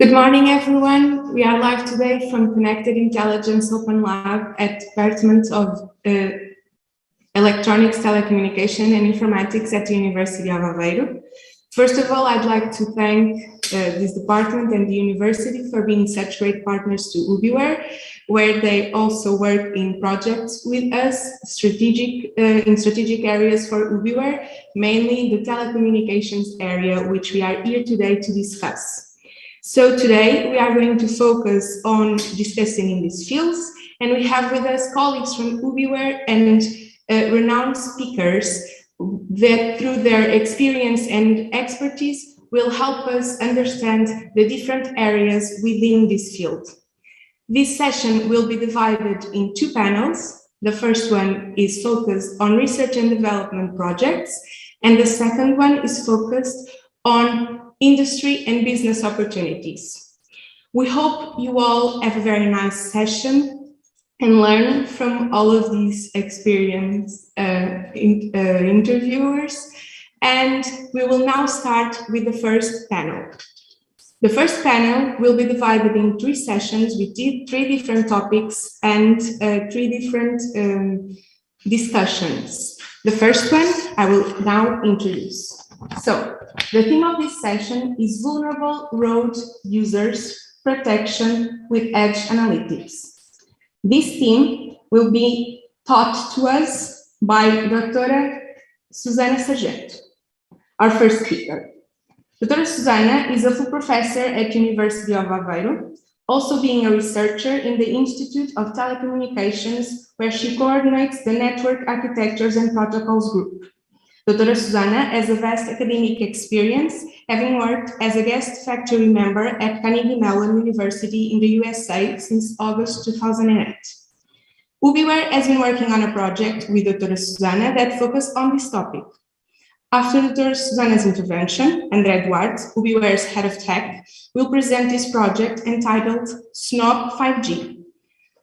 Good morning, everyone. We are live today from Connected Intelligence Open Lab at Department of Electronics, Telecommunication and Informatics at the University of Aveiro. First of all, I'd like to thank this department and the university for being such great partners to Ubiwhere, where they also work in projects with us, in strategic areas for Ubiwhere, mainly the telecommunications area, which we are here today to discuss. So today we are going to focus on discussing in these fields, and we have with us colleagues from Ubiwhere and renowned speakers that through their experience and expertise will help us understand the different areas within this field. This session will be divided in two panels. The first one is focused on research and development projects, and the second one is focused on industry and business opportunities. We hope you all have a very nice session and learn from all of these experienced interviewers. And we will now start with the first panel. The first panel will be divided in three sessions with three different topics and three different discussions. The first one I will now introduce. So, the theme of this session is Vulnerable Road Users Protection with Edge Analytics. This theme will be taught to us by Dr. Susana Sargento, our first speaker. Dr. Susana is a full professor at University of Aveiro, also being a researcher in the Institute of Telecommunications, where she coordinates the Network Architectures and Protocols Group. Dr. Susana has a vast academic experience, having worked as a guest faculty member at Carnegie Mellon University in the USA since August 2008. Ubiwhere has been working on a project with Dr. Susana that focused on this topic. After Dr. Susana's intervention, André Duarte, Ubiware's head of tech, will present this project entitled SNOB 5G,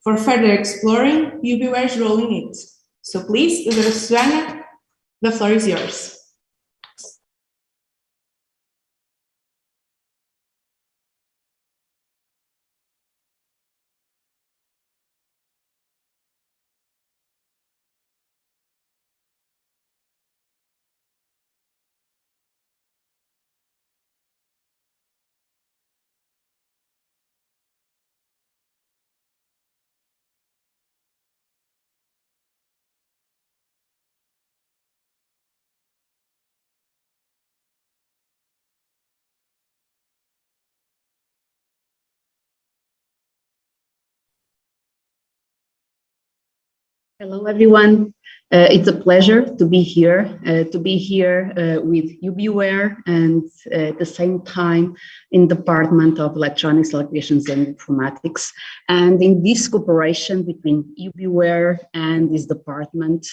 for further exploring Ubiware's role in it. So please, Dr. Susana, the floor is yours. Hello, everyone. It's a pleasure to be here with Ubiwhere and at the same time in the Department of Electronics, Telecommunications and Informatics. And in this cooperation between Ubiware and this department,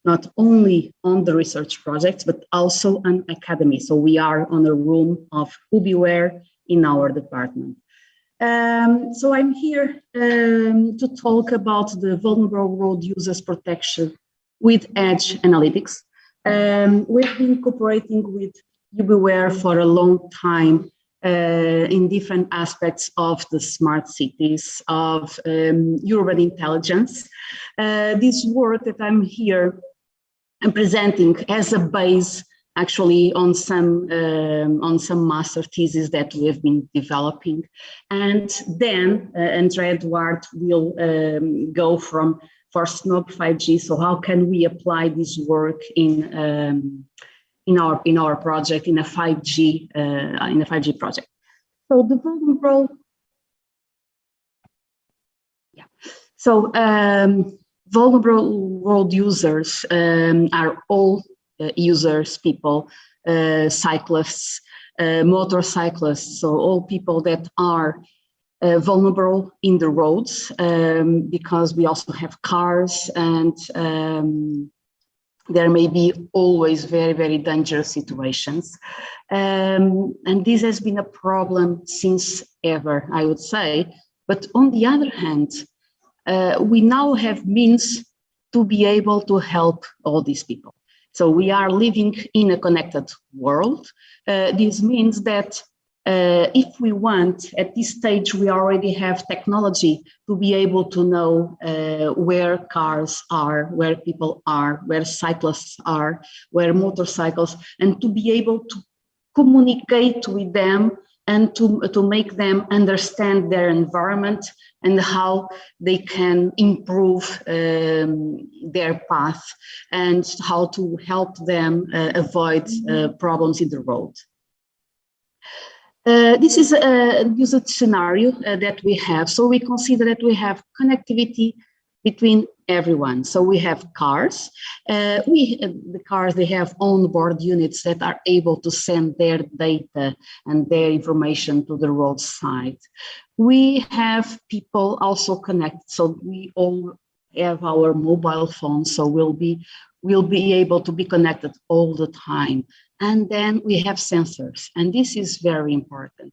not only on the research projects, but also an academy. So we are on a room of Ubiware in our department. So I'm here to talk about the vulnerable road users protection with edge analytics. We've been cooperating with Ubiware for a long time in different aspects of the smart cities, of urban intelligence. This work that I'm here and presenting as a base actually on some master theses that we have been developing. And then André Duarte will go for SNOB 5G. So how can we apply this work in our project, in a 5G project? So the vulnerable, vulnerable road users are all users, people, cyclists, motorcyclists, so all people that are vulnerable in the roads, because we also have cars and there may be always very, very dangerous situations. And this has been a problem since ever, I would say. But on the other hand, we now have means to be able to help all these people. So we are living in a connected world. This means that if we want, at this stage, we already have technology to be able to know where cars are, where people are, where cyclists are, where motorcycles, and to be able to communicate with them and to make them understand their environment and how they can improve their path and how to help them avoid problems in the road. This is a usage scenario that we have. So we consider that we have connectivity between everyone. So we have cars. The cars, they have onboard units that are able to send their data and their information to the roadside. We have people also connected. So we all have our mobile phones. So we'll be able to be connected all the time. And then we have sensors, and this is very important.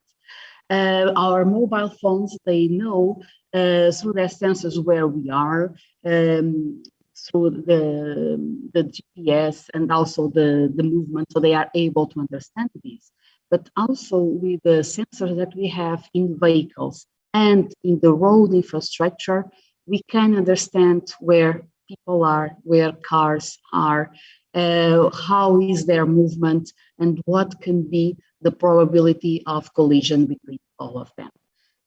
Our mobile phones, they know through their sensors where we are, through the GPS and also the movement, so they are able to understand this. But also with the sensors that we have in vehicles and in the road infrastructure, we can understand where people are, where cars are, how is their movement, and what can be the probability of collision between all of them.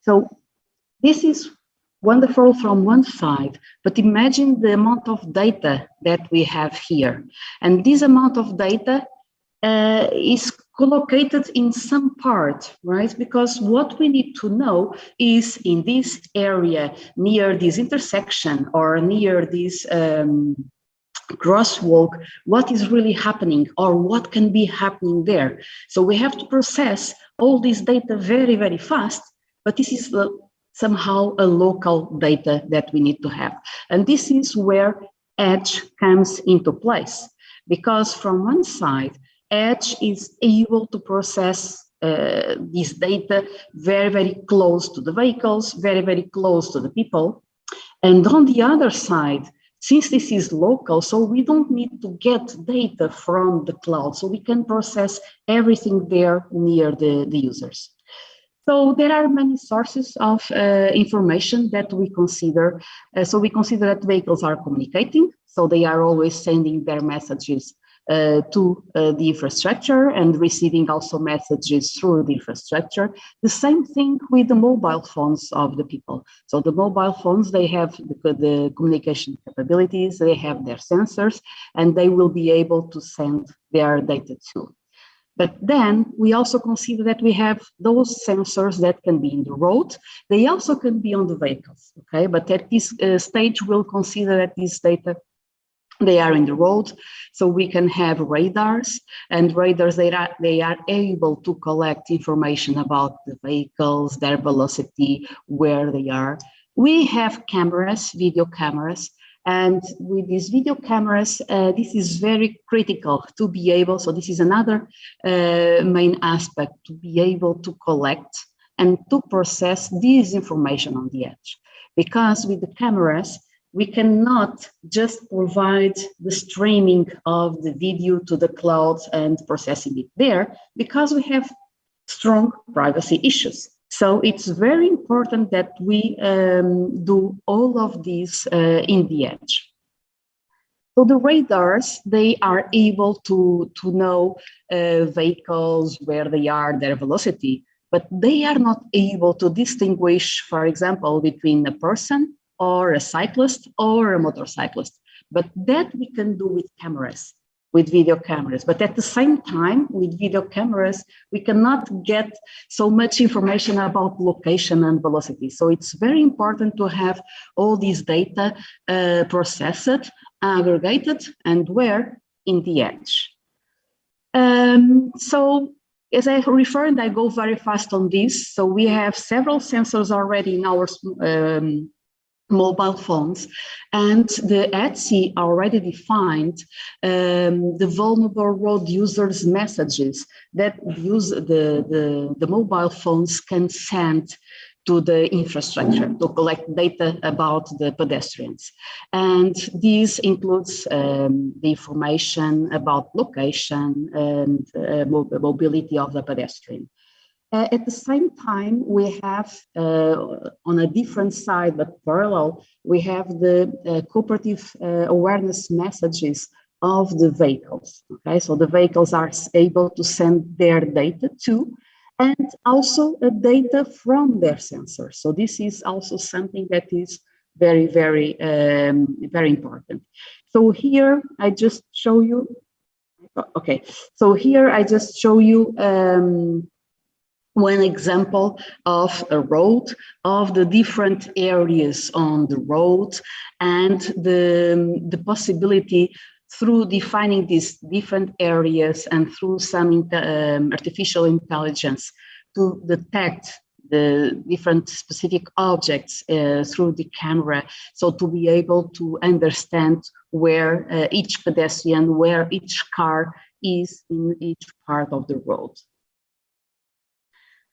So this is wonderful from one side, but imagine the amount of data that we have here. And this amount of data is collocated in some part, right? Because what we need to know is in this area, near this intersection or near this crosswalk, what is really happening or what can be happening there. So we have to process all this data very, very fast, but this is somehow a local data that we need to have. And this is where Edge comes into place, because from one side, Edge is able to process this data very, very close to the vehicles, very, very close to the people. And on the other side, since this is local, so we don't need to get data from the cloud, so we can process everything there near the users. So there are many sources of information that we consider. So we consider that vehicles are communicating, so they are always sending their messages to the infrastructure and receiving also messages through the infrastructure. The same thing with the mobile phones of the people. So the mobile phones, they have the communication capabilities, they have their sensors, and they will be able to send their data too. But then we also consider that we have those sensors that can be in the road. They also can be on the vehicles, okay? But at this stage, we'll consider that this data, they are in the road, so we can have radars, and radars, they are able to collect information about the vehicles, their velocity, where they are. We have cameras, video cameras, and with these video cameras, this is very critical to be able, so this is another main aspect, to be able to collect and to process this information on the edge. Because with the cameras, we cannot just provide the streaming of the video to the cloud and processing it there, because we have strong privacy issues. So it's very important that we do all of this in the edge. So the radars, they are able to know vehicles, where they are, their velocity, but they are not able to distinguish, for example, between a person or a cyclist or a motorcyclist. But that we can do with cameras, with video cameras. But at the same time, with video cameras, we cannot get so much information about location and velocity. So it's very important to have all these data processed, aggregated, and where? In the edge. So as I refer, and I go very fast on this, so we have several sensors already in our mobile phones, and the ETSI already defined the vulnerable road users messages that the mobile phones can send to the infrastructure to collect data about the pedestrians. And this includes the information about location and mobility of the pedestrian. At the same time, we have on a different side, but parallel, we have the cooperative awareness messages of the vehicles. Okay, so the vehicles are able to send their data to, and also data from their sensors. So this is also something that is very, very, very important. So here I just show you. Okay, so here I just show you one example of a road, of the different areas on the road, and the possibility through defining these different areas and through some artificial intelligence to detect the different specific objects through the camera, so to be able to understand where each pedestrian, where each car is in each part of the road.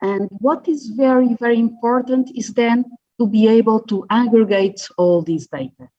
And what is very, very important is then to be able to aggregate all these data.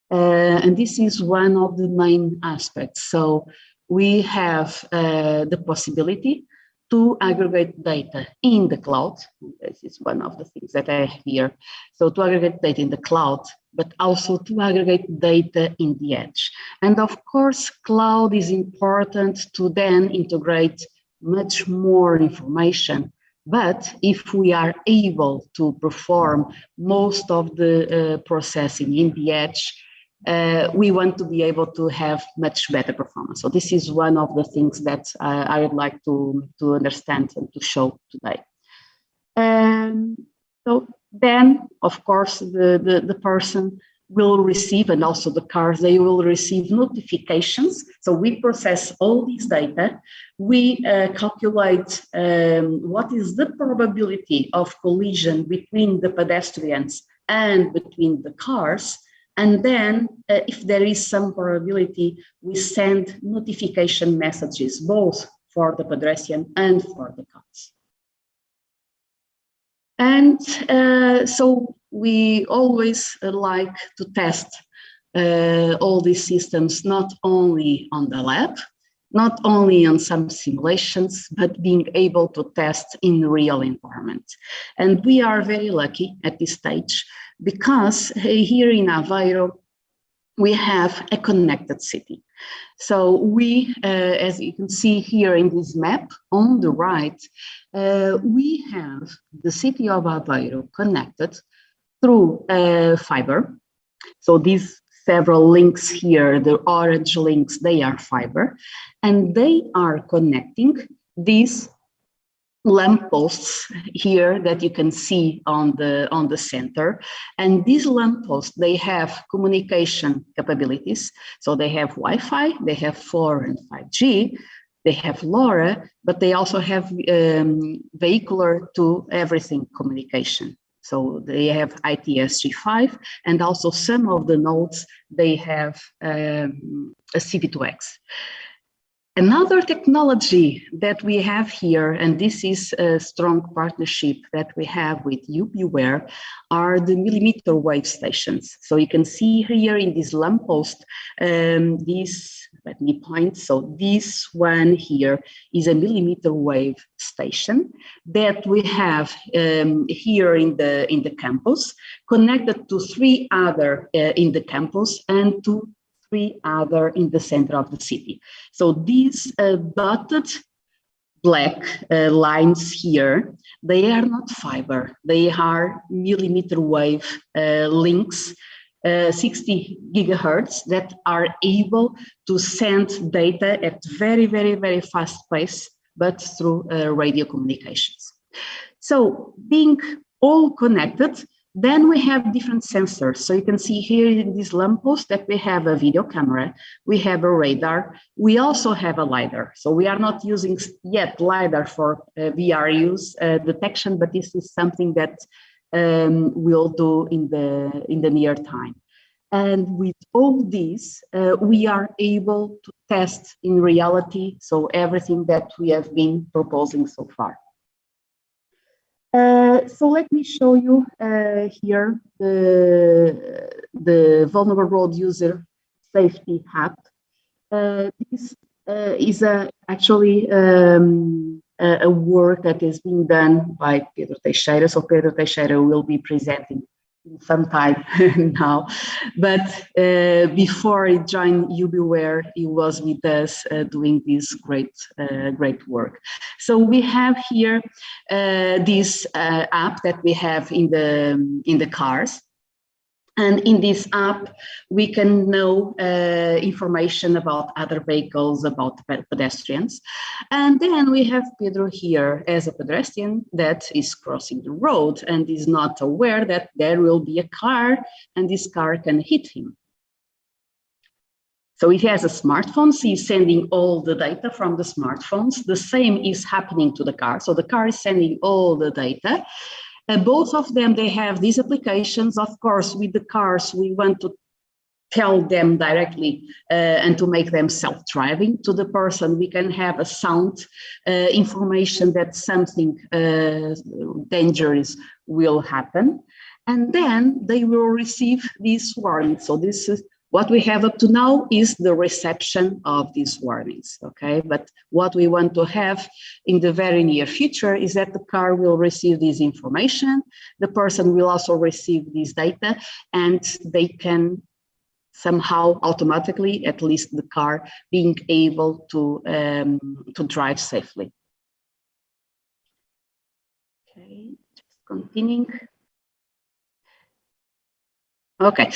And this is one of the main aspects. So we have the possibility to aggregate data in the cloud. This is one of the things that I have here. So to aggregate data in the cloud, but also to aggregate data in the edge. And of course, cloud is important to then integrate much more information. But if we are able to perform most of the processing in the edge, we want to be able to have much better performance. So this is one of the things that I would like to understand and to show today. So then, of course, the person will receive, and also the cars, they will receive notifications. So we process all this data. We calculate what is the probability of collision between the pedestrians and between the cars. And then if there is some probability, we send notification messages, both for the pedestrian and for the cars. And so we always like to test all these systems, not only on the lab, not only on some simulations, but being able to test in real environment. And we are very lucky at this stage, because here in Aveiro, we have a connected city. So we, as you can see here in this map on the right, we have the city of Aveiro connected through fiber. So these several links here, the orange links, they are fiber, and they are connecting these lampposts here that you can see on the center. And these lampposts, they have communication capabilities. So they have Wi-Fi, they have 4 and 5G, they have LoRa, but they also have vehicular to everything communication. So they have ITSG5, and also some of the nodes, they have a CV2X. Another technology that we have here, and this is a strong partnership that we have with Ubiwhere, are the millimeter wave stations. So you can see here in this lamppost, let me point. So this one here is a millimeter wave station that we have here in the campus, connected to 3 other in the campus and to 3 other in the center of the city. So these dotted black lines here, they are not fiber, they are millimeter wave links, 60 gigahertz, that are able to send data at very, very, very fast pace, but through radio communications. So being all connected, then we have different sensors. So you can see here in this lamppost that we have a video camera, we have a radar, we also have a LiDAR. So we are not using yet LiDAR for VRUs detection, but this is something that we'll do in the near time. And with all this, we are able to test in reality, so everything that we have been proposing so far. So let me show you here the Vulnerable Road User Safety App. This is actually a a work that is being done by Pedro Teixeira. So Pedro Teixeira will be presenting sometime now, but before he joined Ubiwhere, he was with us doing this great work. So we have here this app that we have in the cars. And in this app, we can know information about other vehicles, about pedestrians. And then we have Pedro here as a pedestrian that is crossing the road and is not aware that there will be a car and this car can hit him. So if he has a smartphone, so he's sending all the data from the smartphones. The same is happening to the car. So the car is sending all the data. Both of them, they have these applications. Of course, with the cars, we want to tell them directly and to make them self-driving. To the person, we can have a sound information that something dangerous will happen. And then they will receive these warnings. So this is what we have up to now is the reception of these warnings, okay? But what we want to have in the very near future is that the car will receive this information, the person will also receive this data, and they can somehow automatically, at least the car, being able to drive safely. Okay, just continuing. Okay.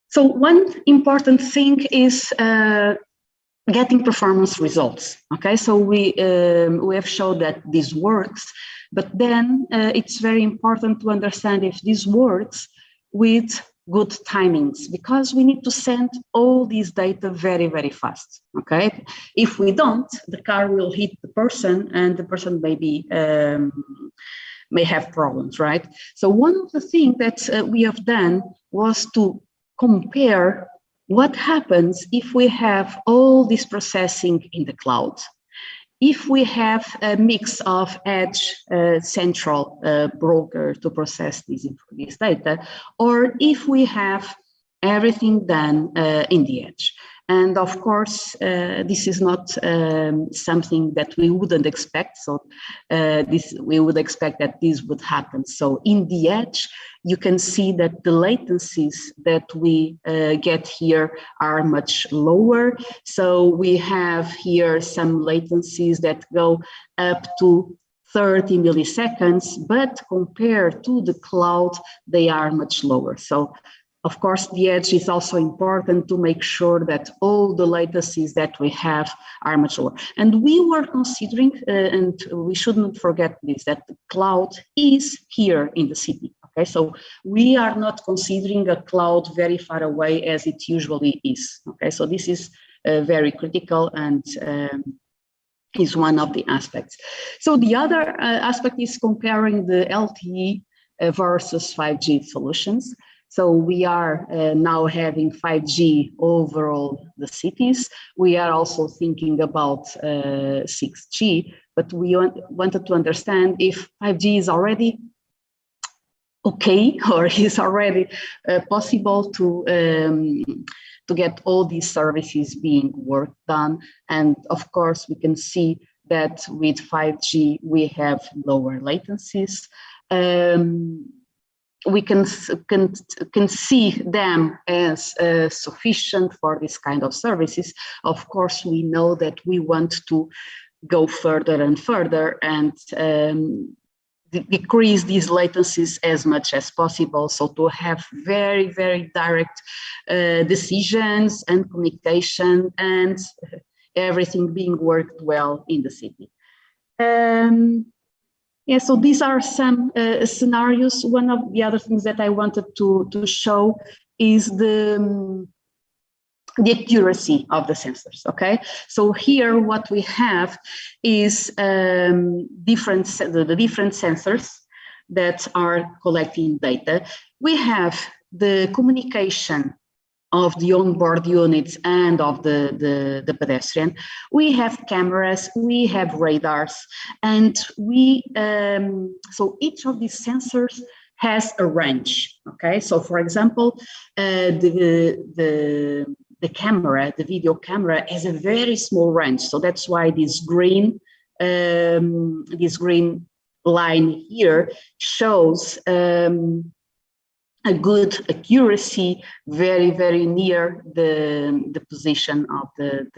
So one important thing is getting performance results. Okay, so we have shown that this works, but then it's very important to understand if this works with good timings, because we need to send all these data very, very fast. Okay, if we don't, the car will hit the person, and the person may have problems, right? So one of the things that we have done was to compare what happens if we have all this processing in the cloud, if we have a mix of edge central broker to process this data, or if we have everything done in the edge. And of course, this is not something that we wouldn't expect. So we would expect that this would happen. So in the edge, you can see that the latencies that we get here are much lower. So we have here some latencies that go up to 30 milliseconds, but compared to the cloud, they are much lower. So of course, the edge is also important to make sure that all the latencies that we have are much lower. And we were considering, and we shouldn't forget this, that the cloud is here in the city. Okay, so we are not considering a cloud very far away as it usually is. Okay, so this is very critical and is one of the aspects. So the other aspect is comparing the LTE versus 5G solutions. So we are now having 5G overall the cities. We are also thinking about 6G, but we wanted to understand if 5G is already okay, or is already possible to get all these services being worked on. And of course, we can see that with 5G, we have lower latencies. We can see them as sufficient for this kind of services. Of course, we know that we want to go further and further and decrease these latencies as much as possible. So to have very, very direct decisions and communication and everything being worked well in the city. Yeah, so these are some scenarios. One of the other things that I wanted to show is the accuracy of the sensors, okay? So here what we have is the different sensors that are collecting data. We have the communication of the onboard units and of the pedestrian. We have cameras, we have radars, and so each of these sensors has a range, okay? So for example, the camera, the video camera has a very small range. So that's why this green this green line here shows a good accuracy, very, very near the position of the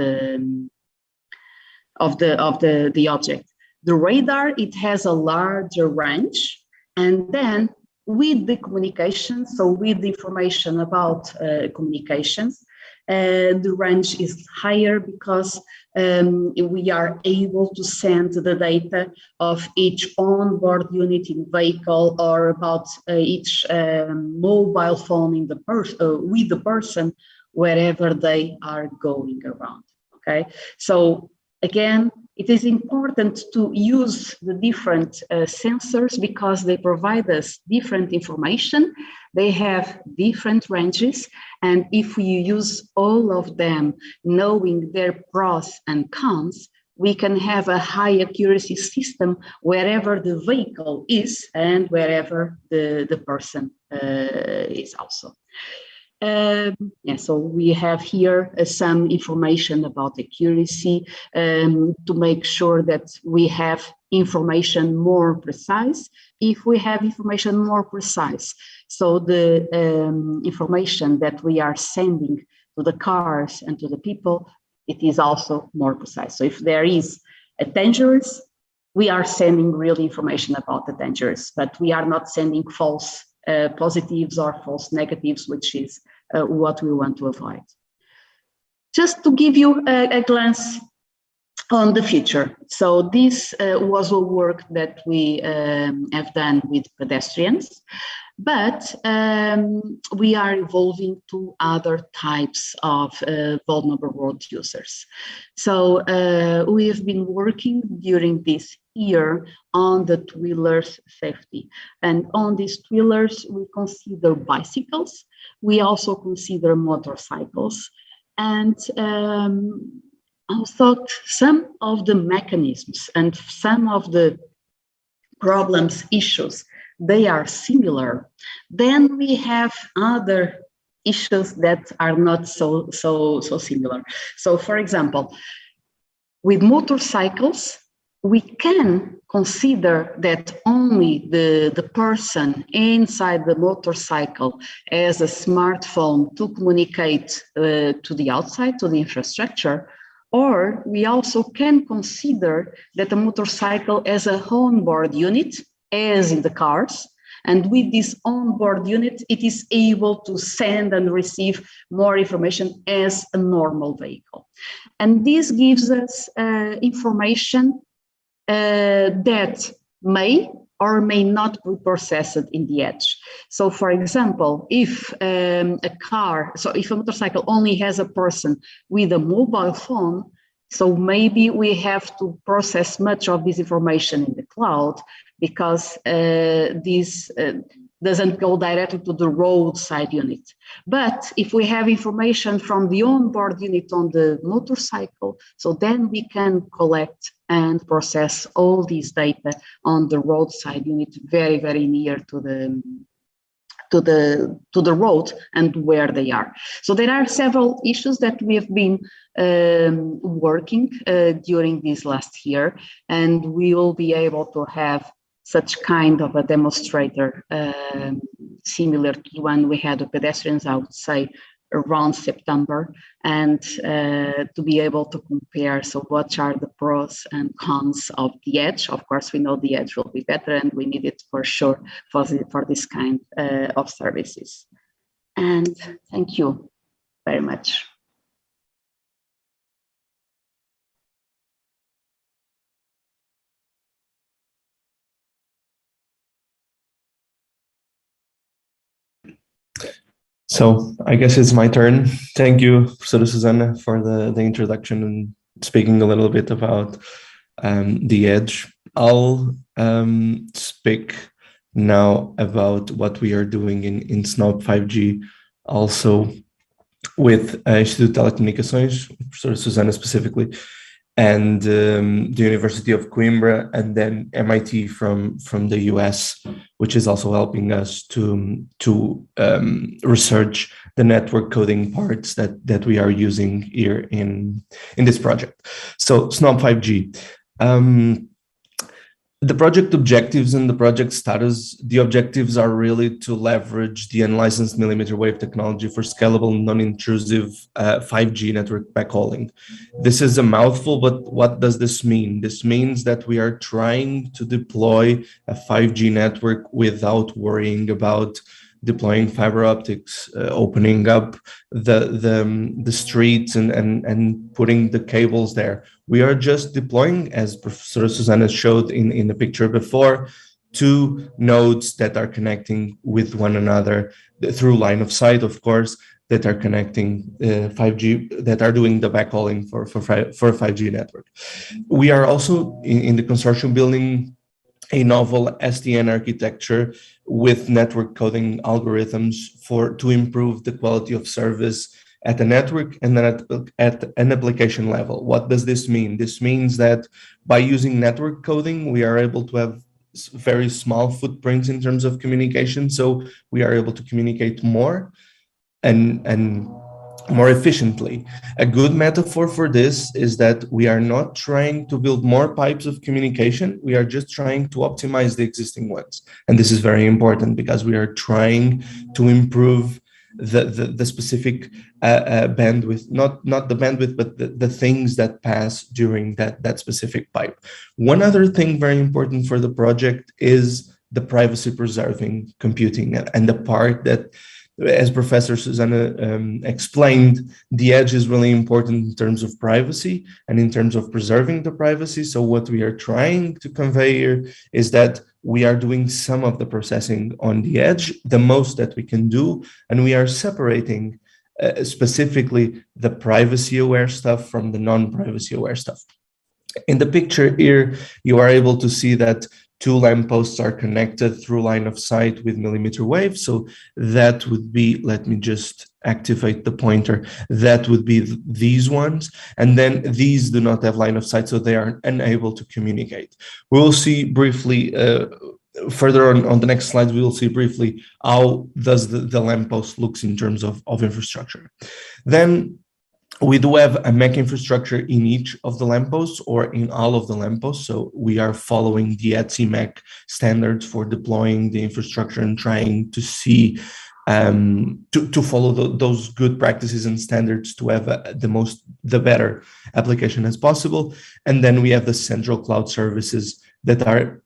object. The radar, it has a larger range, and then with the communications, so with the information about communications, the range is higher because we are able to send the data of each onboard unit in vehicle, or about each mobile phone in the with the person wherever they are going around. Okay, so again, it is important to use the different sensors because they provide us different information. They have different ranges, and if we use all of them, knowing their pros and cons, we can have a high accuracy system wherever the vehicle is and wherever the person is also. So we have here some information about accuracy to make sure that we have information more precise. If we have information more precise, so the information that we are sending to the cars and to the people, it is also more precise. So if there is a dangerous, we are sending real information about the dangerous, but we are not sending false positives or false negatives, which is what we want to avoid. Just to give you a glance on the future. So this was a work that we have done with pedestrians, but we are evolving to other types of vulnerable road users. So we have been working during this year on the two-wheelers safety. And on these two-wheelers, we consider bicycles. We also consider motorcycles. And also some of the mechanisms and some of the problems, issues, they are similar. Then we have other issues that are not so similar. So for example, with motorcycles, we can consider that only the person inside the motorcycle has a smartphone to communicate to the outside, to the infrastructure, or we also can consider that a motorcycle has a onboard unit, as in the cars, and with this onboard unit, it is able to send and receive more information as a normal vehicle. And this gives us information that may or may not be processed in the edge. So for example, if if a motorcycle only has a person with a mobile phone, so maybe we have to process much of this information in the cloud, because this doesn't go directly to the roadside unit. But if we have information from the onboard unit on the motorcycle, so then we can collect and process all these data on the roadside unit, very, very near to the road and where they are. So there are several issues that we have been working during this last year, and we will be able to have such kind of a demonstrator similar to the one we had with pedestrians, I would say, around September, and to be able to compare, so what are the pros and cons of the edge. Of course, we know the edge will be better, and we need it for sure for this kind of services. And thank you very much. So I guess it's my turn. Thank you, Susana, for the introduction and speaking a little bit about the edge. I'll speak now about what we are doing in SNOP 5G, also with Instituto de Telecomunicações, Professor Susana specifically, and the University of Coimbra, and then MIT from the US, which is also helping us to research the network coding parts that we are using here in this project. So SNOP 5G. The project objectives and the project status, the objectives are really to leverage the unlicensed millimeter wave technology for scalable, non-intrusive 5G network backhauling. This is a mouthful, but what does this mean? This means that we are trying to deploy a 5G network without worrying about deploying fiber optics, opening up the streets and putting the cables there. We are just deploying, as Professor Susana showed in the picture before, 2 nodes that are connecting with one another through line of sight, of course, that are connecting 5G, that are doing the backhauling for a 5G network. We are also in the consortium building a novel SDN architecture with network coding algorithms to improve the quality of service at the network and then at an application level. What does this mean? This means that by using network coding, we are able to have very small footprints in terms of communication. So we are able to communicate more and more efficiently. A good metaphor for this is that we are not trying to build more pipes of communication. We are just trying to optimize the existing ones. And this is very important because we are trying to improve the specific bandwidth, not the bandwidth, but the things that pass during that specific pipe. One other thing very important for the project is the privacy preserving computing and the part that, as Professor Susana explained, the edge is really important in terms of privacy and in terms of preserving the privacy. So what we are trying to convey here is that we are doing some of the processing on the edge, the most that we can do, and we are separating specifically the privacy-aware stuff from the non-privacy-aware stuff. In the picture here, you are able to see that 2 lampposts are connected through line of sight with millimeter wave. So that would be, let me just activate the pointer, that would be these ones. And then these do not have line of sight, so they are unable to communicate. We'll see briefly, further on the next slide, we will see briefly how does the lamppost looks in terms of infrastructure. Then we do have a MEC infrastructure in each of the lampposts or in all of the lampposts. So we are following the ETSI MEC standards for deploying the infrastructure and trying to see, to follow those good practices and standards to have the better application as possible. And then we have the central cloud services that are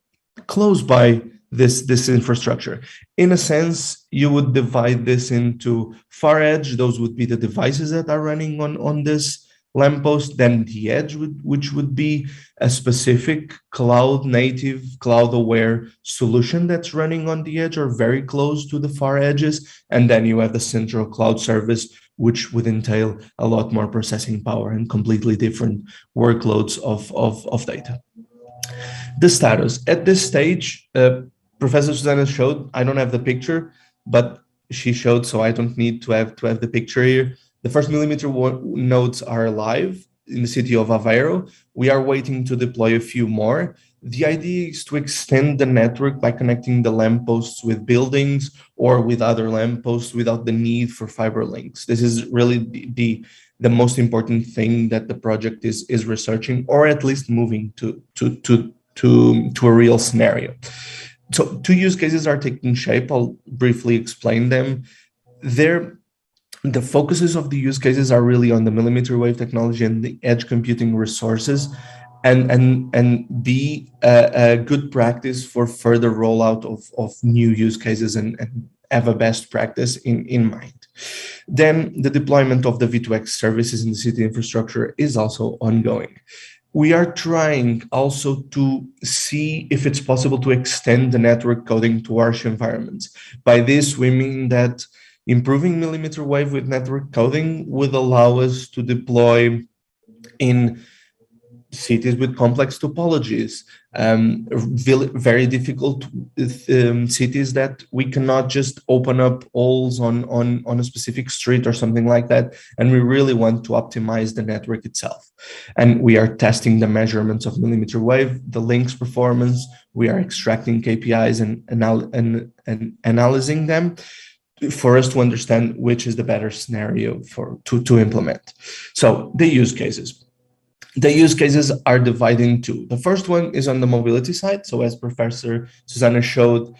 close by this infrastructure. In a sense, you would divide this into far edge. Those would be the devices that are running on this lamppost. Then the edge, which would be a specific cloud native, cloud aware solution that's running on the edge or very close to the far edges. And then you have the central cloud service, which would entail a lot more processing power and completely different workloads of data. The status at this stage, Professor Susana showed, I don't have the picture, but she showed, so I don't need to have the picture here. The first millimeter nodes are live in the city of Aveiro. We are waiting to deploy a few more. The idea is to extend the network by connecting the lampposts with buildings or with other lampposts without the need for fiber links. This is really the most important thing that the project is researching, or at least moving to a real scenario. So 2 use cases are taking shape. I'll briefly explain them. The focuses of the use cases are really on the millimeter wave technology and the edge computing resources, and be a good practice for further rollout of new use cases and have a best practice in mind. Then the deployment of the V2X services in the city infrastructure is also ongoing. We are trying also to see if it's possible to extend the network coding to harsh environments. By this, we mean that improving millimeter wave with network coding would allow us to deploy in cities with complex topologies, very difficult cities that we cannot just open up holes on a specific street or something like that. And we really want to optimize the network itself. And we are testing the measurements of millimeter wave, the links performance. We are extracting KPIs and analyzing them for us to understand which is the better scenario to implement. So the use cases. the use cases are divided into. The first one is on the mobility side. So as Professor Susana showed,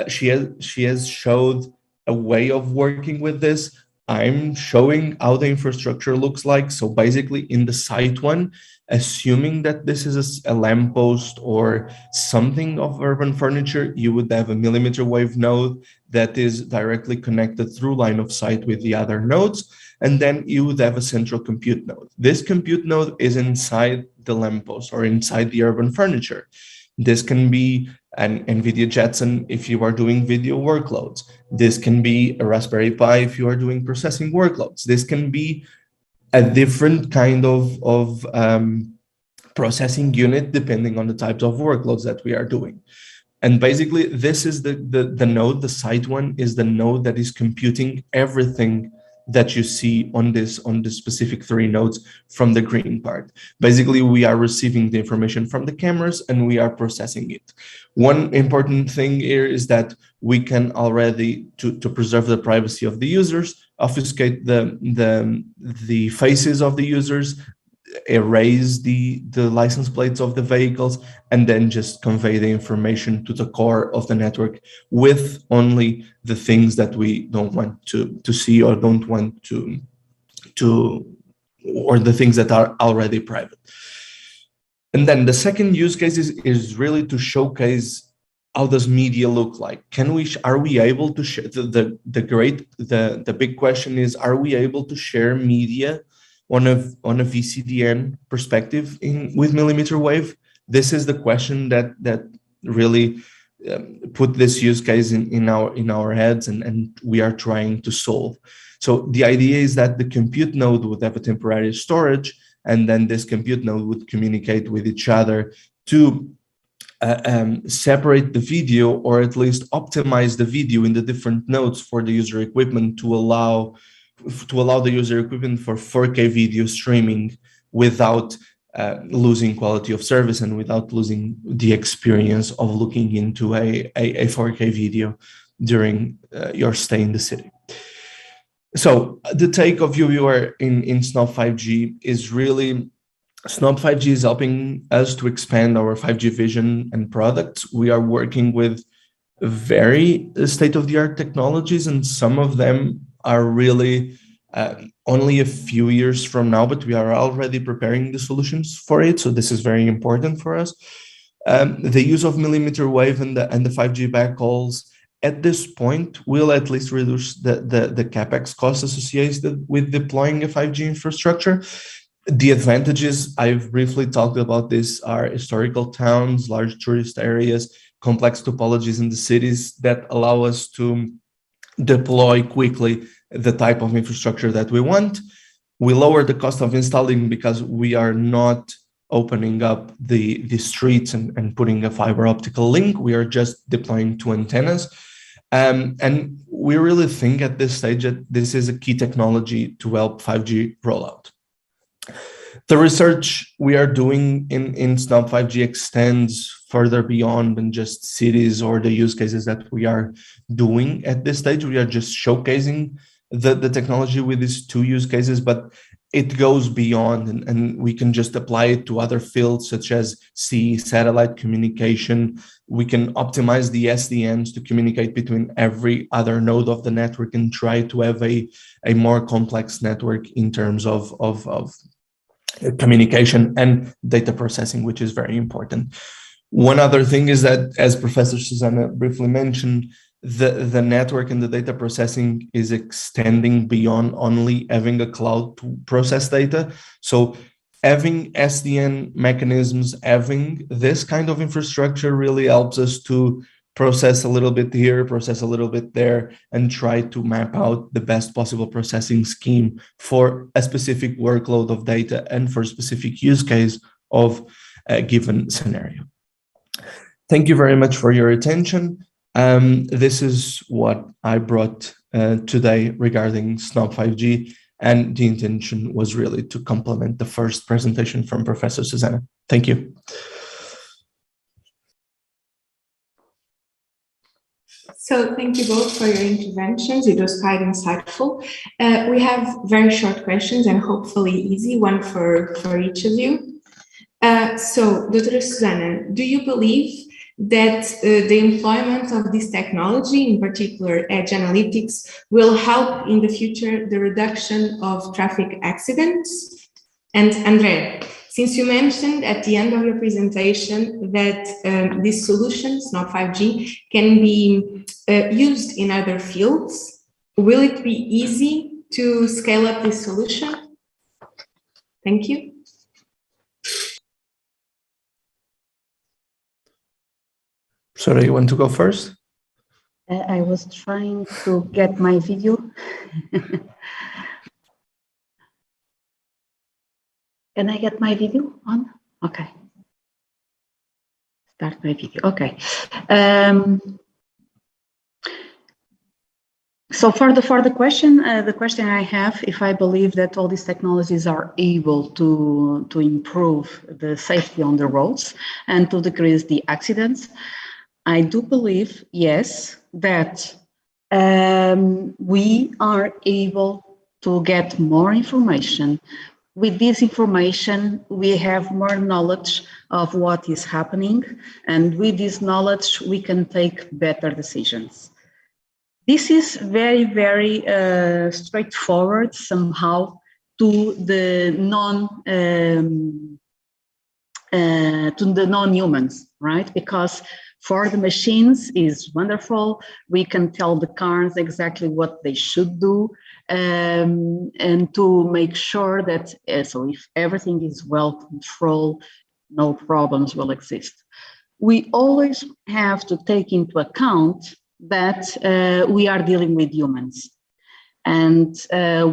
she has showed a way of working with this. I'm showing how the infrastructure looks like. So basically in the site one, assuming that this is a lamppost or something of urban furniture, you would have a millimeter wave node that is directly connected through line of sight with the other nodes. And then you would have a central compute node. This compute node is inside the lamppost or inside the urban furniture. This can be an NVIDIA Jetson if you are doing video workloads. This can be a Raspberry Pi if you are doing processing workloads. This can be a different kind of processing unit depending on the types of workloads that we are doing. And basically, this is the node, the site one is the node that is computing everything that you see on this specific 3 nodes from the green part. Basically, we are receiving the information from the cameras and we are processing it. One important thing here is that we can already, to preserve the privacy of the users, obfuscate the faces of the users, erase the license plates of the vehicles, and then just convey the information to the core of the network with only the things that we don't want to see or don't want to or the things that are already private. And then the second use case is really to showcase how does media look like? Are we able to share the big question is, are we able to share media on a VCDN perspective with millimeter wave? This is the question that really put this use case in our heads, and we are trying to solve. So the idea is that the compute node would have a temporary storage, and then this compute node would communicate with each other to separate the video, or at least optimize the video in the different nodes for the user equipment to allow the user equipment for 4K video streaming without losing quality of service and without losing the experience of looking into a 4K video during your stay in the city. So the take of Ubiwhere in SNOP 5G is really, SNOP 5G is helping us to expand our 5G vision and products. We are working with very state-of-the-art technologies, and some of them are really only a few years from now, but we are already preparing the solutions for it. So this is very important for us. The use of millimeter wave and the 5G backhauls at this point will at least reduce the capex costs associated with deploying a 5G infrastructure. The advantages, I've briefly talked about this, are historical towns, large tourist areas, complex topologies in the cities that allow us to deploy quickly the type of infrastructure that we want. We lower the cost of installing because we are not opening up the streets and putting a fiber optical link. We are just deploying 2 antennas. And we really think at this stage that this is a key technology to help 5G rollout. The research we are doing in SNOP 5G extends further beyond than just cities or the use cases that we are doing at this stage. We are just showcasing the technology with these 2 use cases, but it goes beyond, and we can just apply it to other fields such as satellite communication. We can optimize the SDNs to communicate between every other node of the network and try to have a more complex network in terms of communication and data processing, which is very important. One other thing is that, as Professor Susana briefly mentioned, the network and the data processing is extending beyond only having a cloud to process data. So having SDN mechanisms, having this kind of infrastructure really helps us to process a little bit here, process a little bit there, and try to map out the best possible processing scheme for a specific workload of data and for a specific use case of a given scenario. Thank you very much for your attention. This is what I brought today regarding SNOP 5G, and the intention was really to complement the first presentation from Professor Susana. Thank you. So thank you both for your interventions. It was quite insightful. We have very short questions and hopefully easy, one for each of you. So, Dr. Susana, do you believe that the employment of this technology, in particular edge analytics, will help in the future the reduction of traffic accidents? And André, since you mentioned at the end of your presentation that these solutions, not 5G, can be used in other fields, will it be easy to scale up this solution? Thank you. Sorry, you want to go first? I was trying to get my video. Can I get my video on? Okay. Start my video. Okay. So for the question I have, if I believe that all these technologies are able to improve the safety on the roads and to decrease the accidents, I do believe, yes, that we are able to get more information. With this information, we have more knowledge of what is happening, and with this knowledge, we can take better decisions. This is very, very straightforward somehow to the non-humans, right? Because for the machines is wonderful. We can tell the cars exactly what they should do, and to make sure that so if everything is well controlled, no problems will exist. We always have to take into account that we are dealing with humans. And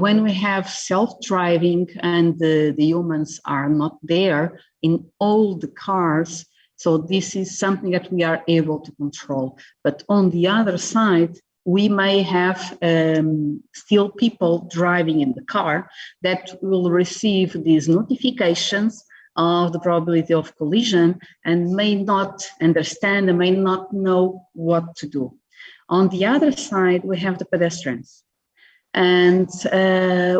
when we have self-driving and the humans are not there in all the cars, so this is something that we are able to control. But on the other side, we may have still people driving in the car that will receive these notifications of the probability of collision and may not understand and may not know what to do. On the other side, we have the pedestrians. And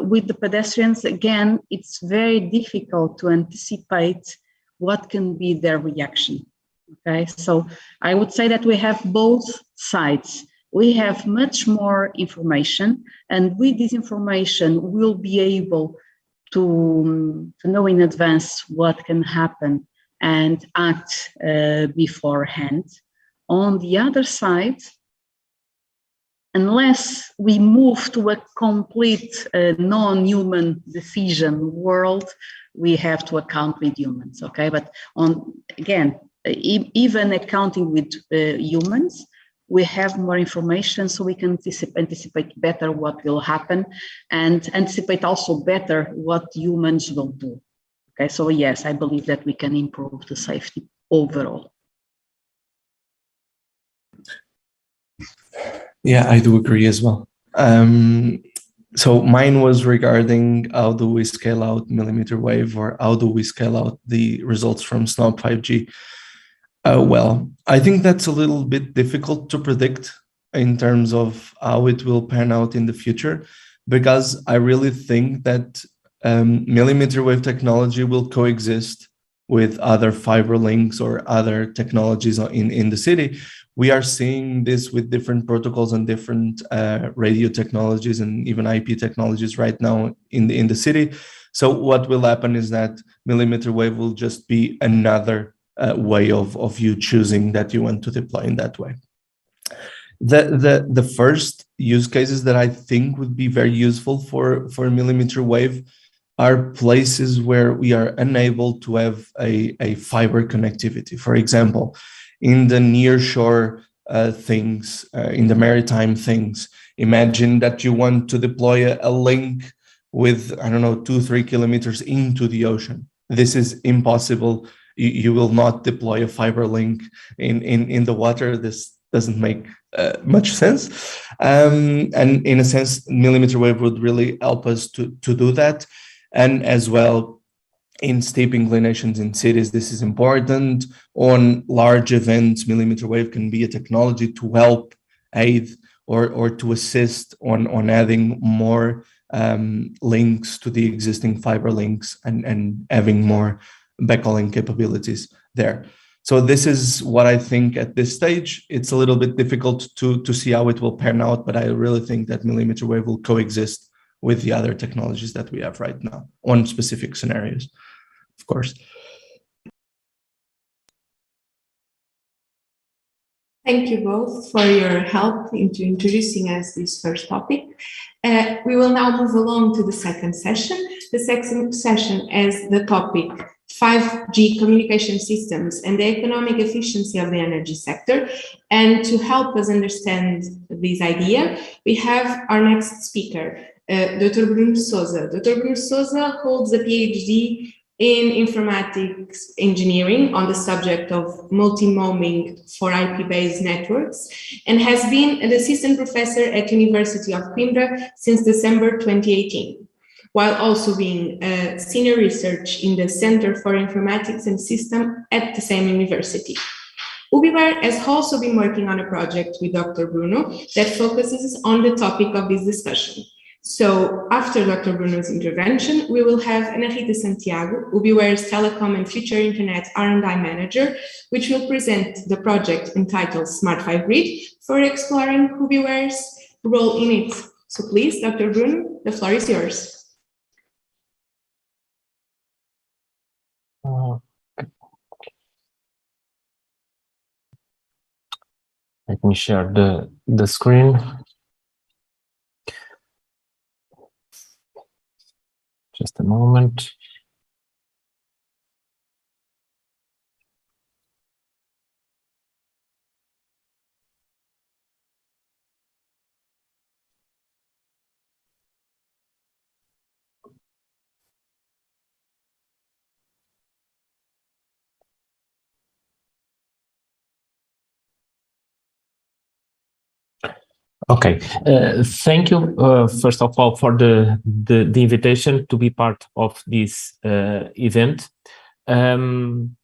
with the pedestrians, again, it's very difficult to anticipate what can be their reaction. Okay, so I would say that we have both sides. We have much more information, and with this information, we'll be able to know in advance what can happen and act beforehand. On the other side, unless we move to a complete non-human decision world, we have to account with humans, okay? But again, even accounting with humans, we have more information so we can anticipate better what will happen and anticipate also better what humans will do, okay? So yes, I believe that we can improve the safety overall. Yeah, I do agree as well. So mine was regarding how do we scale out millimeter wave, or how do we scale out the results from SNOP 5G? Well, I think that's a little bit difficult to predict in terms of how it will pan out in the future, because I really think that millimeter wave technology will coexist with other fiber links or other technologies in the city. We are seeing this with different protocols and different radio technologies and even IP technologies right now in the city. So what will happen is that millimeter wave will just be another way of you choosing that you want to deploy in that way. The first use cases that I think would be very useful for millimeter wave are places where we are unable to have a fiber connectivity. For example, in the nearshore things, in the maritime things, imagine that you want to deploy a link with, I don't know, 2-3 kilometers into the ocean. This is impossible. You will not deploy a fiber link in the water. This doesn't make much sense. And in a sense, millimeter wave would really help us to do that. And as well, in steep inclinations in cities, this is important. On large events, millimeter wave can be a technology to help aid or to assist on adding more links to the existing fiber links and having more backhauling capabilities there. So this is what I think at this stage. It's a little bit difficult to see how it will pan out, but I really think that millimeter wave will coexist with the other technologies that we have right now on specific scenarios, of course. Thank you both for your help into introducing us this first topic. We will now move along to the second session. The second session has the topic 5G communication systems and the economic efficiency of the energy sector. And to help us understand this idea, we have our next speaker, Dr. Bruno Sousa. Dr. Bruno Sousa holds a PhD in informatics engineering on the subject of multi-moming for IP-based networks, and has been an assistant professor at University of Coimbra since December 2018, while also being a senior research in the Center for Informatics and System at the same university. Ubiwhere has also been working on a project with Dr. Bruno that focuses on the topic of this discussion. So after Dr. Bruno's intervention, we will have Rita Santiago, Ubiwhere's Telecom and Future Internet R&I Manager, which will present the project entitled Smart 5 Grid for exploring Ubiwhere's role in it. So please, Dr. Bruno, the floor is yours. Let me share the screen. Just a moment. Okay, thank you first of all for the invitation to be part of this event. I'm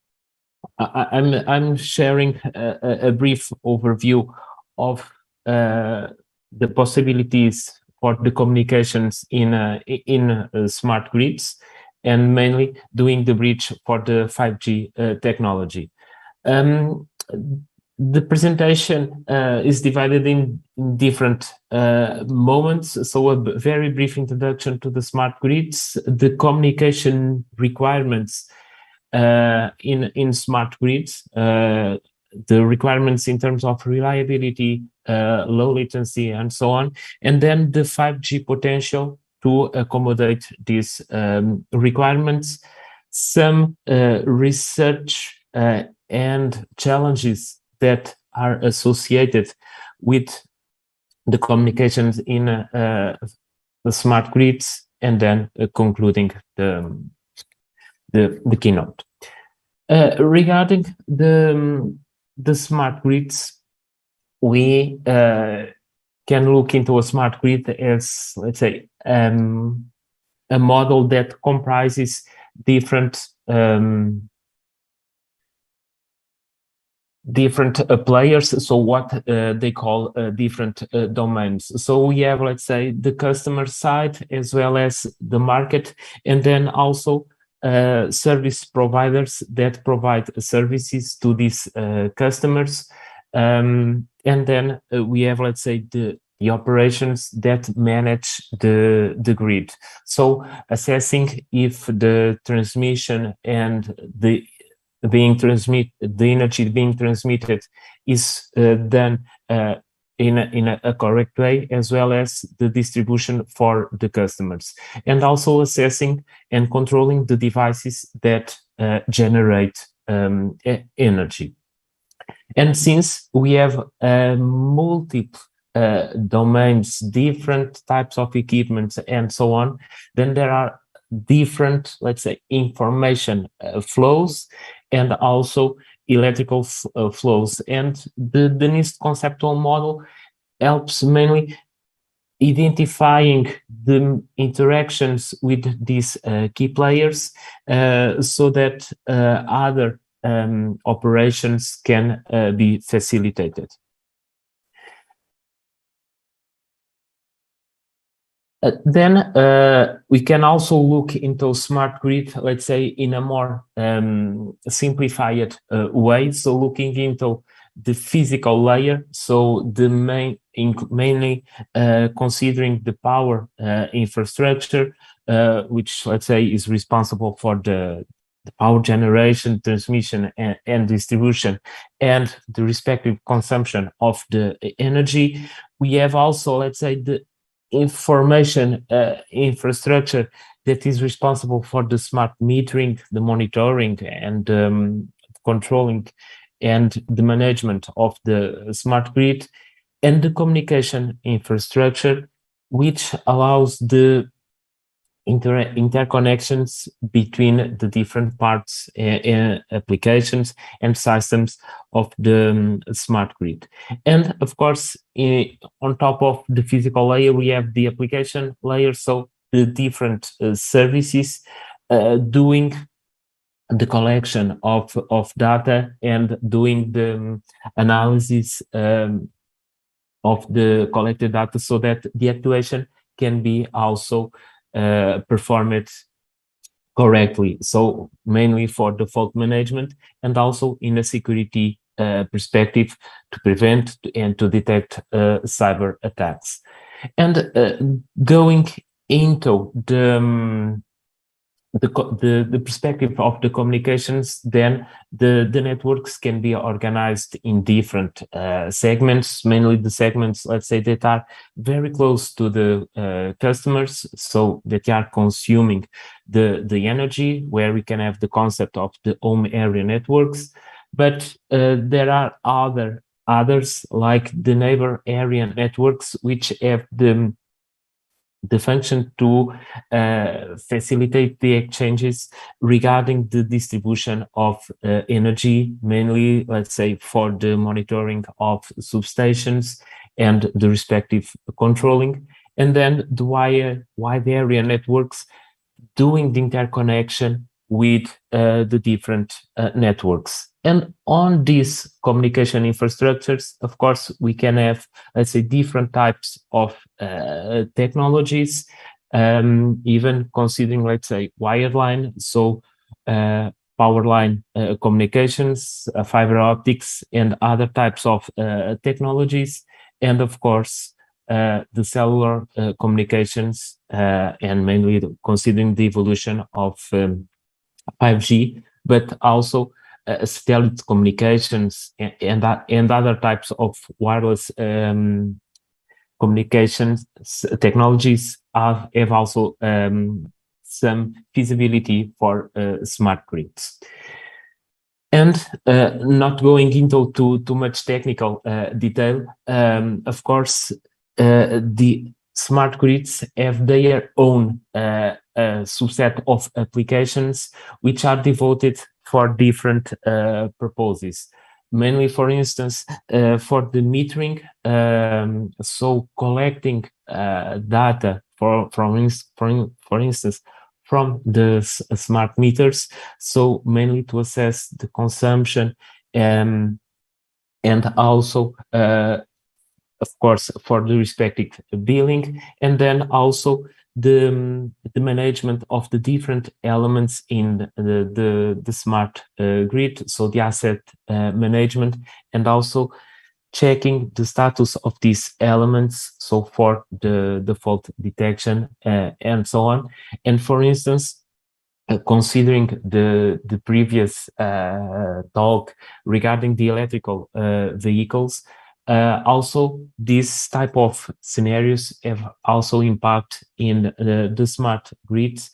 sharing a brief overview of the possibilities for the communications in smart grids, and mainly doing the bridge for the 5G technology. The presentation is divided in different moments. So a very brief introduction to the smart grids, the communication requirements in smart grids, the requirements in terms of reliability, low latency, and so on, and then the 5G potential to accommodate these requirements, some research and challenges that are associated with the communications in the smart grids, and then concluding the keynote. Regarding the smart grids, we can look into a smart grid as, let's say, a model that comprises different players, so what they call different domains. So we have, let's say, the customer side as well as the market, and then also service providers that provide services to these customers. And then we have, let's say, the operations that manage the grid. So assessing if the transmission and the energy being transmitted is done in a correct way, as well as the distribution for the customers, and also assessing and controlling the devices that generate energy. And since we have multiple domains, different types of equipment, and so on, then there are different, let's say, information flows and also electrical flows. And the NIST conceptual model helps mainly identifying the interactions with these key players so that other operations can be facilitated. Then we can also look into smart grid, let's say, in a more simplified way. So looking into the physical layer, so the mainly considering the power infrastructure, which, let's say, is responsible for the power generation, transmission, and distribution, and the respective consumption of the energy. We have also, let's say, the information infrastructure that is responsible for the smart metering, the monitoring, and controlling, and the management of the smart grid, and the communication infrastructure, which allows the interconnections between the different parts, applications, and systems of the smart grid. And of course, on top of the physical layer, we have the application layer, so the different services doing the collection of data and doing the analysis of the collected data, so that the actuation can be also performed correctly. So mainly for the fault management, and also in a security perspective, to prevent and to detect cyber attacks. And going into the perspective of the communications, then the networks can be organized in different segments, mainly the segments, let's say, that are very close to the customers, so that they are consuming the energy, where we can have the concept of the home area networks. But there are others, like the neighbor area networks, which have the function to facilitate the exchanges regarding the distribution of energy, mainly, let's say, for the monitoring of substations and the respective controlling. And then the wide area networks doing the interconnection with the different networks. And on these communication infrastructures, of course, we can have, let's say, different types of technologies, even considering, let's say, wireline, so power line communications, fiber optics, and other types of technologies, and of course, the cellular communications, and mainly considering the evolution of 5G, but also satellite communications and other types of wireless communications technologies have also some feasibility for smart grids. And not going into too much technical detail, of course, the smart grids have their own subset of applications which are devoted for different purposes. Mainly, for instance, for the metering, so collecting data for instance, from the smart meters, so mainly to assess the consumption, and also of course, for the respective billing, and then also the management of the different elements in the smart grid, so the asset management, and also checking the status of these elements, so for the fault detection, and so on. And for instance, considering the previous talk regarding the electrical vehicles, also this type of scenarios have also impact in the smart grids,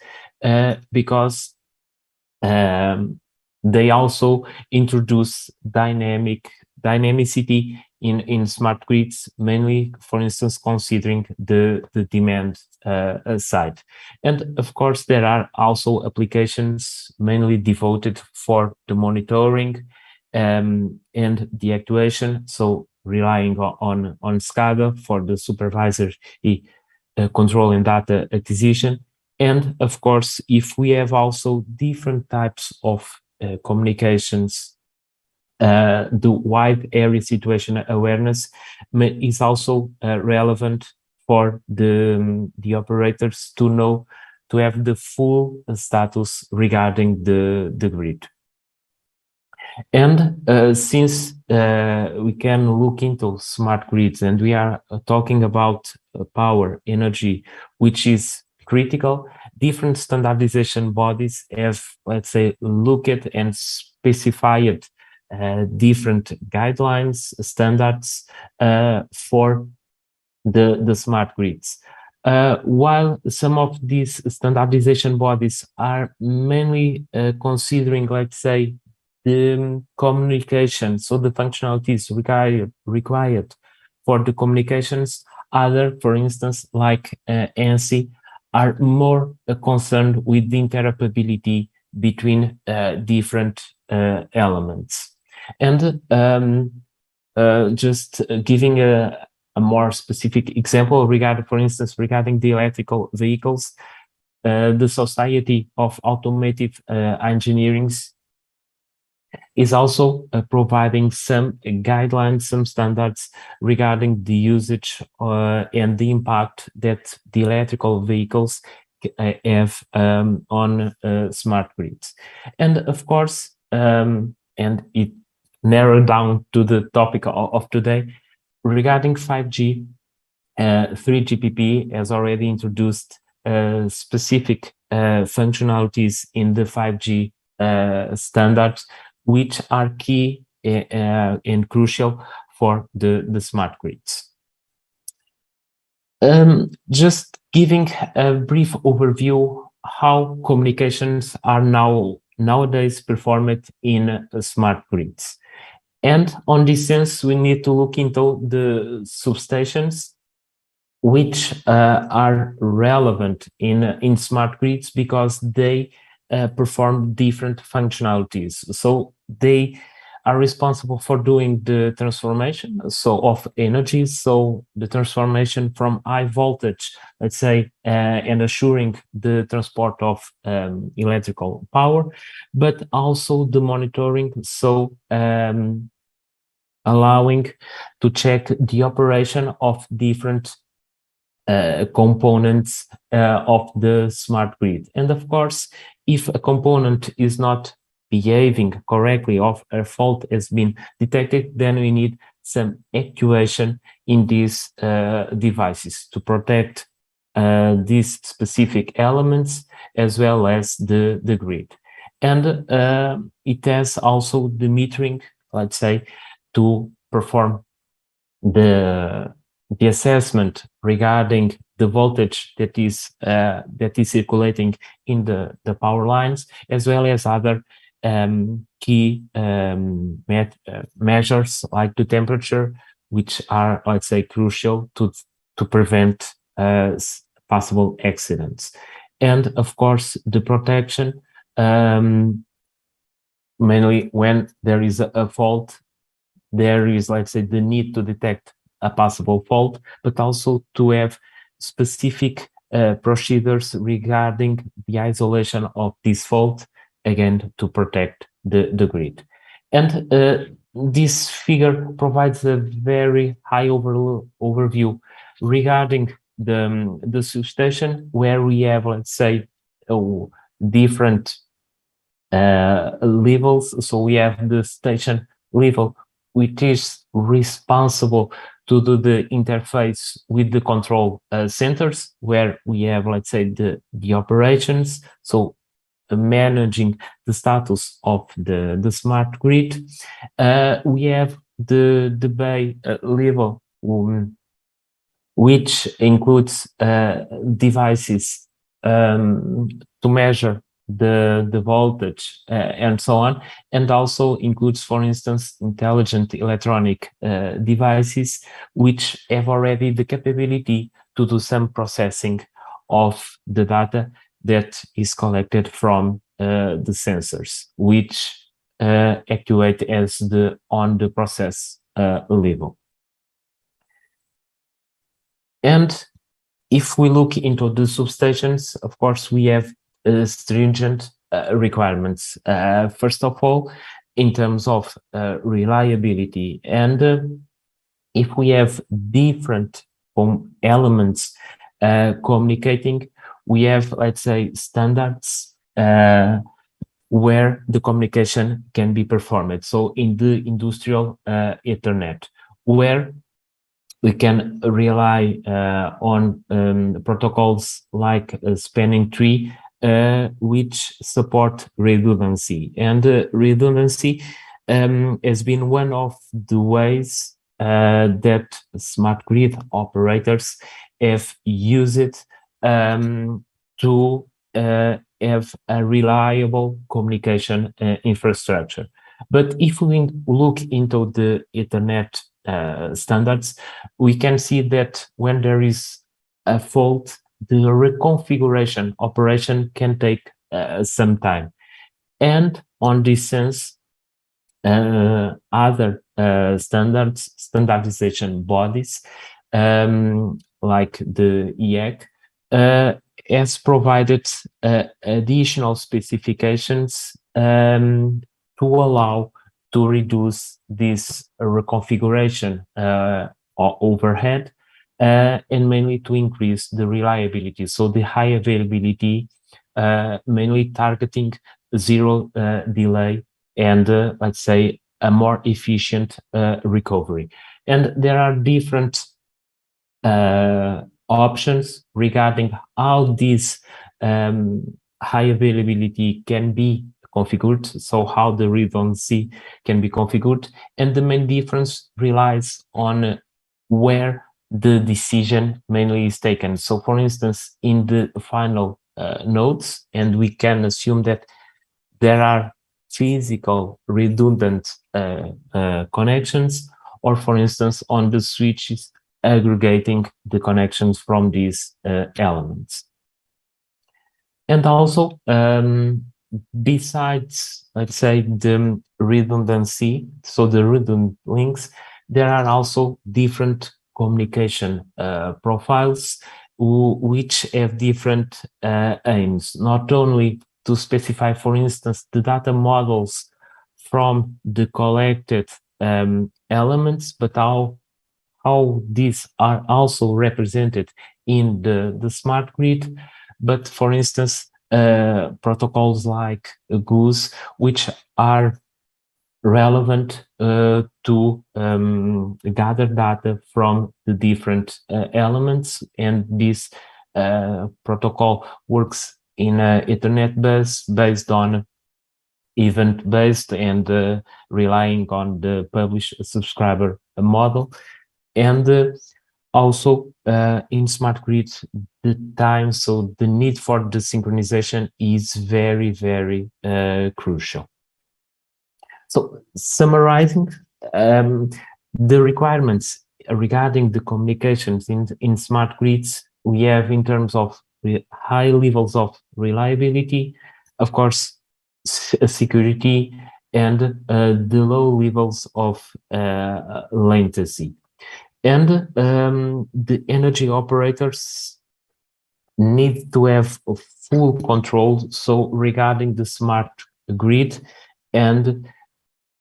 because they also introduce dynamicity in smart grids, mainly, for instance, considering the demand side. And of course, there are also applications mainly devoted for the monitoring and the actuation, so relying on SCADA for the supervisory control and data acquisition. And of course, if we have also different types of communications, the wide area situation awareness is also relevant for the operators to know, to have the full status regarding the grid. And since we can look into smart grids, and we are talking about power, energy, which is critical, different standardization bodies have, let's say, looked at and specified different guidelines, standards for the smart grids. While some of these standardization bodies are mainly considering, let's say, the communication, so the functionalities required for the communications, other, for instance, like ANSI, are more concerned with the interoperability between different elements. And just giving a more specific example regarding, for instance, regarding the electrical vehicles, the Society of Automotive Engineering is also providing some guidelines, some standards regarding the usage and the impact that the electrical vehicles have on smart grids. And of course, and it narrowed down to the topic of today, regarding 5G, 3GPP has already introduced specific functionalities in the 5G standards, which are key and crucial for the smart grids. Just giving a brief overview how communications are nowadays performed in smart grids. And on this sense, we need to look into the substations which are relevant in smart grids because they perform different functionalities. So they are responsible for doing the transformation of energy, so the transformation from high voltage, let's say, and assuring the transport of electrical power, but also the monitoring, so allowing to check the operation of different components of the smart grid. And of course, if a component is not behaving correctly or a fault has been detected, then we need some actuation in these devices to protect these specific elements as well as the grid. And it has also the metering, let's say, to perform the assessment regarding the voltage that is circulating in the power lines, as well as other key measures like the temperature, which are, let's say, crucial to prevent possible accidents. And of course, the protection, mainly when there is a fault, there is, let's say, the need to detect a possible fault, but also to have specific procedures regarding the isolation of this fault, again, to protect the grid. And this figure provides a very high overview regarding the substation, where we have, let's say, different levels. So we have the station level, which is responsible to do the interface with the control centers, where we have, let's say, the operations, so managing the status of the smart grid. We have the bay level, which includes devices to measure the voltage and so on, and also includes, for instance, intelligent electronic devices which have already the capability to do some processing of the data that is collected from the sensors, which actuate as on the process level. And if we look into the substations, of course, we have stringent requirements. First of all, in terms of reliability. And if we have different elements communicating, we have, let's say, standards where the communication can be performed. So in the industrial Ethernet, where we can rely on protocols like spanning tree, which support redundancy. And redundancy has been one of the ways that smart grid operators have used it to have a reliable communication infrastructure. But if we look into the Ethernet standards, we can see that when there is a fault, the reconfiguration operation can take some time. And on this sense, other standardization bodies, like the IEC, has provided additional specifications to allow to reduce this reconfiguration overhead and mainly to increase the reliability. So the high availability, mainly targeting zero delay and let's say a more efficient recovery. And there are different options regarding how this high availability can be configured, so how the redundancy can be configured, and the main difference relies on where the decision mainly is taken. So for instance, in the final nodes, and we can assume that there are physical redundant connections, or for instance, on the switches aggregating the connections from these elements. And also, besides, let's say, the redundancy, so the redundant links, there are also different communication profiles which have different aims, not only to specify, for instance, the data models from the collected elements, but how these are also represented in the smart grid. But for instance, protocols like Goose, which are relevant to gather data from the different elements, and this protocol works in an Ethernet bus based on event-based and relying on the publish-subscriber model. And also in smart grids, the time, so the need for the synchronization is very, very crucial. So summarizing, the requirements regarding the communications in smart grids, we have in terms of high levels of reliability, of course, security, and the low levels of latency. And the energy operators need to have full control, so regarding the smart grid, and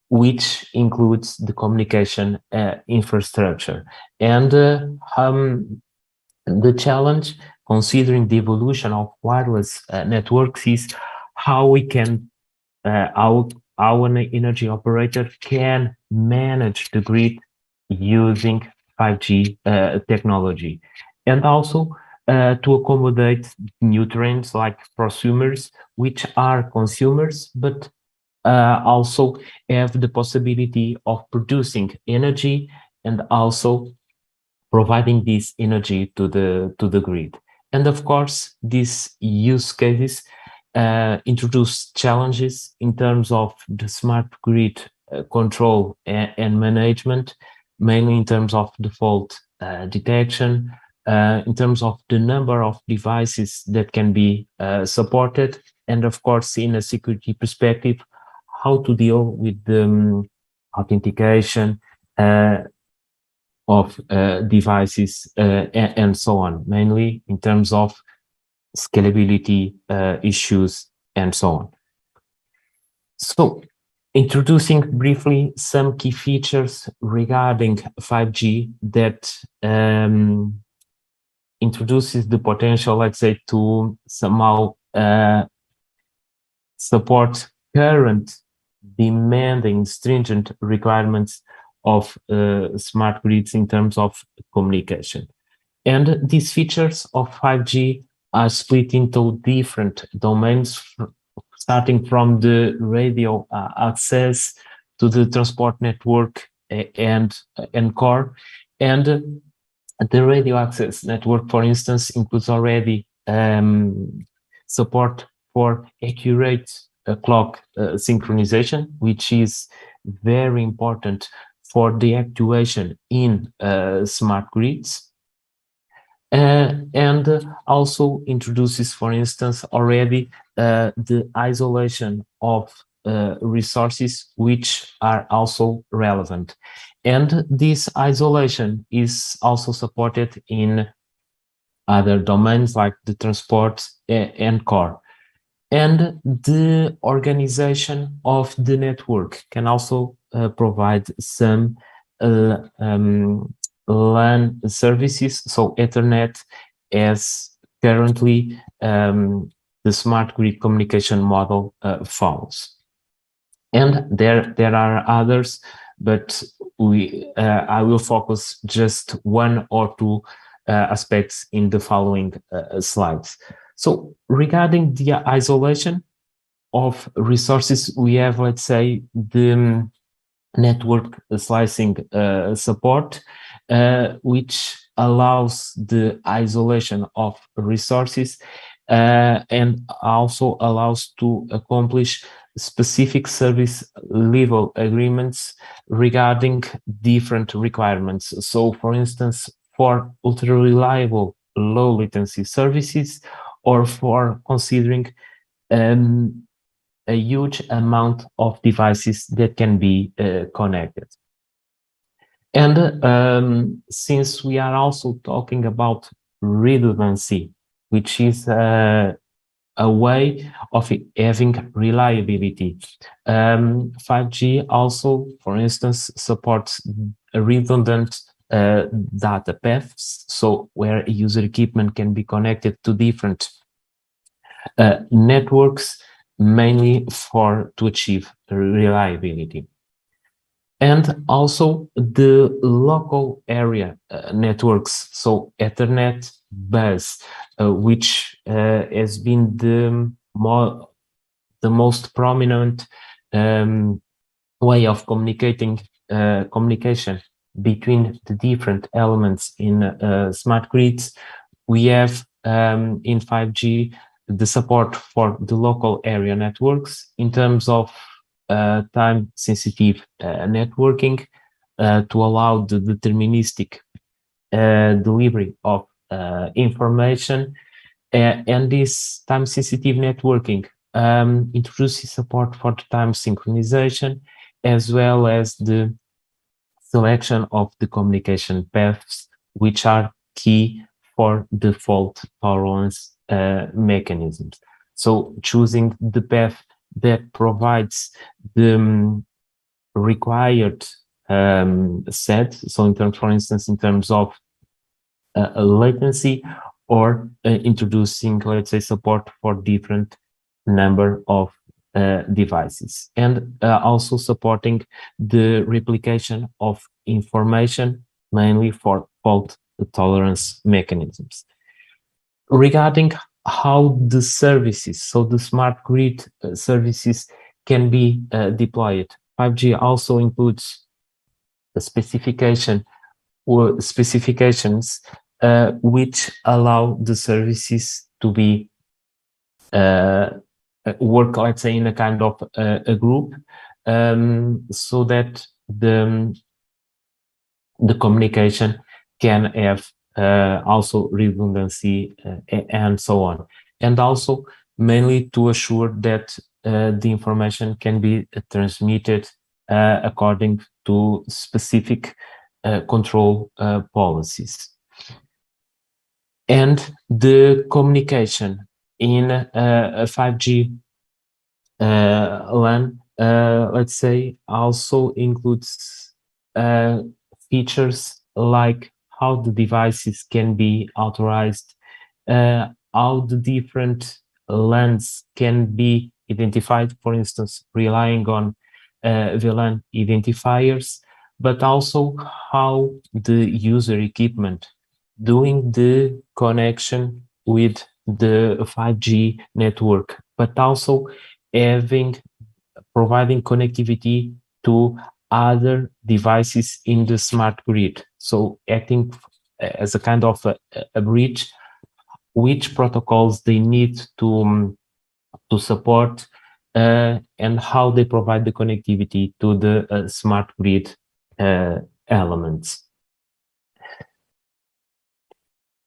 which includes the communication infrastructure. And the challenge, considering the evolution of wireless networks, is how we can, how an energy operator can manage the grid using 5G technology, and also to accommodate new trends like prosumers, which are consumers, but also have the possibility of producing energy and also providing this energy to the grid. And of course, these use cases introduce challenges in terms of the smart grid control and management, mainly in terms of the fault detection, in terms of the number of devices that can be supported, and of course, in a security perspective, how to deal with the authentication of devices and so on, mainly in terms of scalability issues and so on. So Introducing briefly some key features regarding 5G that introduces the potential, let's say, to somehow support current demanding stringent requirements of smart grids in terms of communication. And these features of 5G are split into different domains, starting from the radio access to the transport network and core. And the radio access network, for instance, includes already support for accurate clock synchronization, which is very important for the actuation in smart grids. And also introduces, for instance, already the isolation of resources which are also relevant. And this isolation is also supported in other domains like the transport and core. And the organization of the network can also provide some LAN services, so Ethernet, as currently the smart grid communication model follows. And there are others, but I will focus just one or two aspects in the following slides. So regarding the isolation of resources, we have, let's say, the network slicing support, which allows the isolation of resources and also allows to accomplish specific service level agreements regarding different requirements. So, for instance, for ultra reliable low latency services, or for considering a huge amount of devices that can be connected. And since we are also talking about redundancy, which is a way of having reliability, 5G also, for instance, supports redundant data paths, so where user equipment can be connected to different networks, mainly to achieve reliability. And also the local area networks, so Ethernet bus, which has been the most prominent way of communication between the different elements in smart grids. We have in 5G the support for the local area networks in terms of time-sensitive networking to allow the deterministic delivery of information. And this time-sensitive networking introduces support for the time synchronization, as well as the selection of the communication paths, which are key for the fault tolerance mechanisms. So choosing the path that provides the required set, so in terms, for instance, in terms of latency, or introducing, let's say, support for different number of devices, and also supporting the replication of information, mainly for fault tolerance mechanisms. Regarding how the services, so the smart grid services, can be deployed, 5G also includes a specification or specifications which allow the services to be work, let's say, in a kind of a group, so that the communication can have also redundancy and so on, and also mainly to assure that the information can be transmitted according to specific control policies. And the communication in a 5G LAN let's say, also includes features like how the devices can be authorized, how the different LANs can be identified, for instance, relying on VLAN identifiers, but also how the user equipment doing the connection with the 5G network, but also providing connectivity to other devices in the smart grid. So acting as a kind of a bridge, which protocols they need to support, and how they provide the connectivity to the smart grid elements.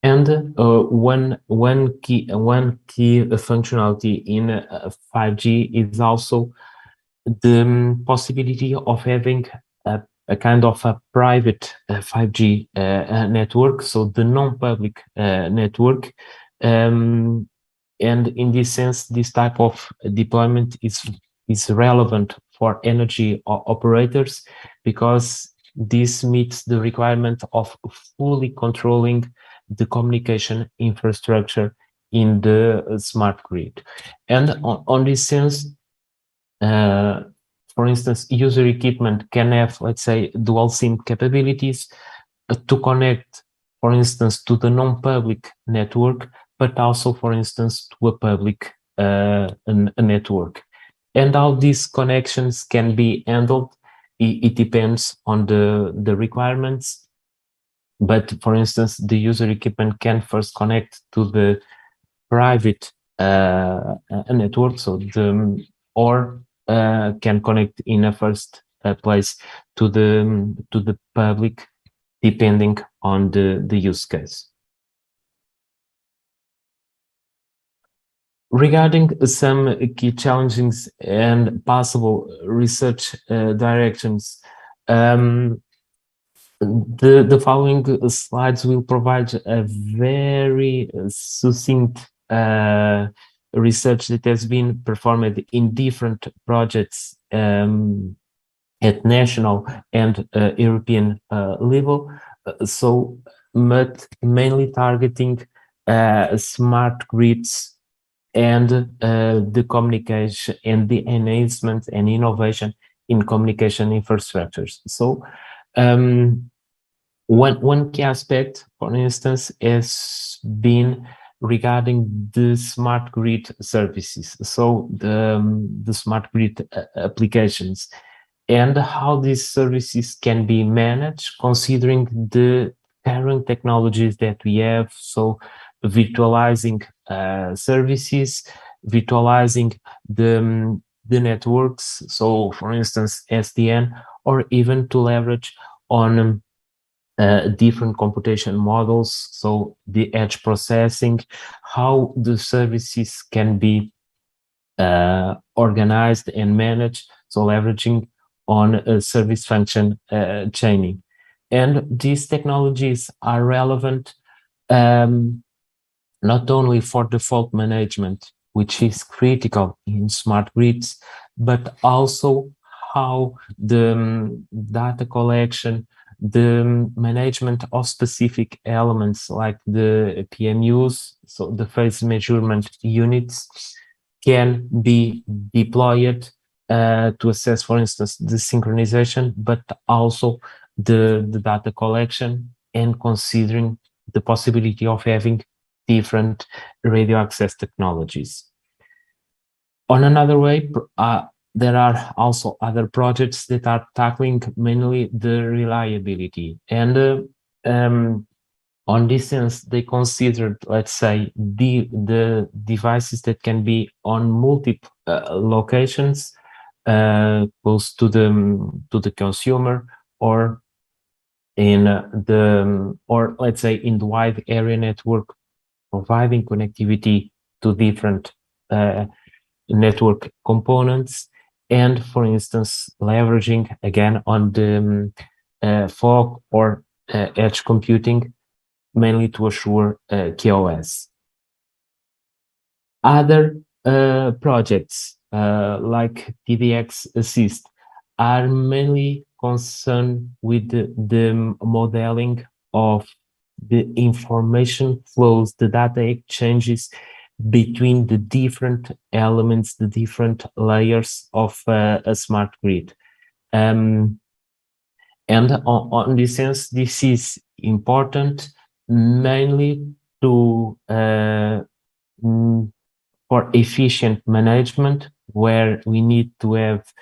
And one key functionality in 5G is also the possibility of having a kind of a private 5G network, so the non-public network. And in this sense, this type of deployment is relevant for energy operators, because this meets the requirement of fully controlling the communication infrastructure in the smart grid. And on this sense, for instance, user equipment can have, let's say, dual SIM capabilities to connect, for instance, to the non-public network, but also, for instance, to a public a network. And how these connections can be handled, it depends on the requirements. But for instance, the user equipment can first connect to the private network, so can connect in a first place to the public, depending on the use case. Regarding some key challenges and possible research directions, the following slides will provide a very succinct research that has been performed in different projects at national and European level, so mainly targeting smart grids and the communication and the enhancement and innovation in communication infrastructures. So one key aspect, for instance, has been regarding the smart grid services, so the smart grid applications, and how these services can be managed considering the current technologies that we have, so virtualizing services, virtualizing the networks, so for instance SDN, or even to leverage on different computation models, so the edge processing, how the services can be organized and managed, so leveraging on service function chaining. And these technologies are relevant not only for the fault management, which is critical in smart grids, but also how the data collection, the management of specific elements like the PMUs, so the phase measurement units, can be deployed to assess, for instance, the synchronization, but also the data collection, and considering the possibility of having different radio access technologies. On another way, there are also other projects that are tackling mainly the reliability. And on this sense, they considered, let's say, the devices that can be on multiple locations close to the consumer, or in or let's say in the wide area network, providing connectivity to different network components, and for instance leveraging again on the fog or edge computing, mainly to assure QoS. Other projects like TDX Assist are mainly concerned with the modeling of the information flows, the data exchanges between the different elements, the different layers of a smart grid. And on this sense, this is important mainly to for efficient management, where we need to have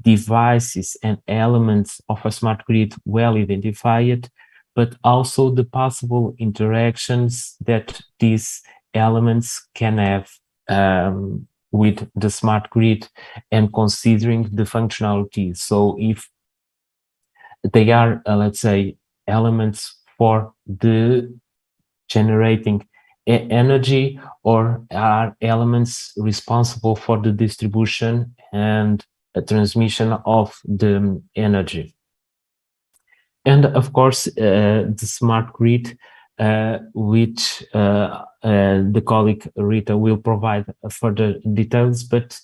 devices and elements of a smart grid well identified, but also the possible interactions that these elements can have with the smart grid, and considering the functionality. So if they are, let's say, elements for the generating energy, or are elements responsible for the distribution and transmission of the energy. And of course, the smart grid, which the colleague Rita will provide further details, but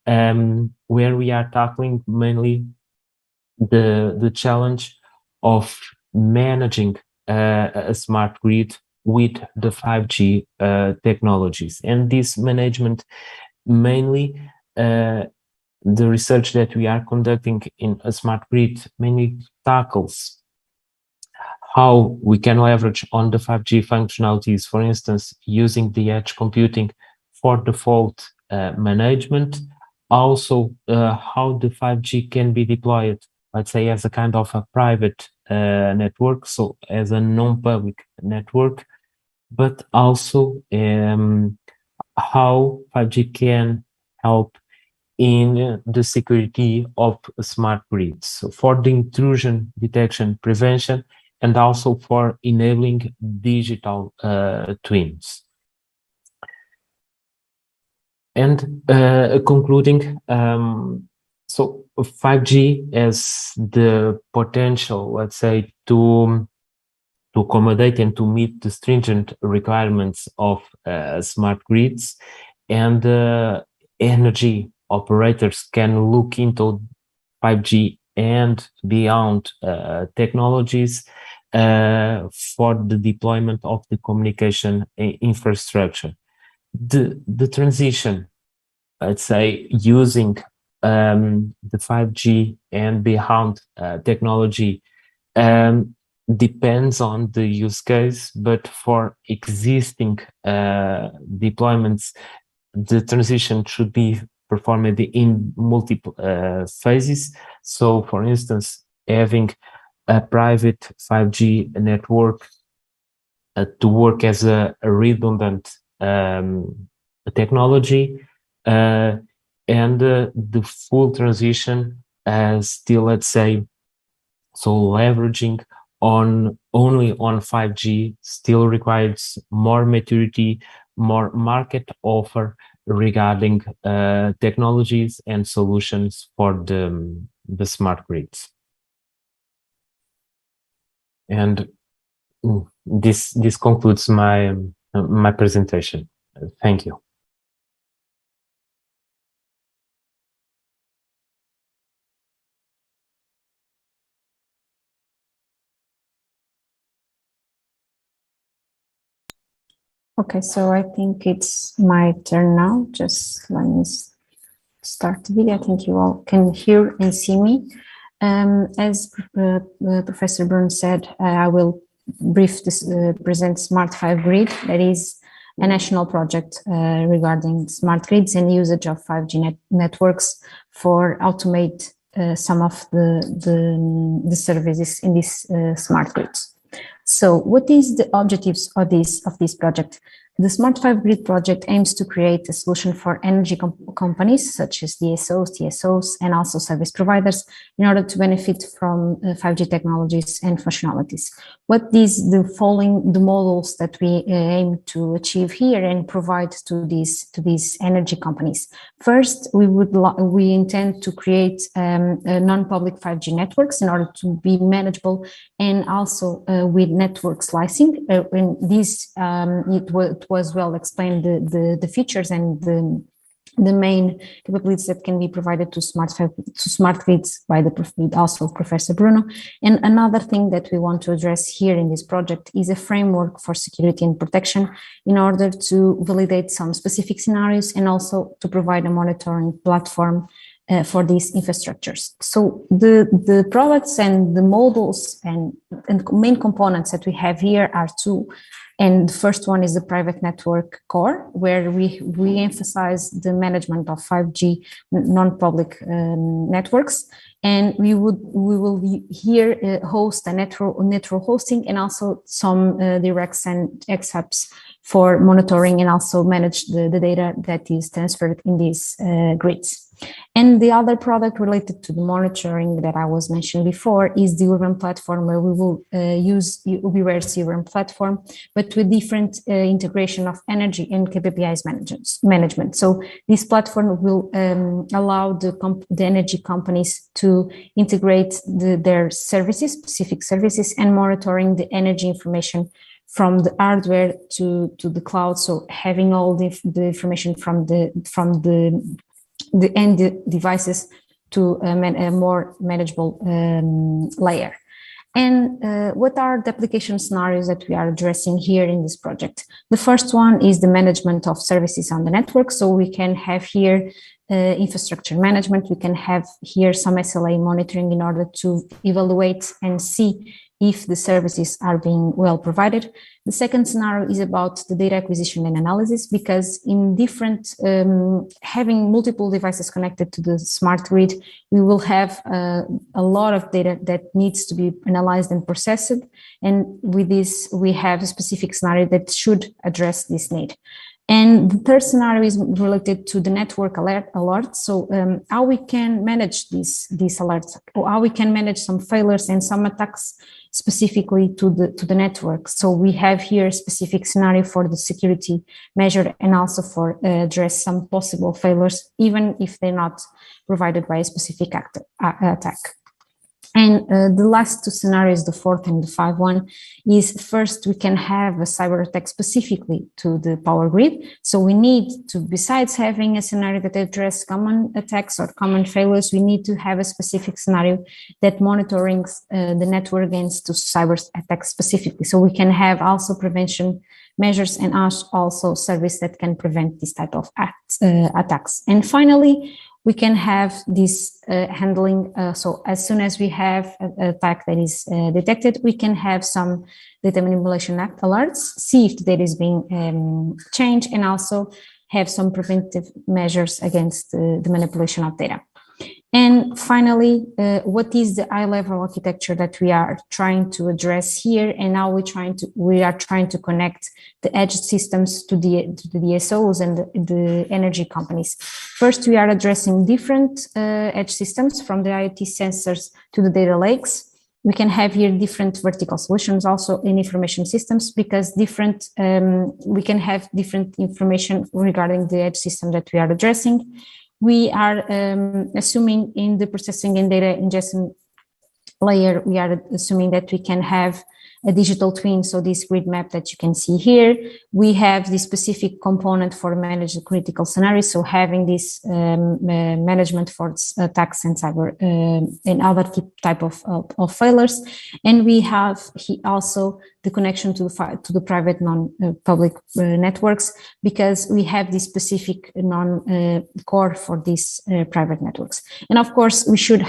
where we are tackling mainly the challenge of managing a smart grid with the 5G technologies. And this management, mainly the research that we are conducting in a smart grid, mainly tackles how we can leverage on the 5G functionalities, for instance, using the edge computing for default management. Also, how the 5G can be deployed, let's say, as a kind of a private network, so as a non-public network, but also how 5G can help in the security of smart grids, so for the intrusion detection prevention, and also for enabling digital twins. And concluding, so 5G has the potential, let's say, to accommodate and to meet the stringent requirements of smart grids, and energy operators can look into 5G and beyond technologies for the deployment of the communication infrastructure. The transition, let's say, using the 5G and beyond technology depends on the use case, but for existing deployments, the transition should be performed in multiple phases. So, for instance, having a private 5G network to work as a redundant technology, and the full transition still, let's say, so leveraging only on 5G still requires more maturity, more market offer regarding technologies and solutions for the smart grids. And this concludes my presentation. Thank you. Okay, so I think it's my turn now. Just let me start the video. I think you all can hear and see me. As Professor Bruno said, I will present Smart 5 Grid. That is a national project regarding smart grids and usage of 5G networks for automate some of the services in these smart grids. So what is the objectives of this project? The Smart 5 Grid project aims to create a solution for energy companies such as DSOs, TSOs, and also service providers in order to benefit from 5G technologies and functionalities. What is the following the models that we aim to achieve here and provide to these energy companies? First, we intend to create non-public 5G networks in order to be manageable, and also with network slicing. In this, it was well explained the features and the main capabilities that can be provided to smart grids by also Professor Bruno. And another thing that we want to address here in this project is a framework for security and protection in order to validate some specific scenarios and also to provide a monitoring platform for these infrastructures. So the products and the models and main components that we have here are two. And the first one is the private network core, where we emphasize the management of 5G non-public networks. And we will here host a network hosting and also some directs and XHubs for monitoring and also manage the data that is transferred in these grids. And the other product related to the monitoring that I was mentioned before is the urban platform, where we will use Ubiwhere's urban platform, but with different integration of energy and KPIs management. So this platform will allow the energy companies to integrate their services, specific services, and monitoring the energy information from the hardware to the cloud. So having all the information from the end devices to a more manageable layer. And what are the application scenarios that we are addressing here in this project? The first one is the management of services on the network. So we can have here infrastructure management. We can have here some SLA monitoring in order to evaluate and see if the services are being well provided. The second scenario is about the data acquisition and analysis, because in different, having multiple devices connected to the smart grid, we will have a lot of data that needs to be analyzed and processed. And with this, we have a specific scenario that should address this need. And the third scenario is related to the network alerts. So how we can manage these alerts, or how we can manage some failures and some attacks specifically to the network. So we have here a specific scenario for the security measure and also for address some possible failures, even if they're not provided by a specific attack. And the last two scenarios, the fourth and the fifth one, is first we can have a cyber attack specifically to the power grid. So we need to, besides having a scenario that addresses common attacks or common failures, we need to have a specific scenario that monitoring the network against to cyber attacks specifically. So we can have also prevention measures and also service that can prevent this type of attacks. And finally, we can have this handling. So as soon as we have an attack that is detected, we can have some data manipulation alerts, see if the data is being changed, and also have some preventive measures against the manipulation of data. And finally, what is the high-level architecture that we are trying to address here, and how we are trying to connect the edge systems to the DSOs and the energy companies. First, we are addressing different edge systems, from the IoT sensors to the data lakes. We can have here different vertical solutions also in information systems, because we can have different information regarding the edge system that we are addressing. We are assuming in the processing and data ingestion layer, we are assuming that we can have a digital twin. So this grid map that you can see here, we have this specific component for managed critical scenarios. So having this management for attacks and cyber and other type of failures. And we have also the connection to the private non-public networks, because we have this specific core for these private networks. And of course, we should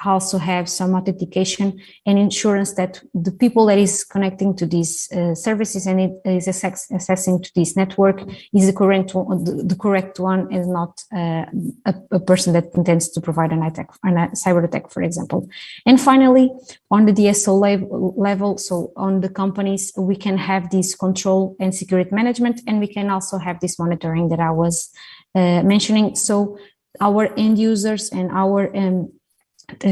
also have some authentication and insurance that the people that is connecting to these services and it is accessing to this network is the correct one, and not a person that intends to provide a cyber attack, for example. And finally, on the DSO level, so on the companies, we can have this control and security management, and we can also have this monitoring that I was mentioning. So our end users and our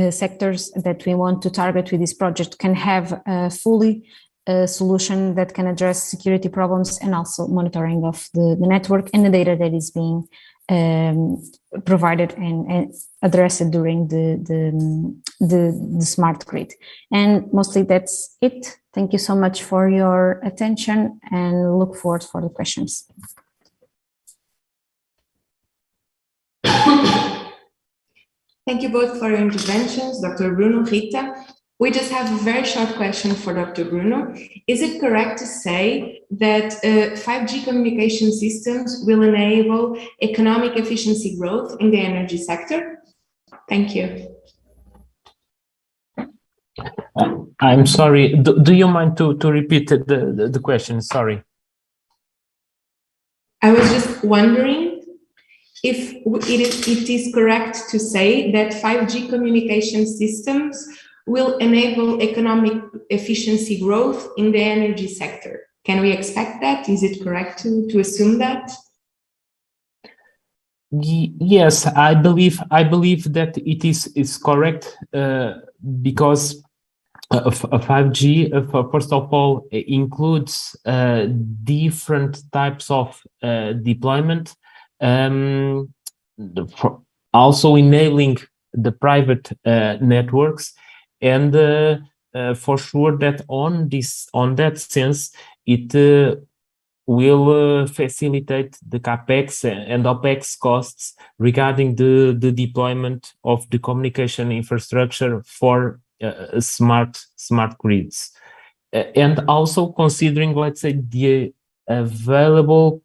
sectors that we want to target with this project can have a fully solution that can address security problems and also monitoring of the network and the data that is being provided and addressed during the smart grid. And mostly that's it. Thank you so much for your attention, and look forward for the questions. Thank you both for your interventions, Dr. Bruno, Rita. We just have a very short question for Dr. Bruno. Is it correct to say that 5G communication systems will enable economic efficiency growth in the energy sector? Thank you. I'm sorry, do you mind to repeat the question? Sorry. I was just wondering if it is correct to say that 5G communication systems will enable economic efficiency growth in the energy sector. Can we expect that? Is it correct to assume that? Yes, I believe that it is correct because 5G, first of all, includes different types of deployment, also enabling the private networks, and for sure that on that sense, it will facilitate the CapEx and OpEx costs regarding the deployment of the communication infrastructure for smart grids, and also considering, let's say, the available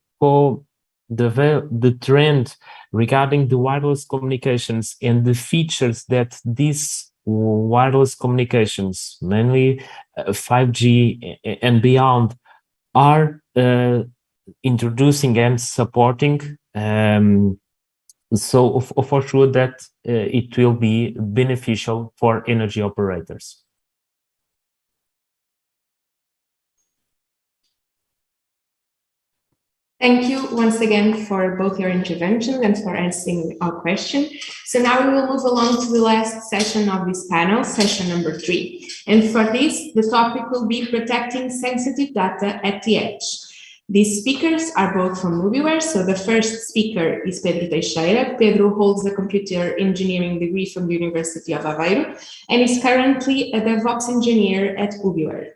the trend regarding the wireless communications and the features that these wireless communications, mainly 5G and beyond, are introducing and supporting. So for sure that it will be beneficial for energy operators. Thank you once again for both your interventions and for answering our question. So now we will move along to the last session of this panel, session number 3. And for this, the topic will be protecting sensitive data at the edge. These speakers are both from Ubiwhere. So the first speaker is Pedro Teixeira. Pedro holds a computer engineering degree from the University of Aveiro and is currently a DevOps engineer at Ubiwhere.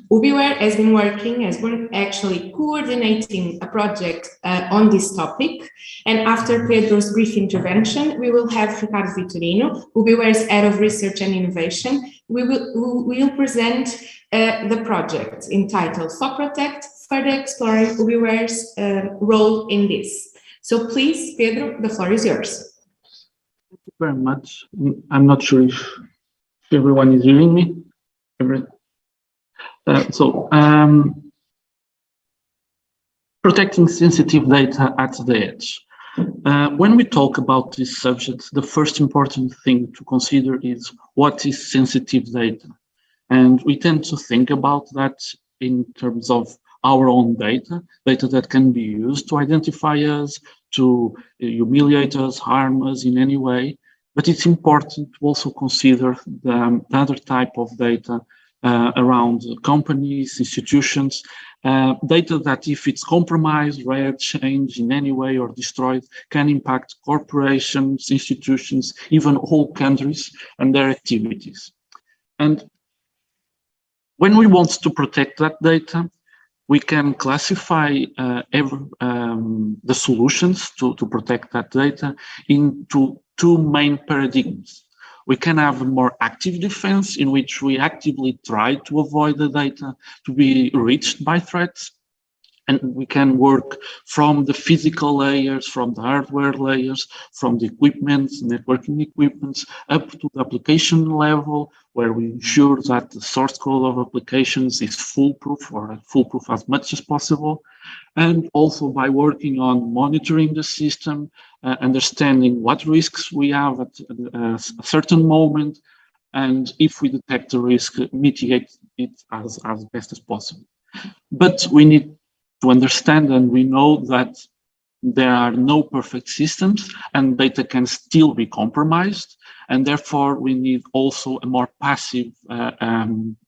Ubiwhere has been actually coordinating a project on this topic. And after Pedro's brief intervention, we will have Ricardo Vitorino, Ubiware's Head of Research and Innovation. We will present the project entitled For Protect, further exploring Ubiware's role in this. So please, Pedro, the floor is yours. Thank you very much. I'm not sure if everyone is hearing me. Protecting sensitive data at the edge. When we talk about this subject, the first important thing to consider is what is sensitive data. And we tend to think about that in terms of our own data that can be used to identify us, to humiliate us, harm us in any way. But it's important to also consider the other type of data around companies, institutions, data that if it's compromised, read, changed in any way or destroyed, can impact corporations, institutions, even whole countries and their activities. And when we want to protect that data, we can classify the solutions to protect that data into two main paradigms. We can have a more active defense in which we actively try to avoid the data to be reached by threats. And we can work from the physical layers, from the hardware layers, from the equipment, networking equipments, up to the application level, where we ensure that the source code of applications is foolproof or foolproof as much as possible. And also by working on monitoring the system, understanding what risks we have at a certain moment, and if we detect the risk, mitigate it as best as possible. But we need to understand, and we know that there are no perfect systems and data can still be compromised, and therefore we need also a more passive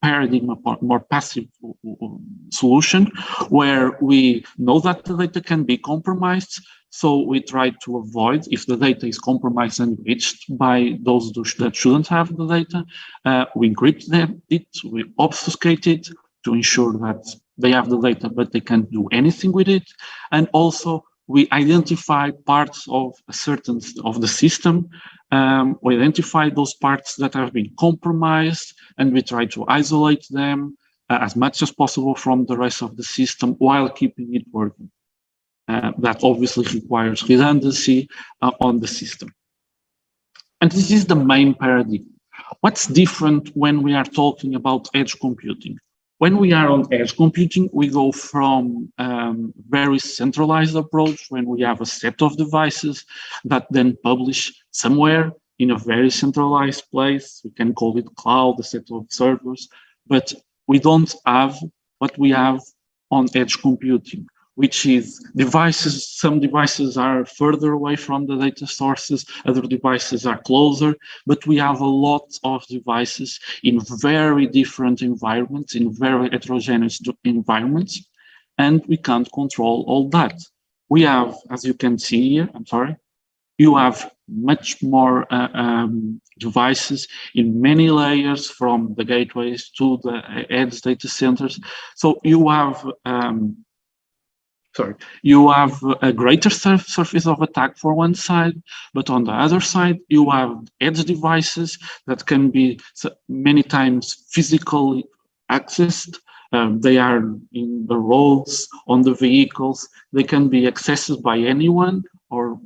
paradigm, a more passive solution where we know that the data can be compromised, so we try to avoid, if the data is compromised and reached by those that shouldn't have the data, we encrypt it, we obfuscate it to ensure that they have the data, but they can't do anything with it. And also we identify parts of a certain of the system. We identify those parts that have been compromised, and we try to isolate them as much as possible from the rest of the system while keeping it working. That obviously requires redundancy on the system. And this is the main paradigm. What's different when we are talking about edge computing? When we are on edge computing, we go from very centralized approach when we have a set of devices that then publish somewhere in a very centralized place. We can call it cloud, a set of servers, but we don't have what we have on edge computing, which is devices. Some devices are further away from the data sources, other devices are closer, but we have a lot of devices in very different environments, in very heterogeneous environments, and we can't control all that. We have, as you can see here, you have much more devices in many layers, from the gateways to the edge data centers. So you have a greater surface of attack for one side, but on the other side, you have edge devices that can be many times physically accessed. They are in the roads, on the vehicles. They can be accessed by anyone or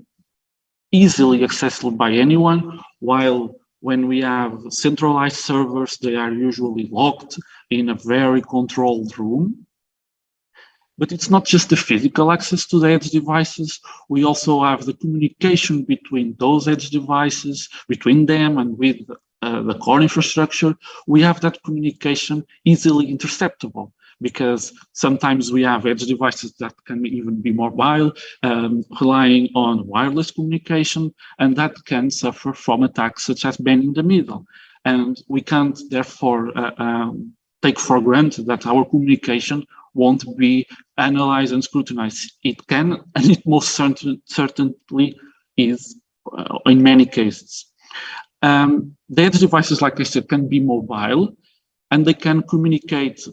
easily accessible by anyone, while when we have centralized servers, they are usually locked in a very controlled room. But it's not just the physical access to the edge devices. We also have the communication between those edge devices, between them and with the core infrastructure. We have that communication easily interceptable, because sometimes we have edge devices that can even be mobile, relying on wireless communication, and that can suffer from attacks such as man in the middle. And we can't therefore take for granted that our communication won't be analyzed and scrutinized. It can, and it most certainly is in many cases. The edge devices, like I said, can be mobile, and they can communicate.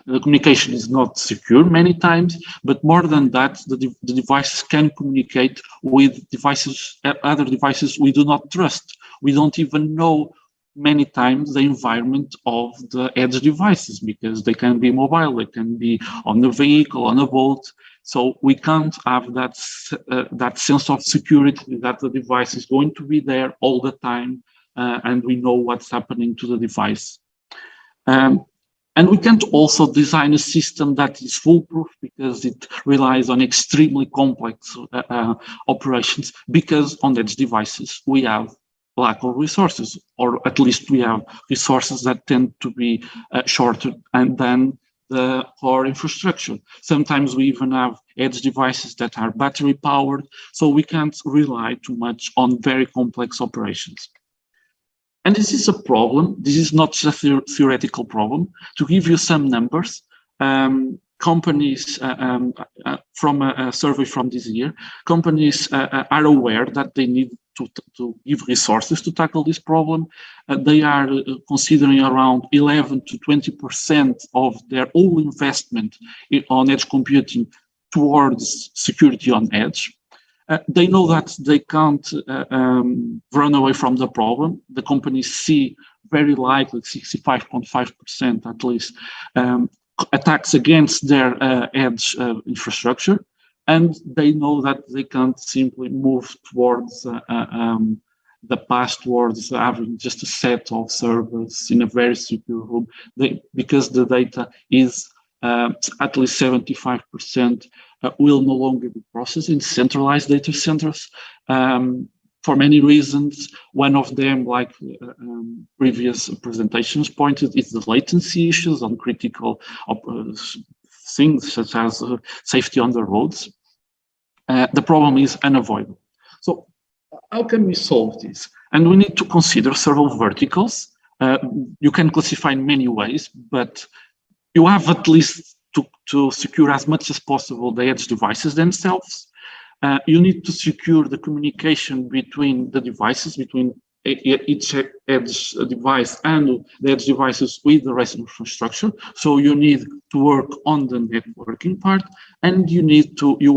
The communication is not secure many times, but more than that, the devices can communicate with devices, other devices we do not trust. We don't even know many times the environment of the edge devices, because they can be mobile, they can be on the vehicle, on a boat. So we can't have that sense of security that the device is going to be there all the time, and we know what's happening to the device. And we can't also design a system that is foolproof, because it relies on extremely complex operations, because on edge devices we have lack of resources, or at least we have resources that tend to be shorter than the core infrastructure. Sometimes we even have edge devices that are battery powered, so we can't rely too much on very complex operations. And this is a problem. This is not just a theoretical problem. To give you some numbers, companies, from a survey from this year, companies are aware that they need to give resources to tackle this problem. They are considering around 11 to 20% of their whole investment on edge computing towards security on edge. They know that they can't run away from the problem. The companies see very likely 65.5% at least attacks against their edge infrastructure, and they know that they can't simply move towards the path towards having just a set of servers in a very secure room, because the data is at least 75% will no longer be processed in centralized data centers for many reasons. One of them, like previous presentations pointed, is the latency issues on critical things such as safety on the roads. The problem is unavoidable. So how can we solve this? And we need to consider several verticals. You can classify in many ways, but you have at least to secure as much as possible the edge devices themselves. You need to secure the communication between the devices, between each edge device and the edge devices with the rest of the infrastructure. So you need to work on the networking part, and you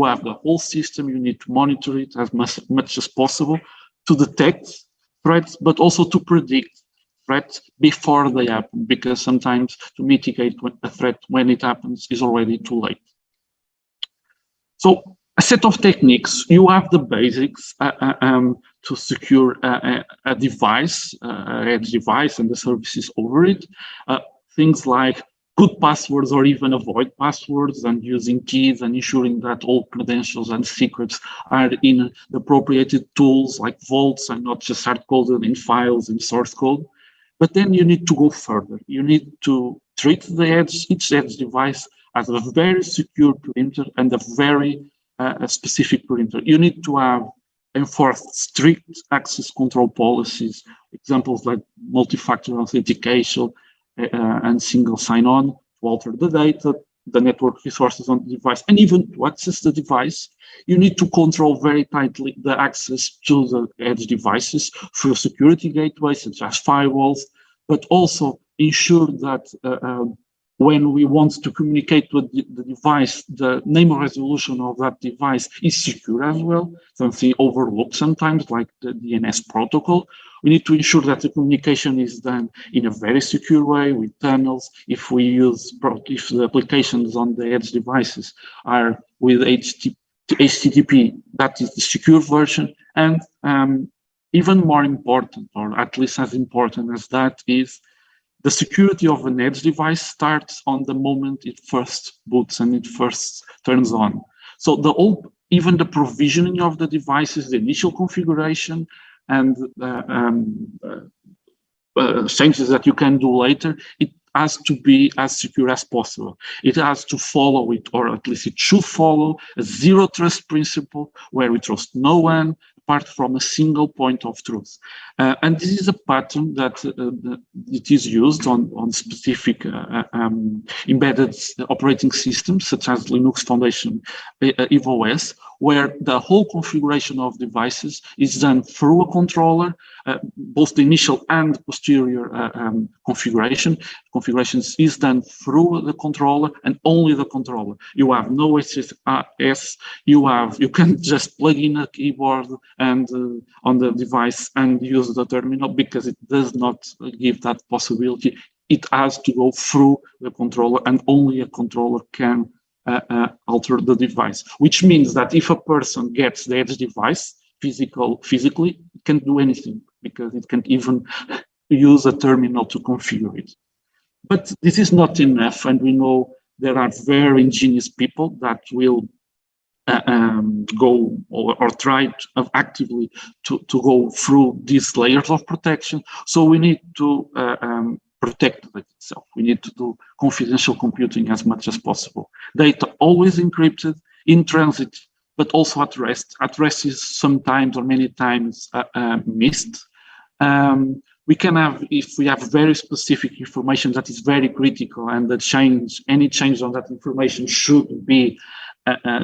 have the whole system. You need to monitor it as much as possible to detect threats, but also to predict threats before they happen, because sometimes to mitigate a threat when it happens is already too late. So a set of techniques. You have the basics to secure a device, edge device, and the services over it. Things like good passwords or even avoid passwords, and using keys and ensuring that all credentials and secrets are in the appropriate tools like vaults and not just hard-coded in files and source code. But then you need to go further. You need to treat each edge device as a very secure perimeter and a very specific perimeter. You need to have enforced strict access control policies, examples like multi-factor authentication and single sign-on to alter the data, the network resources on the device, and even to access the device. You need to control very tightly the access to the edge devices through security gateways such as firewalls, but also ensure that when we want to communicate with the device, the name and resolution of that device is secure as well, something overlooked sometimes, like the DNS protocol. We need to ensure that the communication is done in a very secure way with tunnels. If the applications on the edge devices are with HTTP, that is the secure version. And even more important, or at least as important as that, is the security of an edge device starts on the moment it first boots and it first turns on. So even the provisioning of the devices, the initial configuration, and changes that you can do later, it has to be as secure as possible. It has to follow it, or at least it should follow a zero trust principle where we trust no one apart from a single point of truth. And this is a pattern that it is used on specific embedded operating systems, such as Linux Foundation EVOS, where the whole configuration of devices is done through a controller, both the initial and posterior configurations is done through the controller and only the controller. You have no HSS, you can just plug in a keyboard and on the device and use the terminal, because it does not give that possibility. It has to go through the controller, and only a controller can alter the device, which means that if a person gets the edge device physically, it can't do anything, because it can't even use a terminal to configure it. But this is not enough, and we know there are very ingenious people that will go or try actively to go through these layers of protection. So we need to protect it itself. We need to do confidential computing as much as possible. Data always encrypted, in transit, but also at rest. At rest is sometimes or many times missed. We can have, if we have very specific information that is very critical, and any change on that information should be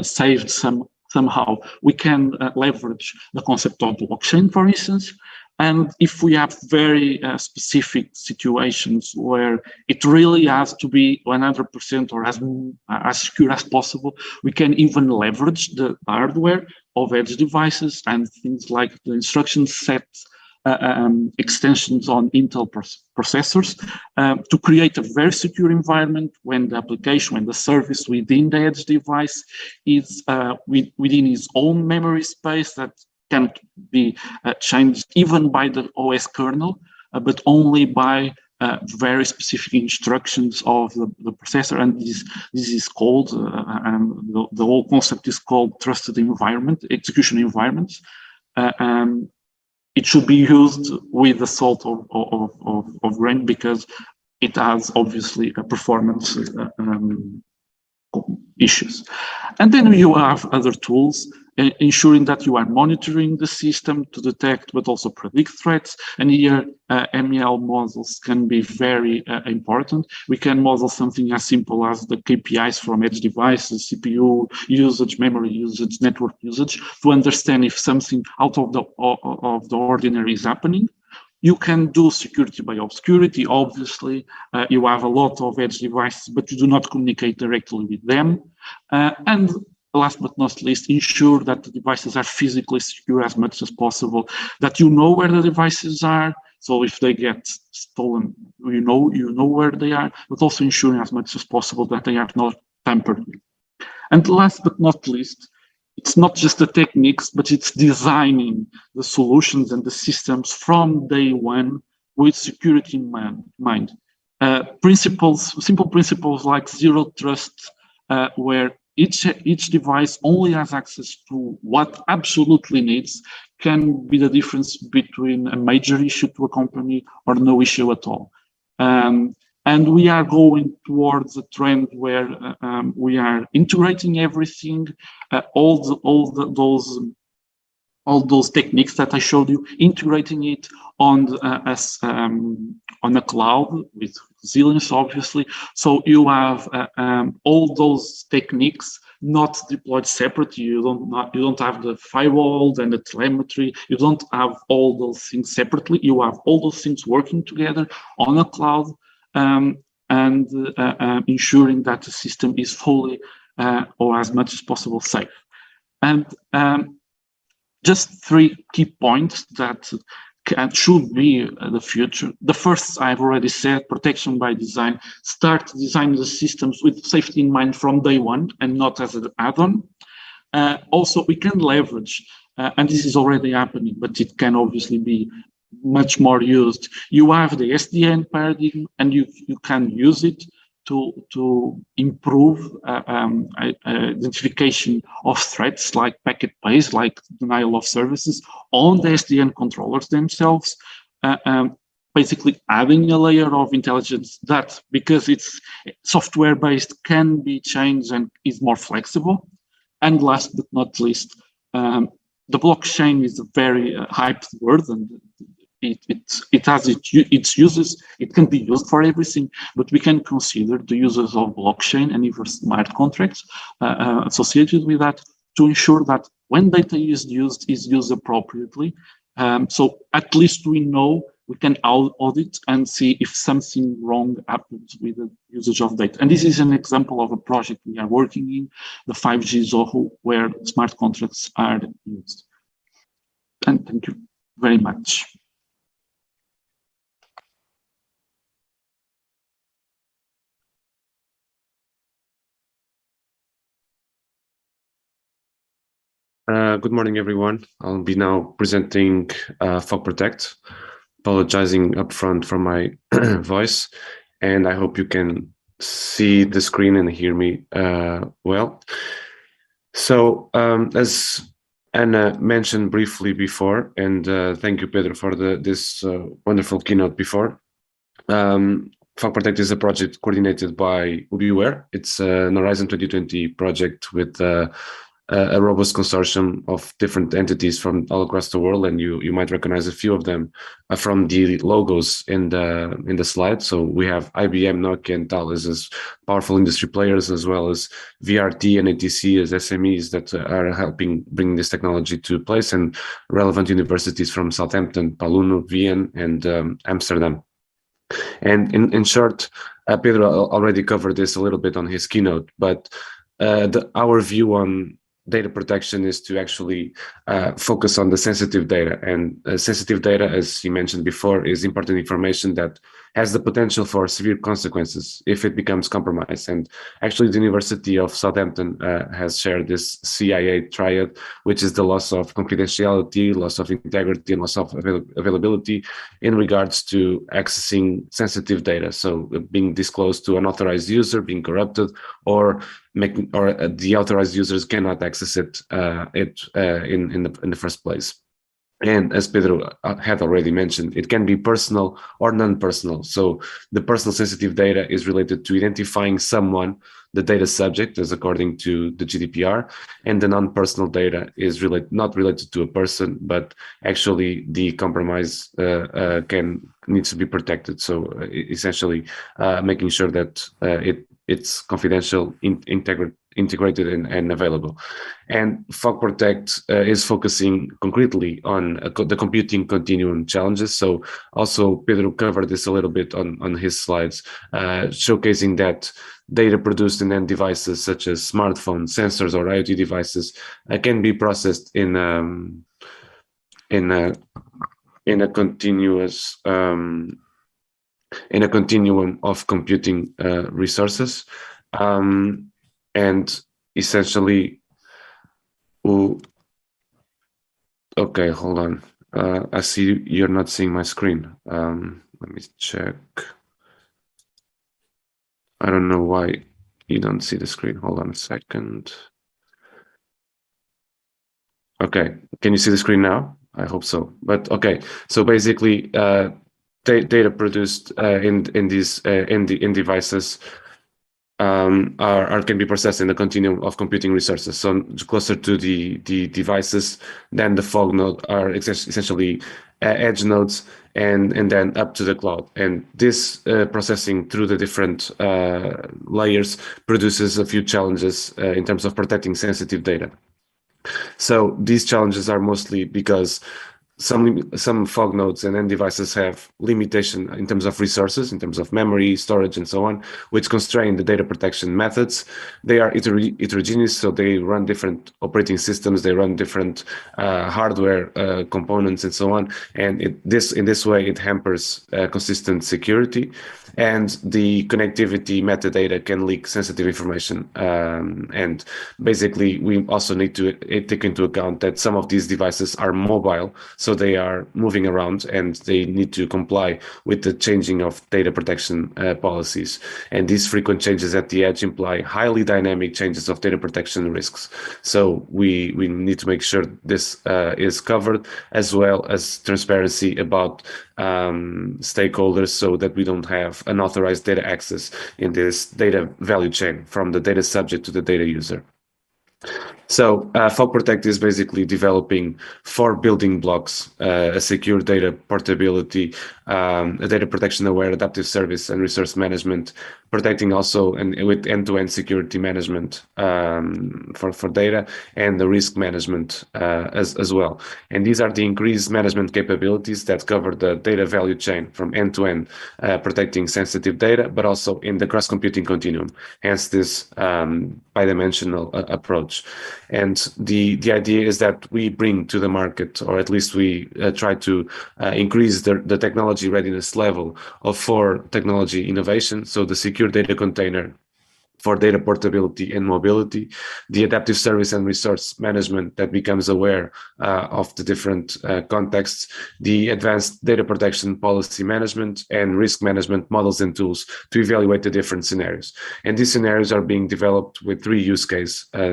saved somehow, we can leverage the concept of blockchain, for instance. And if we have very specific situations where it really has to be 100% or as secure as possible, we can even leverage the hardware of edge devices and things like the instruction set extensions on Intel processors to create a very secure environment when the application, when the service within the edge device is within its own memory space that can't be changed even by the OS kernel, but only by very specific instructions of the processor. And this is called, the whole concept is called trusted environment, execution environments. It should be used with the salt of grain, because it has obviously a performance issues. And then you have other tools, ensuring that you are monitoring the system to detect but also predict threats. And here MEL models can be very important. We can model something as simple as the KPIs from edge devices, CPU usage, memory usage, network usage, to understand if something out of the ordinary is happening, You can do security by obscurity, obviously. You have a lot of edge devices, but you do not communicate directly with them. And last but not least, ensure that the devices are physically secure as much as possible, that you know where the devices are. So if they get stolen, you know where they are, but also ensuring as much as possible that they are not tampered with. And last but not least, it's not just the techniques, but it's designing the solutions and the systems from day one with security in mind. Simple principles like zero trust, where each device only has access to what absolutely needs, can be the difference between a major issue to a company or no issue at all. And we are going towards a trend where we are integrating everything, all those techniques that I showed you, integrating it on a cloud with resilience, obviously. So you have all those techniques not deployed separately. You don't have the firewall and the telemetry. You don't have all those things separately. You have all those things working together on a cloud. And ensuring that the system is fully or as much as possible safe. And just 3 key points that should be the future. The first, I've already said, protection by design. Start designing the systems with safety in mind from day one and not as an add-on. Also, we can leverage, and this is already happening, but it can obviously be much more used. You have the SDN paradigm, and you can use it to improve identification of threats like packet based, like denial of services on the SDN controllers themselves. Basically adding a layer of intelligence that, because it's software based, can be changed and is more flexible. And last but not least, the blockchain is a very hyped word, and it has its uses. It can be used for everything, but we can consider the uses of blockchain and even smart contracts associated with that to ensure that when data is used appropriately. So at least we know we can audit and see if something wrong happens with the usage of data. And this is an example of a project we are working in, the 5G Zoho, where smart contracts are used. And thank you very much. Good morning, everyone. I'll be now presenting Fog Protect. Apologizing upfront for my voice, and I hope you can see the screen and hear me well. So, as Anna mentioned briefly before, and thank you, Pedro, for this wonderful keynote before. Fog Protect is a project coordinated by Ubiwhere. It's an Horizon 2020 project with a robust consortium of different entities from all across the world, and you might recognize a few of them from the logos in the slide. So we have IBM, Nokia, and Thales as powerful industry players, as well as VRT and ATC as SMEs that are helping bring this technology to place, and relevant universities from Southampton, Paluno, Vienna, and Amsterdam. And in short, Pedro already covered this a little bit on his keynote, but our view on data protection is to actually focus on the sensitive data. And sensitive data, as he mentioned before, is important information that has the potential for severe consequences if it becomes compromised. And actually, the University of Southampton has shared this CIA triad, which is the loss of confidentiality, loss of integrity, and loss of availability in regards to accessing sensitive data. So being disclosed to an authorized user, being corrupted, or the authorized users cannot access it in the first place. And as Pedro had already mentioned, it can be personal or non-personal. So the personal sensitive data is related to identifying someone, the data subject, as according to the GDPR, and the non-personal data is not related to a person, but actually the compromise needs to be protected. So essentially making sure that it's confidential, integrated and available. And Fog Protect is focusing concretely on the computing continuum challenges. So also Pedro covered this a little bit on his slides, showcasing that data produced in end devices such as smartphones, sensors, or IoT devices can be processed in a continuous in a continuum of computing resources, and essentially, okay, hold on. I see you're not seeing my screen. Let me check. I don't know why you don't see the screen. Hold on a second. Okay, can you see the screen now? I hope so. But okay, so basically, data produced in devices can be processed in the continuum of computing resources. So closer to the devices than the fog node are essentially edge nodes, and then up to the cloud. And this processing through the different layers produces a few challenges in terms of protecting sensitive data. So these challenges are mostly because some fog nodes and end devices have limitation in terms of resources, in terms of memory, storage, and so on, which constrain the data protection methods. They are heterogeneous, so they run different operating systems, they run different hardware components, and so on. And in this way, it hampers consistent security. And the connectivity metadata can leak sensitive information. And basically, we also need to take into account that some of these devices are mobile, so they are moving around and they need to comply with the changing of data protection policies. And these frequent changes at the edge imply highly dynamic changes of data protection risks. So we need to make sure this is covered, as well as transparency about stakeholders, so that we don't have unauthorized data access in this data value chain from the data subject to the data user. So Fog Protect is basically developing 4 building blocks: a secure data portability, a data protection aware adaptive service and resource management, protecting also and with end-to-end security management for data, and the risk management as well. And these are the increased management capabilities that cover the data value chain from end to end, protecting sensitive data, but also in the cross-computing continuum, hence this bidimensional approach. And the idea is that we bring to the market, or at least we try to increase the technology readiness level of 4 technology innovation. So the secure data container for data portability and mobility, the adaptive service and resource management that becomes aware of the different contexts, the advanced data protection policy management, and risk management models and tools to evaluate the different scenarios. And these scenarios are being developed with 3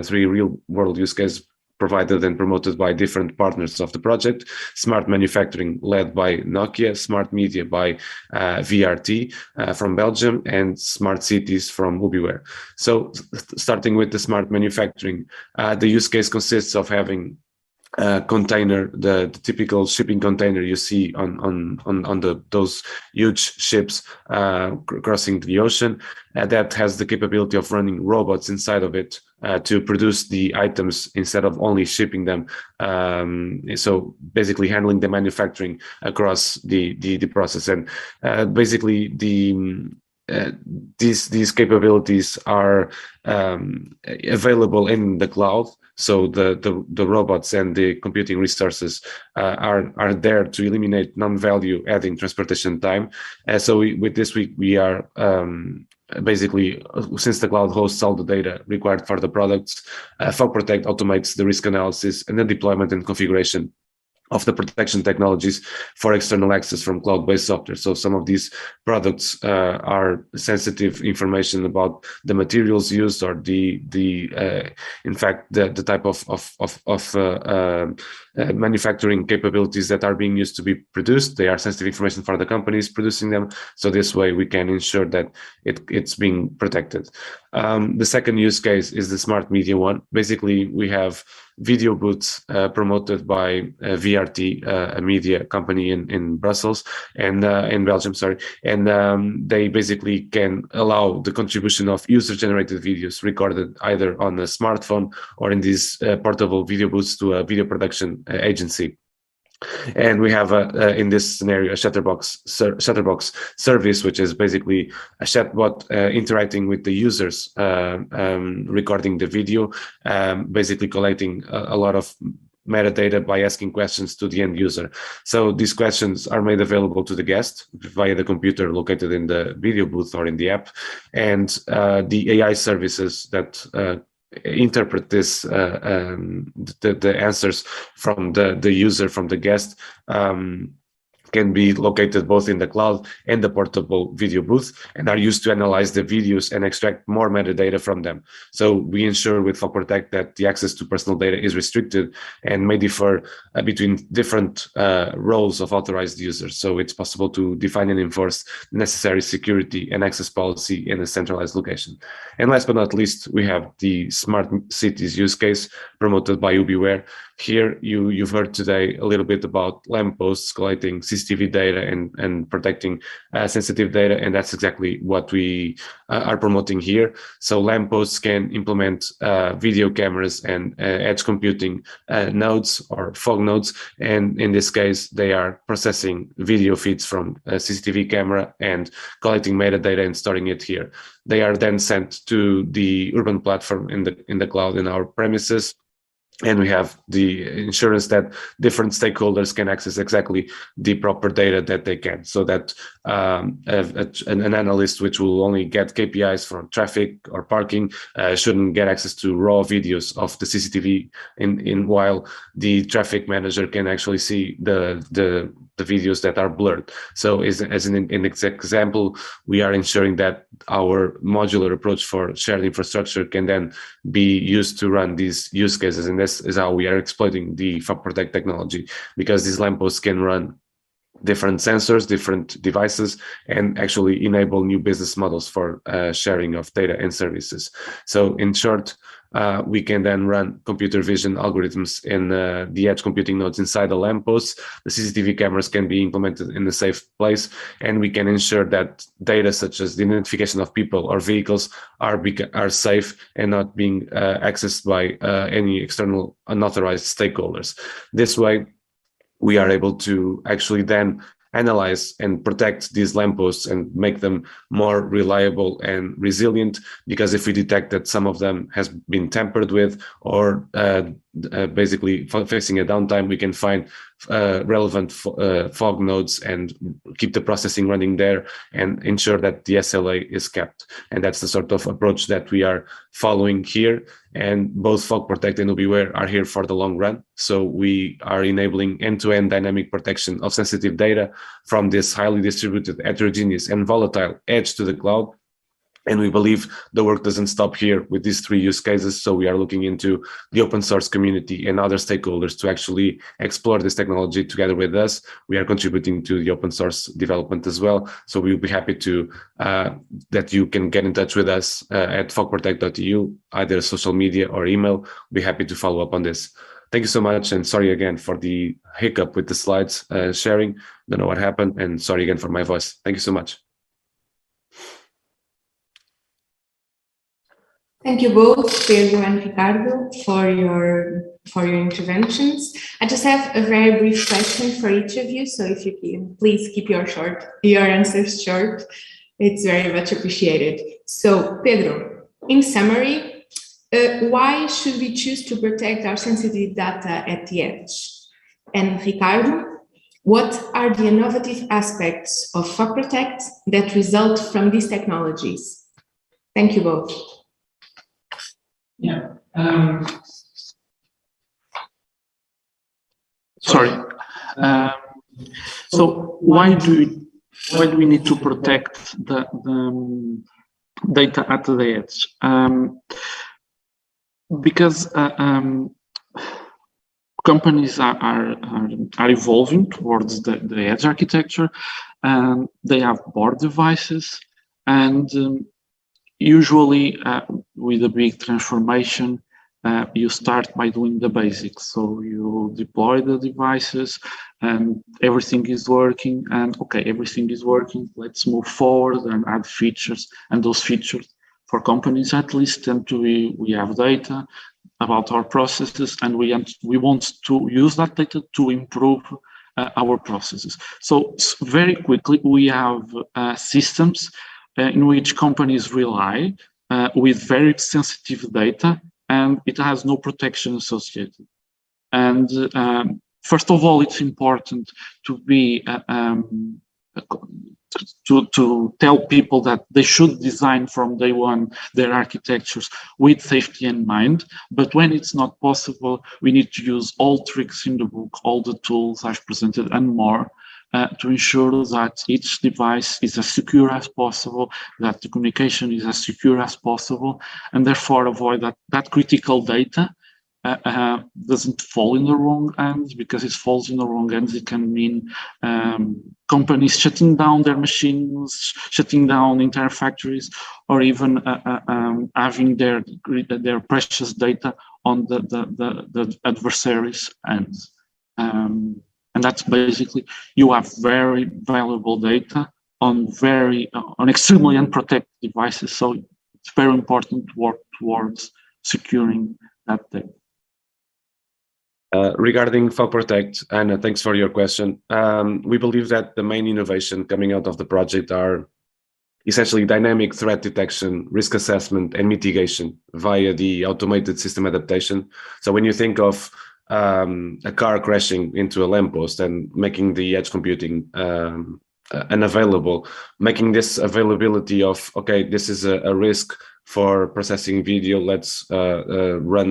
real world use cases provided and promoted by different partners of the project: smart manufacturing led by Nokia, smart media by VRT from Belgium, and smart cities from Ubiwhere. So starting with the smart manufacturing, the use case consists of having container, the typical shipping container you see on those huge ships crossing the ocean, that has the capability of running robots inside of it to produce the items instead of only shipping them. So basically handling the manufacturing across the process. And basically these capabilities are available in the cloud. So the robots and the computing resources are there to eliminate non-value adding transportation time. So with this, we are basically, since the cloud hosts all the data required for the products, Fog Protect automates the risk analysis and the deployment and configuration of the protection technologies for external access from cloud-based software. So some of these products are sensitive information about the materials used, or in fact the type of manufacturing capabilities that are being used to be produced. They are sensitive information for the companies producing them. So this way we can ensure that it's being protected. The second use case is the smart media one. Basically, we have video booths promoted by VRT, a media company in Brussels and in Belgium, sorry. And they basically can allow the contribution of user-generated videos recorded either on a smartphone or in these portable video booths to a video production agency. And we have in this scenario a chatterbox service, which is basically a chatbot interacting with the users, recording the video, basically collecting a lot of metadata by asking questions to the end user. So these questions are made available to the guest via the computer located in the video booth or in the app, and the AI services that interpret this the answers from the user, from the guest, can be located both in the cloud and the portable video booth, and are used to analyze the videos and extract more metadata from them. So we ensure with Fog Protect that the access to personal data is restricted and may differ between different roles of authorized users. So it's possible to define and enforce necessary security and access policy in a centralized location. And last but not least, we have the smart cities use case promoted by Ubiwhere. Here, you've heard today a little bit about lampposts collecting CCTV data and protecting sensitive data, and that's exactly what we are promoting here. So lampposts can implement video cameras and edge computing nodes or fog nodes, and in this case, they are processing video feeds from a CCTV camera and collecting metadata and storing it here. They are then sent to the urban platform in the cloud in our premises. And we have the insurance that different stakeholders can access exactly the proper data that they can, so that an analyst which will only get KPIs for traffic or parking shouldn't get access to raw videos of the CCTV, while the traffic manager can actually see the videos that are blurred. So as an example, we are ensuring that our modular approach for shared infrastructure can then be used to run these use cases. And this is how we are exploiting the Fog Protect technology, because these lampposts can run different sensors, different devices, and actually enable new business models for sharing of data and services. So in short, we can then run computer vision algorithms in the edge computing nodes inside the lampposts. The CCTV cameras can be implemented in a safe place, and we can ensure that data such as the identification of people or vehicles are safe and not being accessed by any external unauthorized stakeholders. This way, we are able to actually then analyze and protect these lampposts and make them more reliable and resilient, because if we detect that some of them has been tampered with or basically facing a downtime, we can find relevant fog nodes and keep the processing running there and ensure that the SLA is kept. And that's the sort of approach that we are following here. And both Fog Protect and Ubiwhere are here for the long run. So we are enabling end-to-end dynamic protection of sensitive data from this highly distributed, heterogeneous, and volatile edge to the cloud. And we believe the work doesn't stop here with these three use cases. So we are looking into the open source community and other stakeholders to actually explore this technology together with us. We are contributing to the open source development as well. So we'll be happy to that you can get in touch with us at fogprotect.eu, either social media or email. We'll be happy to follow up on this. Thank you so much. And sorry again for the hiccup with the slides sharing. Don't know what happened. And sorry again for my voice. Thank you so much. Thank you both, Pedro and Ricardo, for your interventions. I just have a very brief question for each of you, so if you can please keep your answers short, it's very much appreciated. So, Pedro, in summary, why should we choose to protect our sensitive data at the edge? And Ricardo, what are the innovative aspects of Fog Protect that result from these technologies? Thank you both. Yeah. Sorry. So why do we need to protect the data at the edge? Because companies are evolving towards the edge architecture, and they have board devices, and usually with a big transformation, you start by doing the basics. So you deploy the devices and everything is working, and okay, everything is working, let's move forward and add features. And those features for companies at least tend to be, we have data about our processes, and we want to use that data to improve our processes. So very quickly, we have systems in which companies rely with very sensitive data, and it has no protection associated. And first of all, it's important to be to tell people that they should design from day one their architectures with safety in mind. But when it's not possible, we need to use all tricks in the book, all the tools I've presented and more, to ensure that each device is as secure as possible, that the communication is as secure as possible, and therefore avoid that critical data doesn't fall in the wrong hands, because it falls in the wrong hands, it can mean companies shutting down their machines, shutting down entire factories, or even having their precious data on the adversaries' hands. And that's basically, you have very valuable data on extremely unprotected devices. So it's very important to work towards securing that data. Regarding FalProtect, and thanks for your question. We believe that the main innovation coming out of the project are essentially dynamic threat detection, risk assessment, and mitigation via the automated system adaptation. So when you think of a car crashing into a lamppost and making the edge computing unavailable, making this availability of, okay, this is a risk for processing video, let's run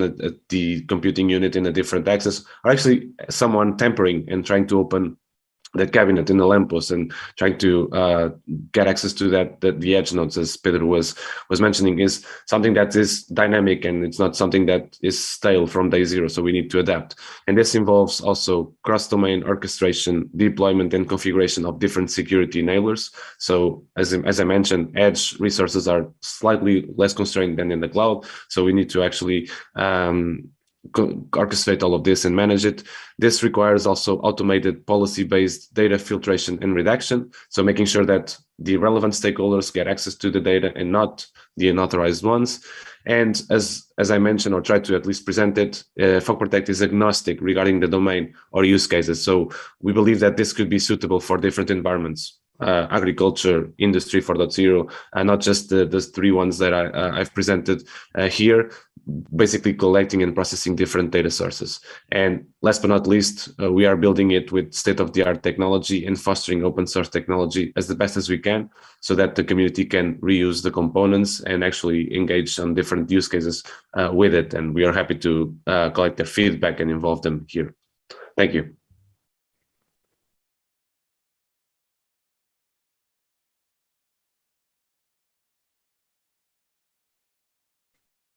the computing unit in a different access, or actually someone tampering and trying to open the cabinet in the lamppost and trying to get access to the edge nodes, as Pedro was mentioning, is something that is dynamic, and it's not something that is stale from day zero. So we need to adapt, and this involves also cross-domain orchestration, deployment, and configuration of different security enablers. So as I mentioned, edge resources are slightly less constrained than in the cloud, so we need to actually orchestrate all of this and manage it. This requires also automated policy-based data filtration and redaction, so making sure that the relevant stakeholders get access to the data and not the unauthorized ones. And as I mentioned, or tried to at least present it, FalProtect is agnostic regarding the domain or use cases. So we believe that this could be suitable for different environments. Agriculture, Industry 4.0, not just the three ones that I've presented here, basically collecting and processing different data sources. And last but not least, we are building it with state-of-the-art technology and fostering open source technology as the best as we can, so that the community can reuse the components and actually engage on different use cases with it. And we are happy to collect their feedback and involve them here. Thank you.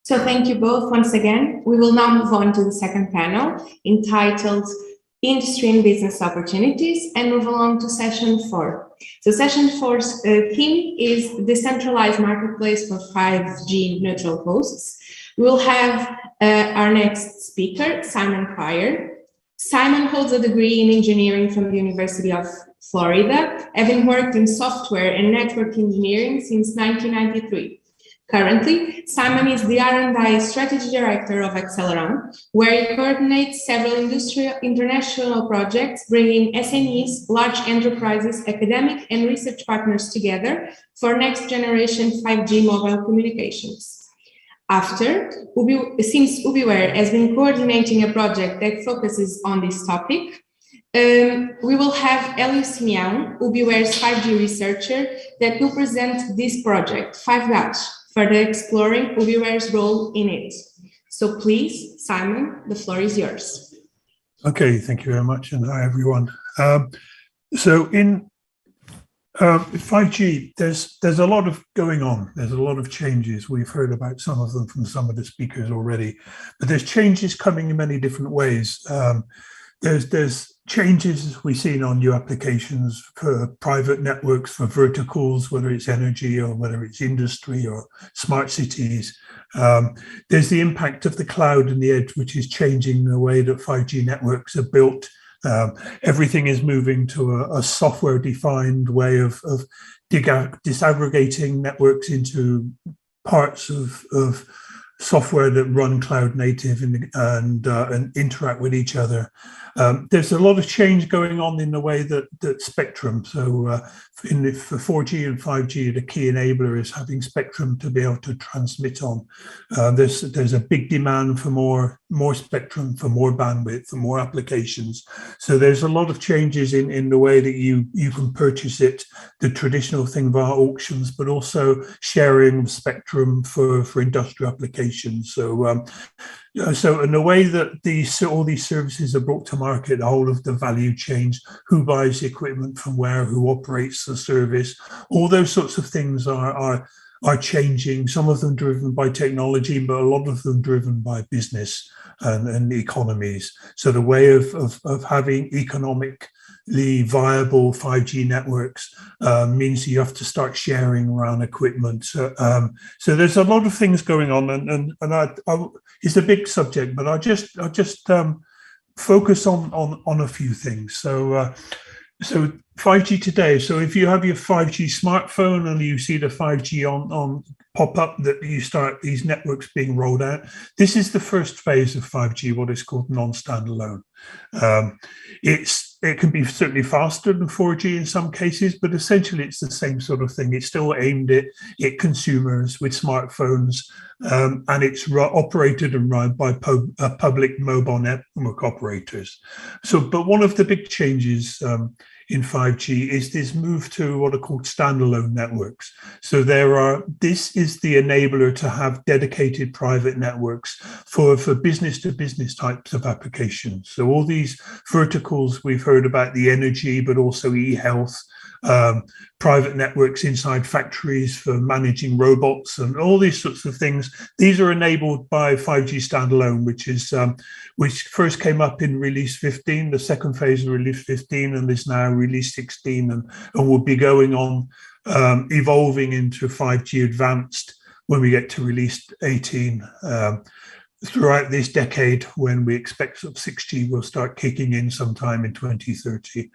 So thank you both once again. We will now move on to the second panel, entitled Industry and Business Opportunities, and move along to session 4. So session 4's theme is Decentralized Marketplace for 5G Neutral Hosts. We will have our next speaker, Simon Pryor. Simon holds a degree in engineering from the University of Florida, having worked in software and network engineering since 1993. Currently, Simon is the R&I Strategy Director of Acceleron, where he coordinates several international projects, bringing SMEs, large enterprises, academic and research partners together for next-generation 5G mobile communications. Since Ubiwhere has been coordinating a project that focuses on this topic, we will have Hélio Simeão, Ubiware's 5G researcher, that will present this project, 5G, further exploring Ubiware's role in it. So please, Simon, the floor is yours. Okay, thank you very much, and hi everyone. So in 5G, there's a lot of going on. There's a lot of changes. We've heard about some of them from some of the speakers already, but there's changes coming in many different ways. There's changes we've seen on new applications for private networks, for verticals, whether it's energy or whether it's industry or smart cities. There's the impact of the cloud and the edge, which is changing the way that 5G networks are built. Everything is moving to a software-defined way of disaggregating networks into parts of software that run cloud native and interact with each other. There's a lot of change going on in the way that spectrum. So for 4G and 5G, the key enabler is having spectrum to be able to transmit on. There's a big demand for more spectrum, for more bandwidth, for more applications. So there's a lot of changes in the way that you can purchase it, the traditional thing via auctions, but also sharing of spectrum for industrial applications. So in the way that all these services are brought to market, the whole of the value chain, who buys the equipment from where, who operates the service, all those sorts of things are changing. Some of them driven by technology, but a lot of them driven by business and economies. So the way of having economically viable 5G networks means you have to start sharing around equipment. So there's a lot of things going on, and it's a big subject, but I'll just focus on a few things. So 5G today. So if you have your 5G smartphone and you see the 5G on pop up that you start these networks being rolled out, this is the first phase of 5G, what is called non-standalone. It can be certainly faster than 4G in some cases, but essentially it's the same sort of thing. It's still aimed at consumers with smartphones, and it's operated and run by public mobile network operators. But one of the big changes in 5G is this move to what are called standalone networks. So this is the enabler to have dedicated private networks for business to business types of applications. So all these verticals we've heard about, the energy, but also e-health, private networks inside factories for managing robots and all these sorts of things. These are enabled by 5G standalone, which first came up in release 15, the second phase of release 15, and is now release 16, and will be going on evolving into 5G advanced when we get to release 18. Throughout this decade, when we expect 6G will start kicking in sometime in 2030.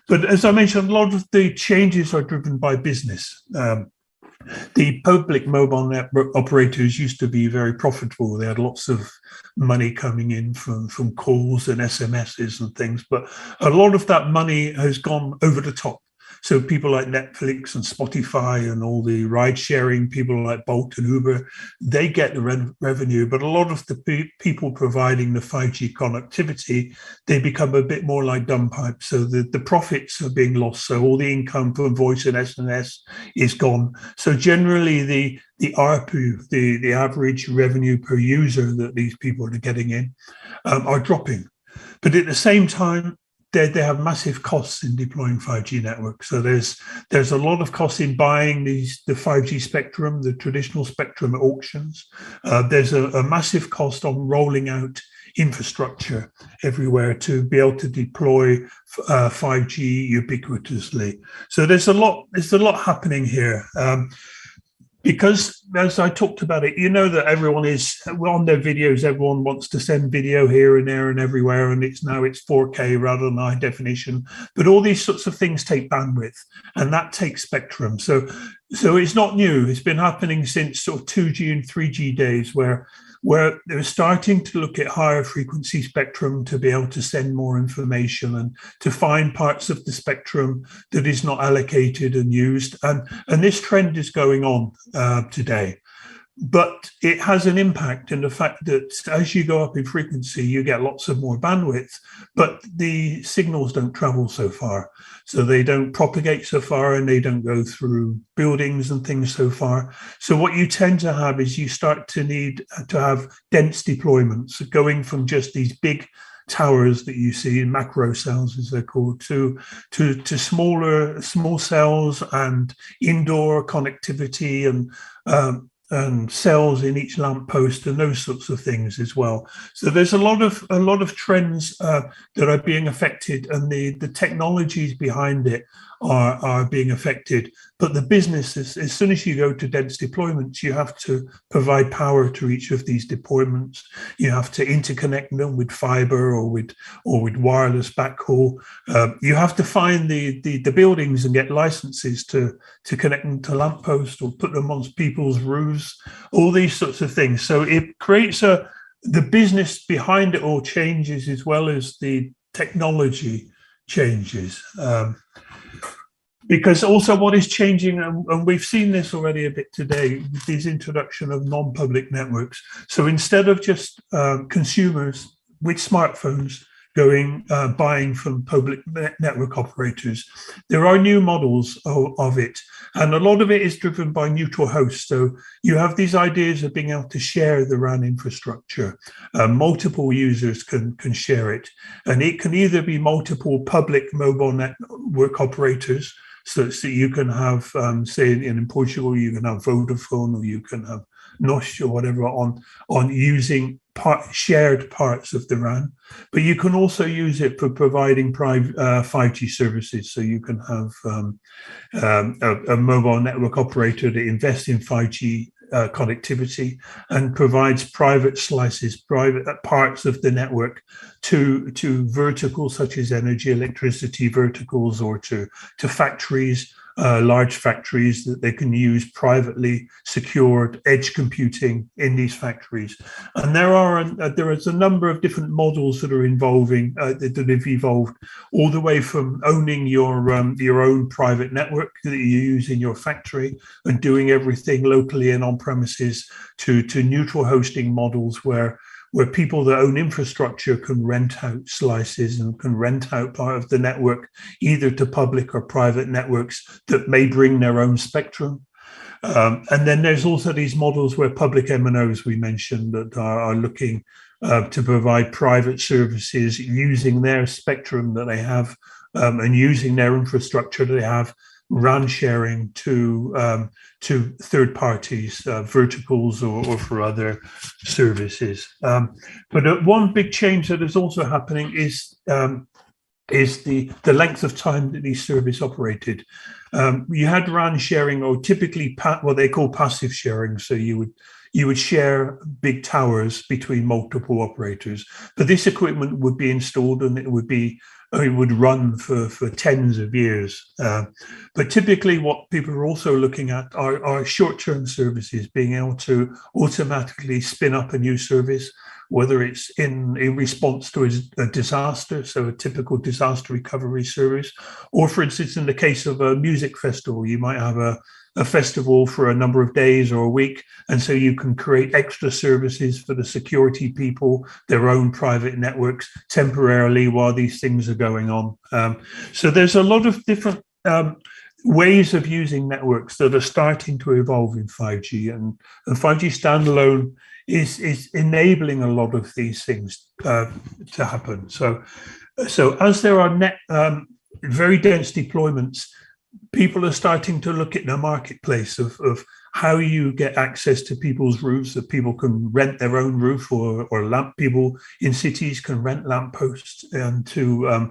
But as I mentioned, a lot of the changes are driven by business. The public mobile network operators used to be very profitable. They had lots of money coming in from calls and SMSs and things, but a lot of that money has gone over the top. So people like Netflix and Spotify and all the ride-sharing, people like Bolt and Uber, they get the revenue. But a lot of the people providing the 5G connectivity, they become a bit more like dumb pipes. So the profits are being lost. So all the income from voice and SMS is gone. So generally, the ARPU, the average revenue per user that these people are getting in, are dropping. But at the same time, they have massive costs in deploying 5G networks. So there's a lot of costs in buying the 5G spectrum, the traditional spectrum at auctions. There's a massive cost on rolling out infrastructure everywhere to be able to deploy 5G ubiquitously. So there's a lot happening here. Because as I talked about it, you know that everyone is on their videos, everyone wants to send video here and there and everywhere, and it's 4K rather than high definition. But all these sorts of things take bandwidth, and that takes spectrum. So it's not new. It's been happening since sort of 2G and 3G days, where they're starting to look at higher frequency spectrum to be able to send more information and to find parts of the spectrum that is not allocated and used. And this trend is going on today. But it has an impact in the fact that as you go up in frequency, you get lots of more bandwidth, but the signals don't travel so far. So they don't propagate so far, and they don't go through buildings and things so far. So what you tend to have is you start to need to have dense deployments going from just these big towers that you see, macro cells as they're called, to small cells and indoor connectivity and cells in each lamppost and those sorts of things as well. So there's a lot of trends that are being affected, and the technologies behind it are being affected. But the business, as soon as you go to dense deployments, you have to provide power to each of these deployments. You have to interconnect them with fiber or with wireless backhaul. You have to find the buildings and get licenses to connect them to lampposts or put them on people's roofs, all these sorts of things. So it creates the business behind it all changes as well as the technology changes. Because also what is changing, and we've seen this already a bit today, with this introduction of non-public networks. So instead of just consumers with smartphones buying from public network operators, there are new models of it. And a lot of it is driven by neutral hosts. So you have these ideas of being able to share the RAN infrastructure. Multiple users can share it. And it can either be multiple public mobile network operators, so you can have, say in Portugal, you can have Vodafone or you can have NOS or whatever on using shared parts of the RAN. But you can also use it for providing 5G services. So you can have a mobile network operator that invests in 5G connectivity and provides private slices, private parts of the network to verticals such as energy, electricity verticals, or to factories, large factories that they can use privately secured edge computing in these factories. And there is a number of different models that are that have evolved, all the way from owning your own private network that you use in your factory and doing everything locally and on premises to neutral hosting models where people that own infrastructure can rent out slices and can rent out part of the network, either to public or private networks that may bring their own spectrum. And then there's also these models where public MNOs we mentioned that are looking to provide private services using their spectrum that they have and using their infrastructure that they have, RAN sharing to third parties, verticals or for other services. But one big change that is also happening is the length of time that these services operated. You had RAN sharing, or typically what they call passive sharing. So you would share big towers between multiple operators, but this equipment would be installed and it would run for tens of years. But typically what people are also looking at are short-term services, being able to automatically spin up a new service, whether it's in response to a disaster, so a typical disaster recovery service, or for instance, in the case of a music festival, you might have a festival for a number of days or a week, and so you can create extra services for the security people, their own private networks, temporarily while these things are going on. So there's a lot of different ways of using networks that are starting to evolve in 5G, and 5G standalone is enabling a lot of these things to happen. So as there are very dense deployments, people are starting to look at the marketplace of how you get access to people's roofs, that people can rent their own roof, or people in cities can rent lampposts and to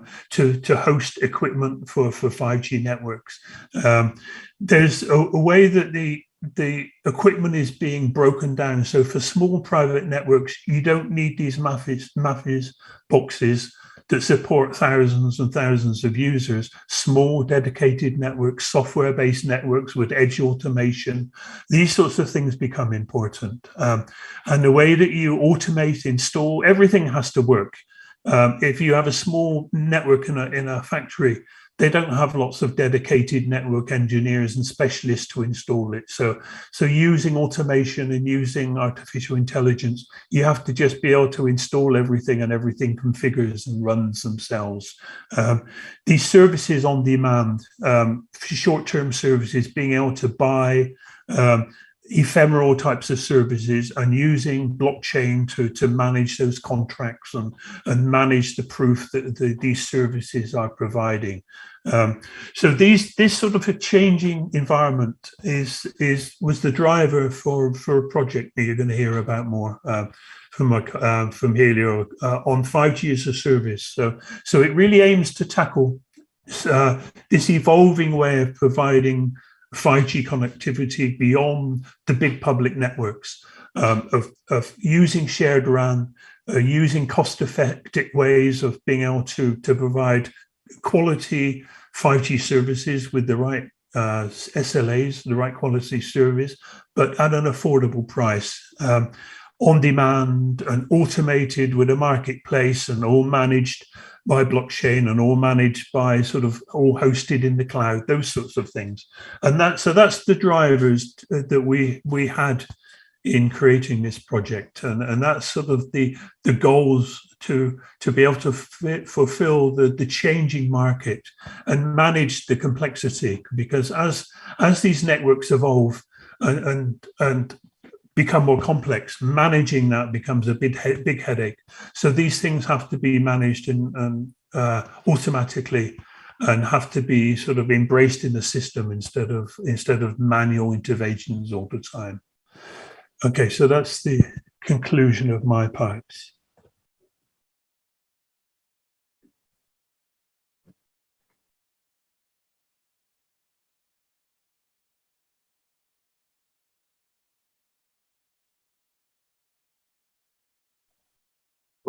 host equipment for 5G networks. There's a way that the equipment is being broken down. So for small private networks, you don't need these mafias boxes that support thousands and thousands of users. Small dedicated networks, software-based networks with edge automation, these sorts of things become important. And the way that you automate, install, everything has to work. If you have a small network in a factory, they don't have lots of dedicated network engineers and specialists to install it. So using automation and using artificial intelligence, you have to just be able to install everything, and everything configures and runs themselves. These services on demand, short-term services, being able to buy ephemeral types of services and using blockchain to manage those contracts and manage the proof that these services are providing. So this sort of a changing environment was the driver for a project that you're going to hear about more from Hélio on 5G as a service. So it really aims to tackle this evolving way of providing 5G connectivity beyond the big public networks, of using shared RAN, using cost-effective ways of being able to provide quality 5G services with the right SLAs, the right quality service, but at an affordable price, on demand and automated with a marketplace and all managed by blockchain and all managed by sort of all hosted in the cloud, those sorts of things. And that's the drivers that we had in creating this project. And that's sort of the goals to be able to fulfill the changing market and manage the complexity, because as these networks evolve and become more complex, managing that becomes a big headache. So these things have to be managed and automatically, and have to be sort of embraced in the system instead of manual interventions all the time. Okay, so that's the conclusion of my part.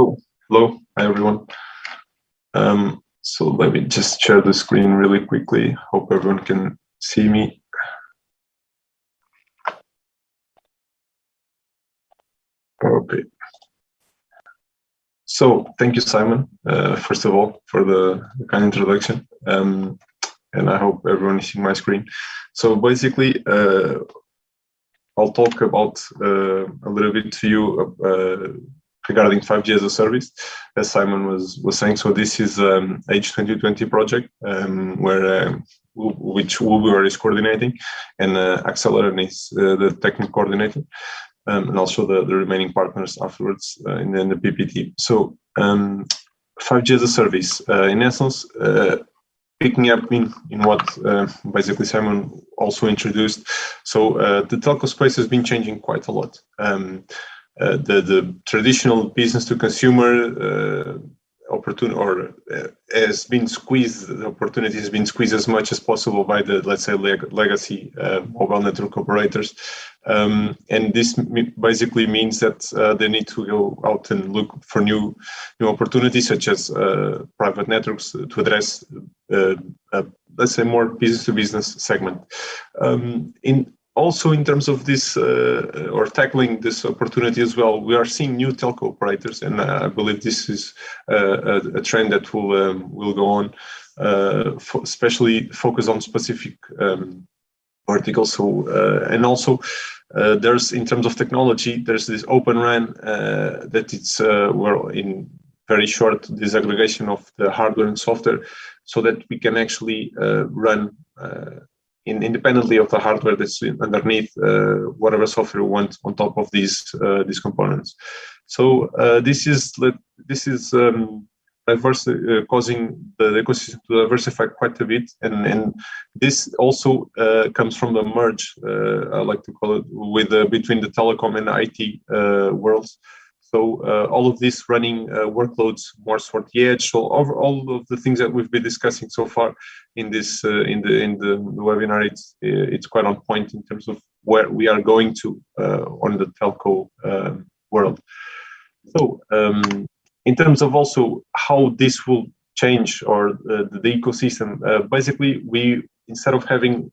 Oh, hello, hi everyone. So let me just share the screen really quickly. Hope everyone can see me. Okay. So thank you, Simon, first of all, for the kind introduction. And I hope everyone is seeing my screen. So basically, I'll talk about a little bit to you regarding 5G as a service, as Simon was saying. So this is H2020 project, which Ubiwhere is coordinating, and Accelerate is the technical coordinator, and also the remaining partners afterwards in the PPT. So 5G as a service, in essence, picking up in what basically Simon also introduced. So the telco space has been changing quite a lot. The traditional business to consumer has been squeezed. The opportunity has been squeezed as much as possible by the, let's say, legacy mobile network operators, and this basically means that they need to go out and look for new opportunities, such as private networks to address, let's say, more business to business segment. Also, in terms of this, or tackling this opportunity as well, we are seeing new telco operators, and I believe this is a trend that will go on, especially focus on specific verticals. So, and also, there's, in terms of technology, there's this Open RAN that it's in very short disaggregation of the hardware and software, so that we can actually run independently of the hardware that's underneath whatever software we want on top of these components. So this is causing the ecosystem to diversify quite a bit, and this also comes from the merge, I like to call it, between the telecom and the IT worlds. So all of this running workloads more toward the edge. So all of the things that we've been discussing so far in this in the webinar, it's quite on point in terms of where we are going to on the telco world. So in terms of also how this will change, or the ecosystem, basically we, instead of having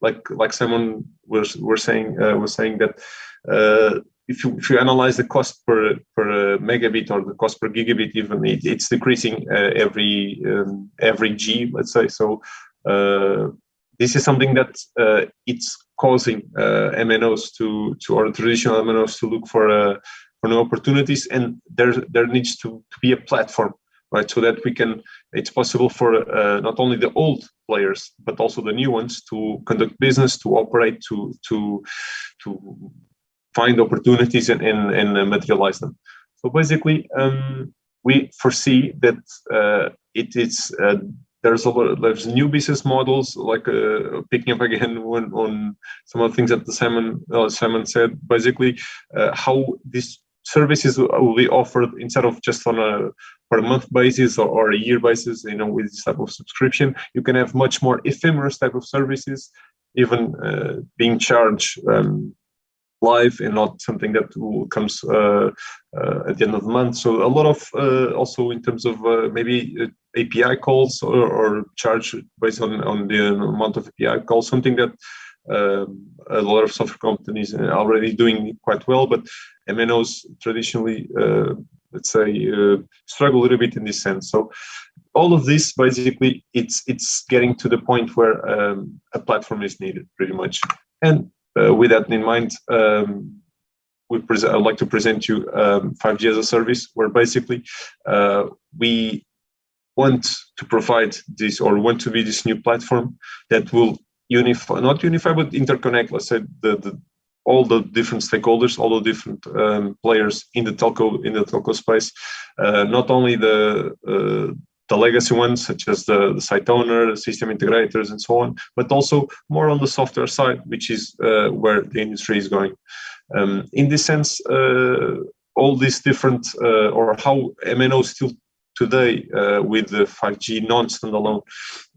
like someone was saying that if you analyze the cost per megabit, or the cost per gigabit, even it's decreasing every G, let's say. So this is something that it's causing MNOs or traditional MNOs to look for new opportunities, and there needs to be a platform right? So that it's possible for not only the old players, but also the new ones to conduct business, to operate, to find opportunities and materialize them. So basically, we foresee that there's new business models, like picking up again on some of the things that Simon said. Basically, how these services will be offered instead of just on a per month basis or a year basis. With this type of subscription, you can have much more ephemeral type of services, even being charged live and not something that comes at the end of the month. So a lot of also in terms of maybe API calls or charge based on the amount of API calls, something that a lot of software companies are already doing quite well, but MNOs traditionally, let's say, struggle a little bit in this sense. So all of this, basically, it's getting to the point where a platform is needed, pretty much. And with that in mind, I'd like to present you 5G as a service, where basically we want to provide this, or want to be this new platform that will not unify, but interconnect, let's say, all the different stakeholders, all the different players in the telco space, not only the legacy ones, such as the site owner, the system integrators, and so on, but also more on the software side, which is where the industry is going. In this sense, all these different, or how MNOs still today with the 5G non-standalone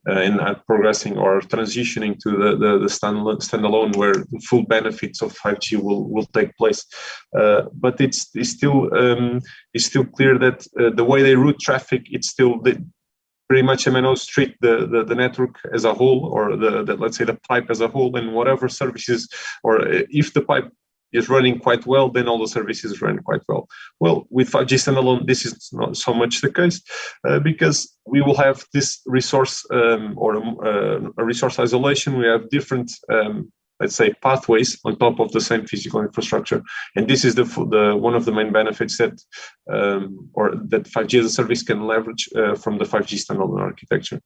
and are progressing or transitioning to the standalone, where the full benefits of 5G will take place. But it's still clear that the way they route traffic, it's still pretty much MNOs treat the network as a whole, or let's say the pipe as a whole, and whatever services, or if the pipe is running quite well, then all the services run quite well. Well, with 5G standalone, this is not so much the case, because we will have this resource or a resource isolation. We have different, let's say, pathways on top of the same physical infrastructure, and this is the one of the main benefits that that 5G as a service can leverage from the 5G standalone architecture.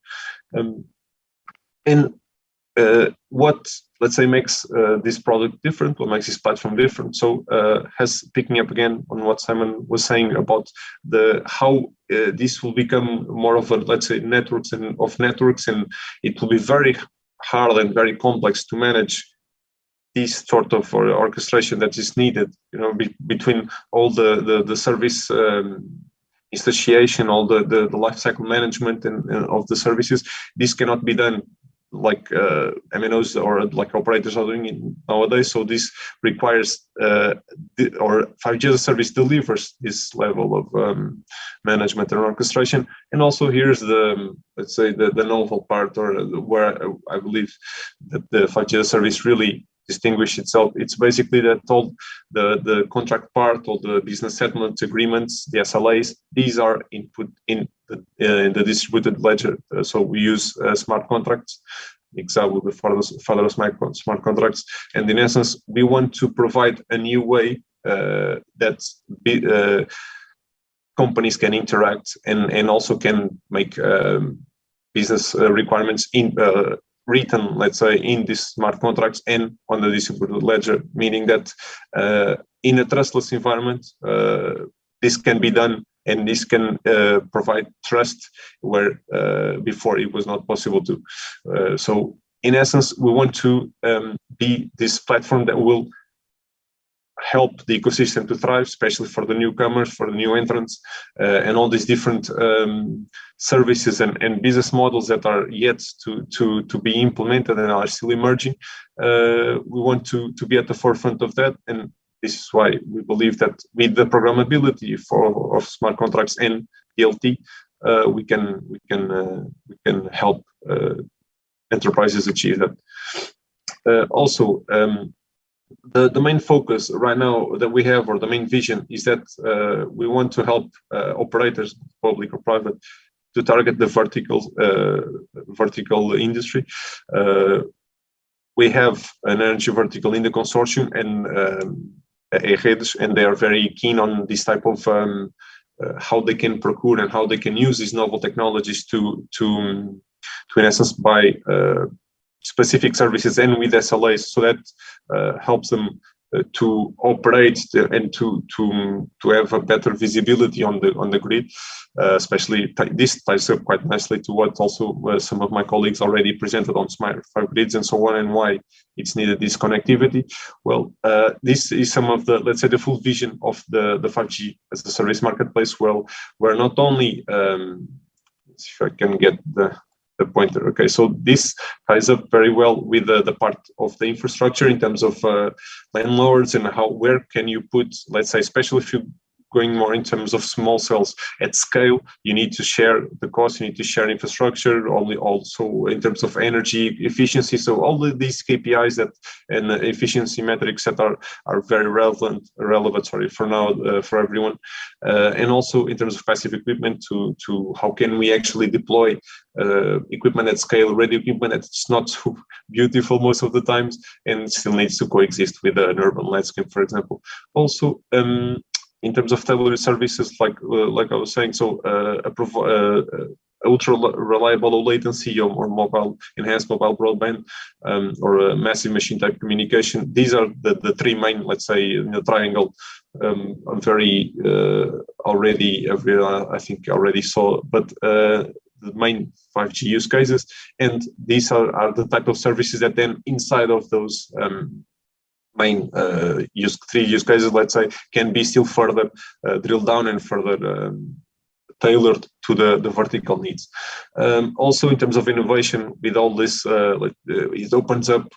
What, let's say, makes this product different, what makes this platform different? So picking up again on what Simon was saying about how this will become more of a, let's say, networks, and it will be very hard and very complex to manage this sort of orchestration that is needed, between all the service instantiation, all the lifecycle management and of the services. This cannot be done like MNOs or like operators are doing it nowadays. So this requires, or 5G as a service delivers this level of management and orchestration. And also here's let's say, the novel part, or where I believe that the 5G as a service really distinguish itself. It's basically that all the contract part, all the business settlement agreements, the SLAs, these are input in the distributed ledger. So we use smart contracts, example, the father smart contracts. And in essence, we want to provide a new way that companies can interact and also can make business requirements written, let's say, in these smart contracts and on the distributed ledger, meaning that in a trustless environment, this can be done, and this can provide trust where before it was not possible to. So in essence, we want to be this platform that will help the ecosystem to thrive, especially for the newcomers, for the new entrants, and all these different services and business models that are yet to be implemented and are still emerging. We want to be at the forefront of that, and this is why we believe that with the programmability of smart contracts and DLT, we can help enterprises achieve that. Also, the main focus right now that we have, or the main vision, is that we want to help operators, public or private, to target the vertical industry. We have an energy vertical in the consortium, and and they are very keen on this type of how they can procure and how they can use these novel technologies to in essence buy specific services and with SLAs, so that helps them to operate and to have a better visibility on the grid, especially this ties up quite nicely to what also some of my colleagues already presented on smart grids and so on, and why it's needed this connectivity. Well, this is some of the, let's say, the full vision of the 5G as a service marketplace. Well, where not only if I can get the pointer. Okay, so this ties up very well with the part of the infrastructure in terms of landlords and where can you put, let's say, especially if you're going more in terms of small cells at scale, you need to share the cost, you need to share infrastructure, also in terms of energy efficiency. So all of these KPIs and efficiency metrics that are very relevant for now for everyone, and also in terms of passive equipment to how can we actually deploy equipment at scale, radio equipment that's not so beautiful most of the times and still needs to coexist with an urban landscape, for example. Also, in terms of tailored services, like I was saying, so ultra reliable low latency or enhanced mobile broadband or massive machine type communication. These are the three main, let's say, in the triangle. Very already, I think already saw, but the main 5G use cases, and these are the type of services that then inside of those main three use cases, let's say, can be still further drilled down and further tailored to the vertical needs. Also, in terms of innovation, with all this, it opens up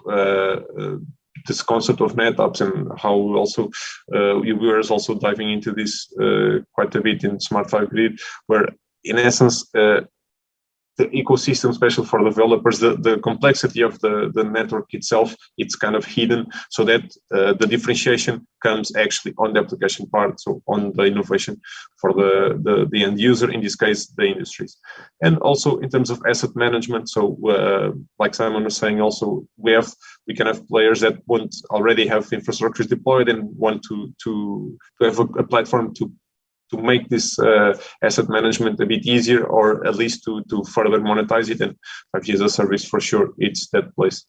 this concept of net apps and how also Ubiwhere is also diving into this quite a bit in Smart 5 Grid, where in essence, the ecosystem, especially for developers, the complexity of the network itself, it's kind of hidden, so that the differentiation comes actually on the application part, so on the innovation for the end user, in this case, the industries. And also in terms of asset management, so like Simon was saying, also we can have players that won't already have infrastructures deployed and want to have a platform to make this asset management a bit easier, or at least to further monetize it. And 5G as a service, for sure, it's that place.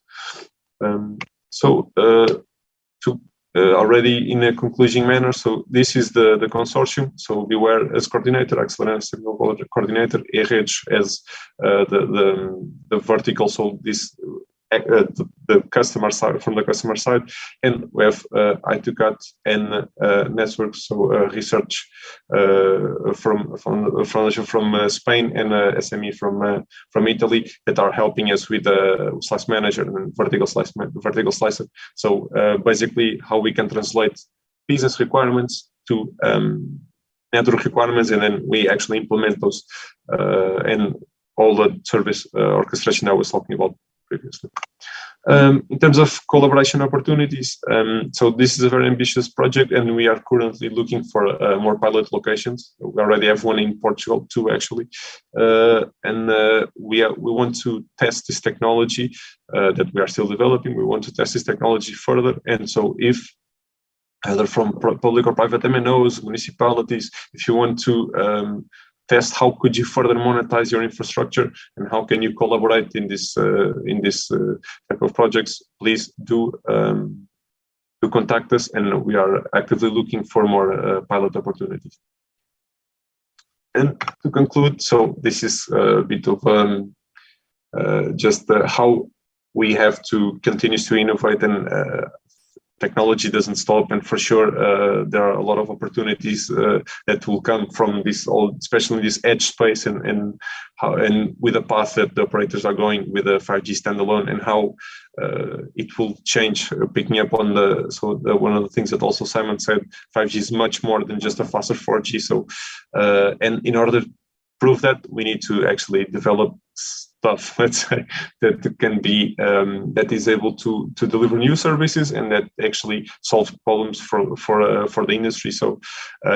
Already in a concluding manner, so this is the consortium. So Ubiwhere as coordinator, Excellence coordinator, Eredes as the vertical. So this the customer side, from the customer side, and we have I2CAT and networks, so research from foundation from Spain and SME from Italy that are helping us with Slice Manager and vertical slicer. So basically, how we can translate business requirements to network requirements, and then we actually implement those and all the service orchestration I was talking about previously. In terms of collaboration opportunities, so this is a very ambitious project, and we are currently looking for more pilot locations. We already have one in Portugal, two actually, and we want to test this technology that we are still developing. We want to test this technology further, and so if either from public or private MNOs, municipalities, if you want to test how could you further monetize your infrastructure and how can you collaborate in this type of projects, please do contact us, and we are actively looking for more pilot opportunities. And to conclude, so this is a bit of just how we have to continue to innovate, and technology doesn't stop, and for sure there are a lot of opportunities that will come from this, especially in this edge space, and with the path that the operators are going with the 5G standalone, and how it will change. Picking up on one of the things that also Simon said, 5G is much more than just a faster 4G. So and in order to prove that, we need to actually develop stuff, let's say, that can be that is able to deliver new services and that actually solve problems for the industry. So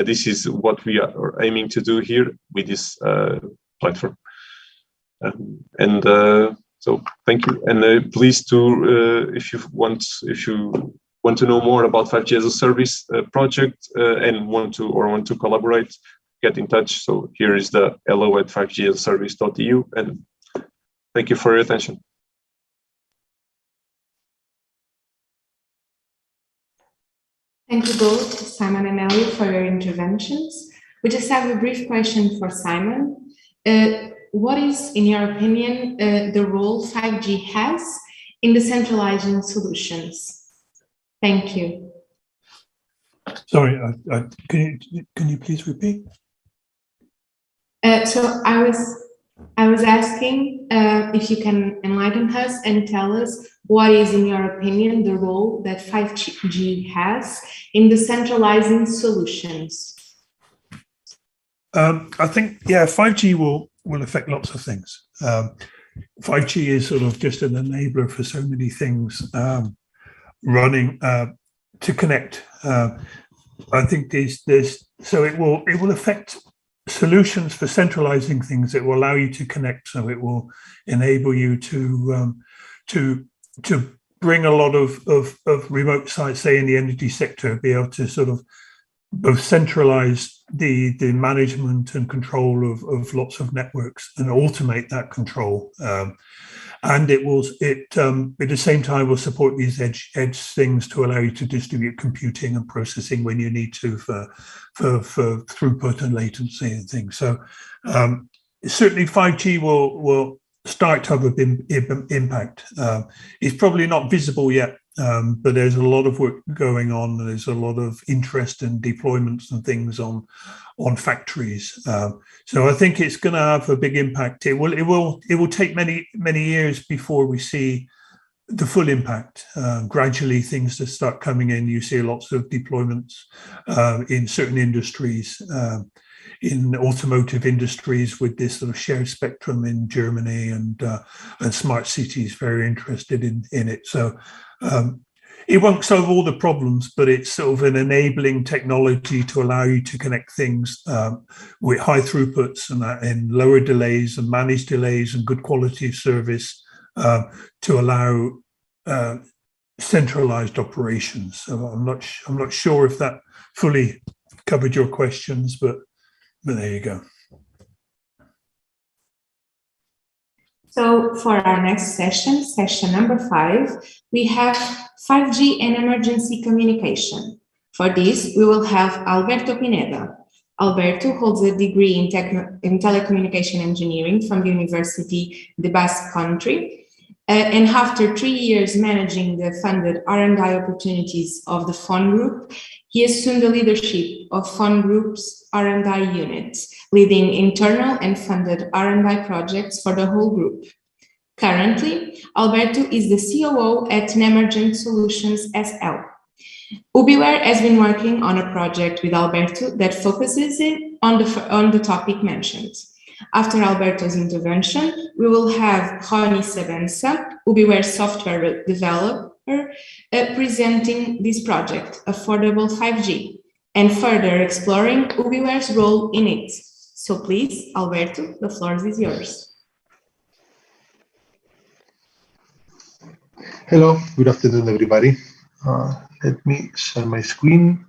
this is what we are aiming to do here with this platform. So thank you, and please do if you want to know more about 5G as a service project and want to collaborate, get in touch. So here is the hello@5gservice.eu, and thank you for your attention. Thank you both, Simon and Elliot, for your interventions. We just have a brief question for Simon. What is, in your opinion, the role 5G has in decentralizing solutions? Thank you. Sorry, can you please repeat? So I was asking if you can enlighten us and tell us what is, in your opinion, the role that 5G has in decentralizing solutions. I think, yeah, 5G will affect lots of things. 5G is sort of just an enabler for so many things running to connect. I think so it will affect solutions for centralizing things. It will allow you to connect, so it will enable you to bring a lot of remote sites, say in the energy sector, be able to sort of both centralize the management and control of lots of networks and automate that control. And it at the same time will support these edge things to allow you to distribute computing and processing when you need to for throughput and latency and things. So certainly 5G will start to have a big impact. It's probably not visible yet, but there's a lot of work going on. There's a lot of interest in deployments and things on factories. So I think it's going to have a big impact. It will take many years before we see the full impact. Gradually, things that start coming in. You see lots of deployments in certain industries. In automotive industries with this sort of shared spectrum in Germany, and smart cities very interested in it. So it won't solve all the problems, but it's sort of an enabling technology to allow you to connect things with high throughputs and lower delays and manage delays and good quality of service to allow centralized operations. So I'm not sure if that fully covered your questions, but there you go. So for our next session, session number 5, we have 5G and emergency communication. For this, we will have Alberto Pineda. Alberto holds a degree in telecommunication engineering from the University de Basque Country. And after 3 years managing the funded R&I opportunities of the Phone Group, he assumed the leadership of Phone Group's R&I unit, leading internal and funded R&I projects for the whole group. Currently, Alberto is the COO at Nemergent Solutions SL. Ubiwhere has been working on a project with Alberto that focuses on the topic mentioned. After Alberto's intervention, we will have Roni Sabença, Ubiwhere software developer, presenting this project, Affordable 5G, and further exploring Ubiwhere's role in it. So please, Alberto, the floor is yours. Hello, good afternoon, everybody. Let me share my screen.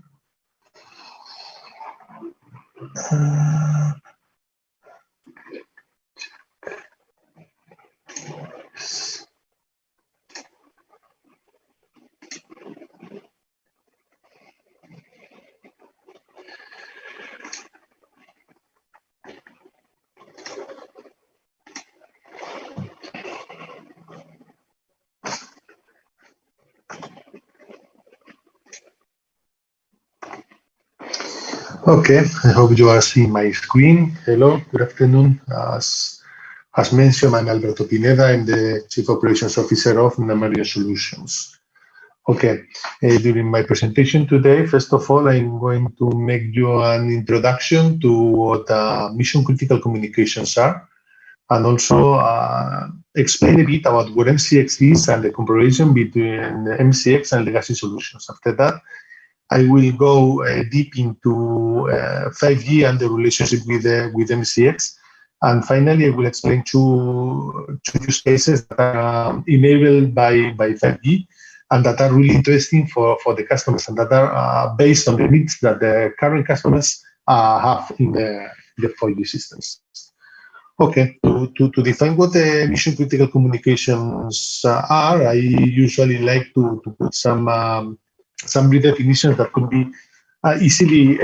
Okay, I hope you are seeing my screen. Hello, good afternoon. As mentioned, I'm Alberto Pineda. I'm the Chief Operations Officer of Nemergent Solutions. Okay, during my presentation today, first of all, I'm going to make you an introduction to what mission-critical communications are, and also explain a bit about what MCX is and the comparison between MCX and legacy solutions. After that, I will go deep into 5G and the relationship with MCX. And finally, I will explain two use cases that are enabled by 5G and that are really interesting for the customers and that are based on the needs that the current customers have in the 4G systems. Okay, to define what the mission critical communications are, I usually like to put some redefinitions that could be easily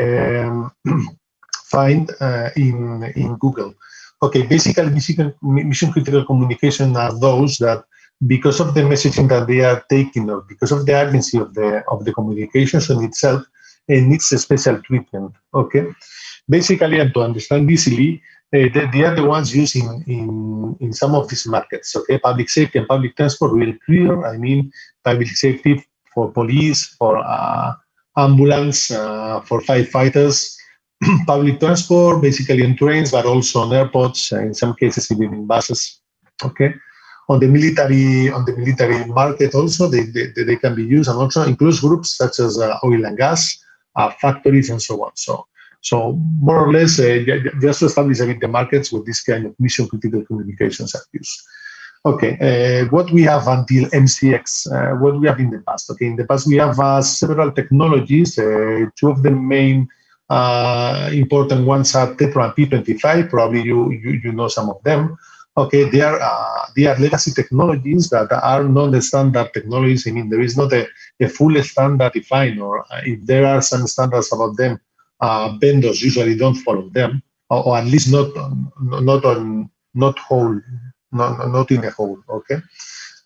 find in Google. Okay, basically mission critical communication are those that, because of the messaging that they are taking, or because of the urgency of the communications in itself, it needs a special treatment. Okay, basically, and to understand easily, they are the ones used in some of these markets. Okay, public safety and public transport will clear. I mean, public safety for police, for ambulance, for firefighters. Public transport, basically on trains, but also on airports, in some cases even in buses. Okay, on the military market also they can be used, and also includes groups such as oil and gas, factories, and so on. So more or less, just to establish a bit the markets with this kind of mission critical communications are used. Okay, what we have until MCX, what we have in the past. Okay, in the past we have several technologies. Two of the main important ones are Tetra and P25. Probably you know some of them. Okay, they are legacy technologies that are not the standard technologies. I mean, there is not a full standard defined, or if there are some standards about them, vendors usually don't follow them, or at least not in a whole. Okay,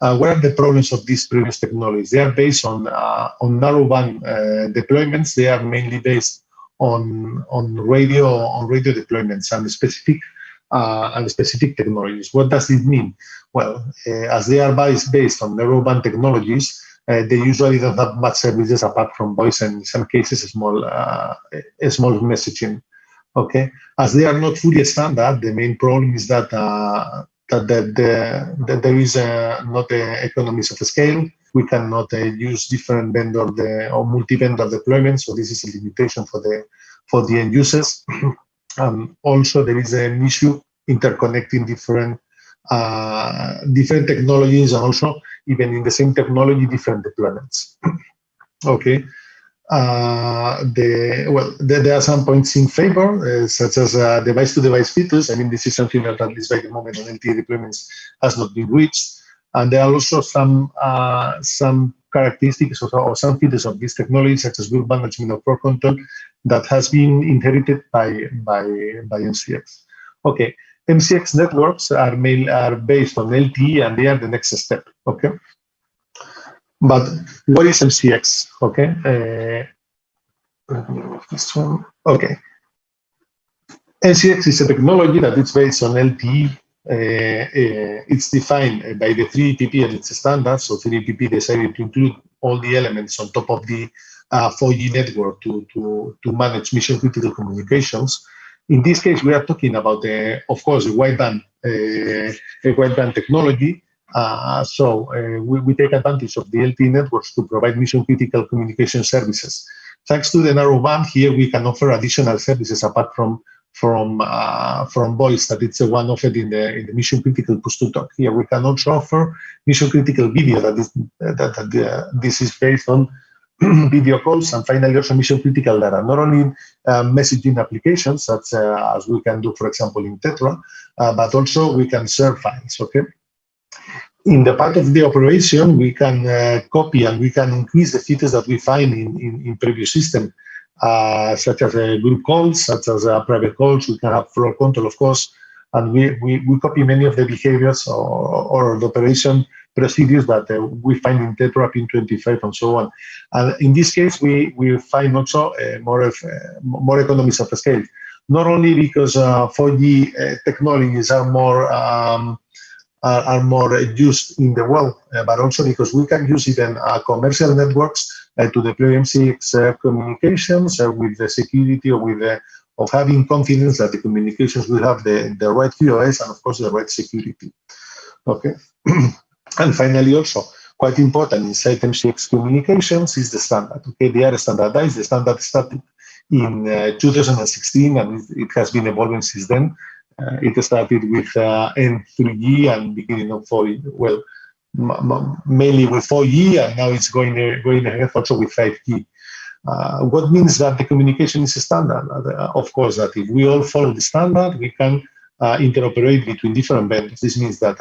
what are the problems of these previous technologies? They are based on narrowband deployments. They are mainly based on radio deployments and specific technologies. What does it mean? Well, as they are based on narrowband technologies, they usually don't have much services apart from voice, and in some cases small messaging. Okay, as they are not fully standard, the main problem is that there is not economies of scale. We cannot use different vendor or multi-vendor deployments, so this is a limitation for the end users. Also, there is an issue interconnecting different technologies, and also even in the same technology, different deployments. Okay. There are some points in favor, such as device-to-device features. I mean, this is something that at least by the moment on LTE deployments has not been reached. And there are also some characteristics or some features of this technology, such as group management of port control, that has been inherited by MCX. Okay, MCX networks are based on LTE, and they are the next step. Okay, but what is MCX? Okay, let me move this one. Okay, MCX is a technology that is based on LTE. It's defined by the 3GPP and its standards. So 3GPP decided to include all the elements on top of the 4G network to manage mission critical communications. In this case, we are talking about, of course, a wideband technology. So we take advantage of the LTE networks to provide mission critical communication services. Thanks to the narrowband, here we can offer additional services apart from voice, that it's the one offered in the mission critical push to talk. Here we can also offer mission critical video, this is based on video calls, and finally also mission critical data, not only messaging applications such as we can do, for example, in Tetra, but also we can share files. Okay. In the part of the operation, we can copy and we can increase the features that we find in previous system. Such as group calls, such as private calls. We can have floor control, of course, and we copy many of the behaviors or the operation procedures that we find in Tetra, Pin25, and so on. And in this case, we find also more economies of scale. Not only because 4G technologies are more used in the world, but also because we can use even commercial networks to deploy MCX communications with the security or of having confidence that the communications will have the right QoS and of course the right security. Okay, and finally also quite important inside MCX communications is the standard. Okay, they are standardized. The standard started in 2016 and it has been evolving since then. It started with N3G and beginning of 4G. Well, mainly with 4G, and now it's going ahead also with 5G. What means that the communication is a standard? Of course, that if we all follow the standard, we can interoperate between different vendors. This means that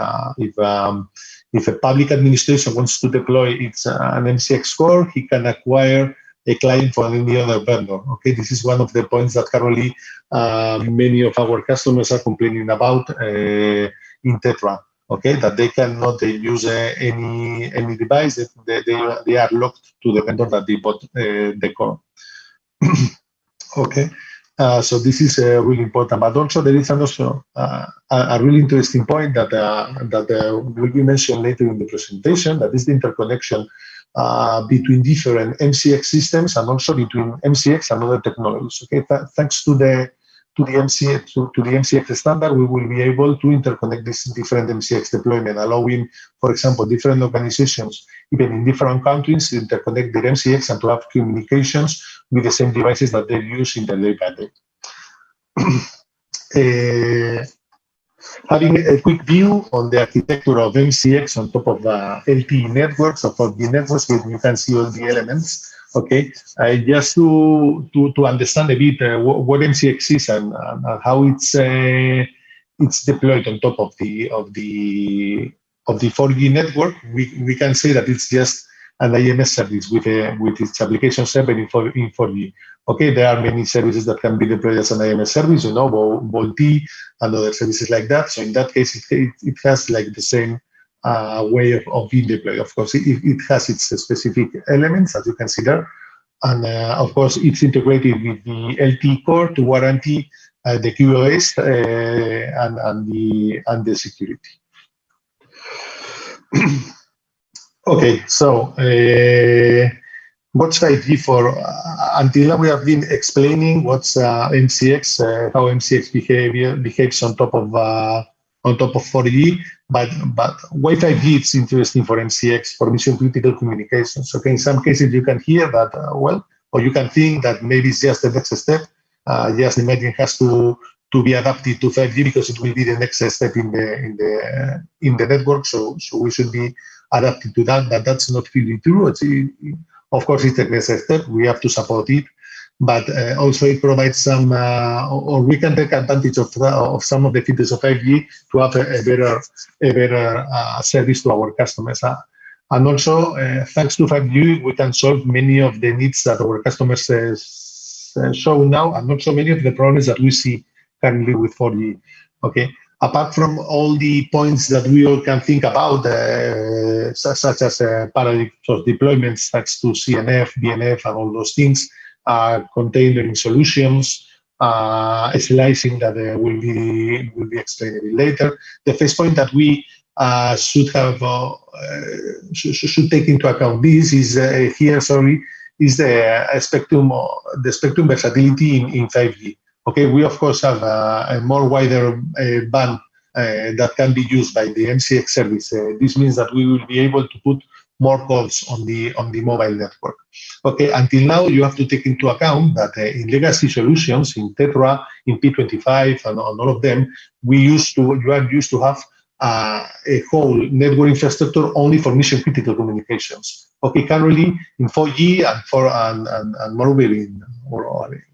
if a public administration wants to deploy an MCX core, he can acquire a client for any other vendor. Okay, this is one of the points that currently many of our customers are complaining about in Tetra. Okay, that they cannot use any device. They are locked to the vendor that they bought the core. Okay, so this is really important. But also there is also a really interesting point that will be mentioned later in the presentation. That is the interconnection between different MCX systems and also between MCX and other technologies. Okay, thanks to the MCX standard, we will be able to interconnect these different MCX deployment, allowing, for example, different organizations, even in different countries, to interconnect their MCX and to have communications with the same devices that they use in their day-by-day. Having a quick view on the architecture of MCX on top of LTE networks or 4G networks, you can see all the elements. Okay, just to understand a bit what MCX is and how it's deployed on top of the 4G network, we can say that it's just an IMS service with its application server in 4G. Okay, there are many services that can be deployed as an IMS service, you know, VoLTE and other services like that. So in that case, it has like the same way of being deployed. Of course, it has its specific elements, as you can see there. And of course, it's integrated with the LTE core to guarantee the QoS and the security. Okay, so what's 5G for? Until now, we have been explaining what's MCX, how MCX behaves on top of 4G. But why 5G is interesting for MCX, for mission critical communications. Okay, in some cases you can hear that or you can think that maybe it's just the next step. Just imagine it has to be adapted to 5G because it will be the next step in the network. So we should be adapted to that. But that's not really true. Of course, it's the next step. We have to support it. But also it provides some, or we can take advantage of some of the features of 5G to have a better service to our customers. And also, thanks to 5G, we can solve many of the needs that our customers show now, and also many of the problems that we see currently with 4G. Okay. Apart from all the points that we all can think about, such as paradigms of deployments, thanks to CNF, BNF, and all those things, containering solutions, slicing that will be explained a bit later. The first point that we should take into account this is is the spectrum versatility in 5G. Okay, we of course have a more wider band that can be used by the MCX service. This means that we will be able to put more calls on the mobile network. Okay, until now you have to take into account that in legacy solutions, in Tetra, in P25, and on all of them, you are used to have a whole network infrastructure only for mission critical communications. Okay, currently in 4G and moreover in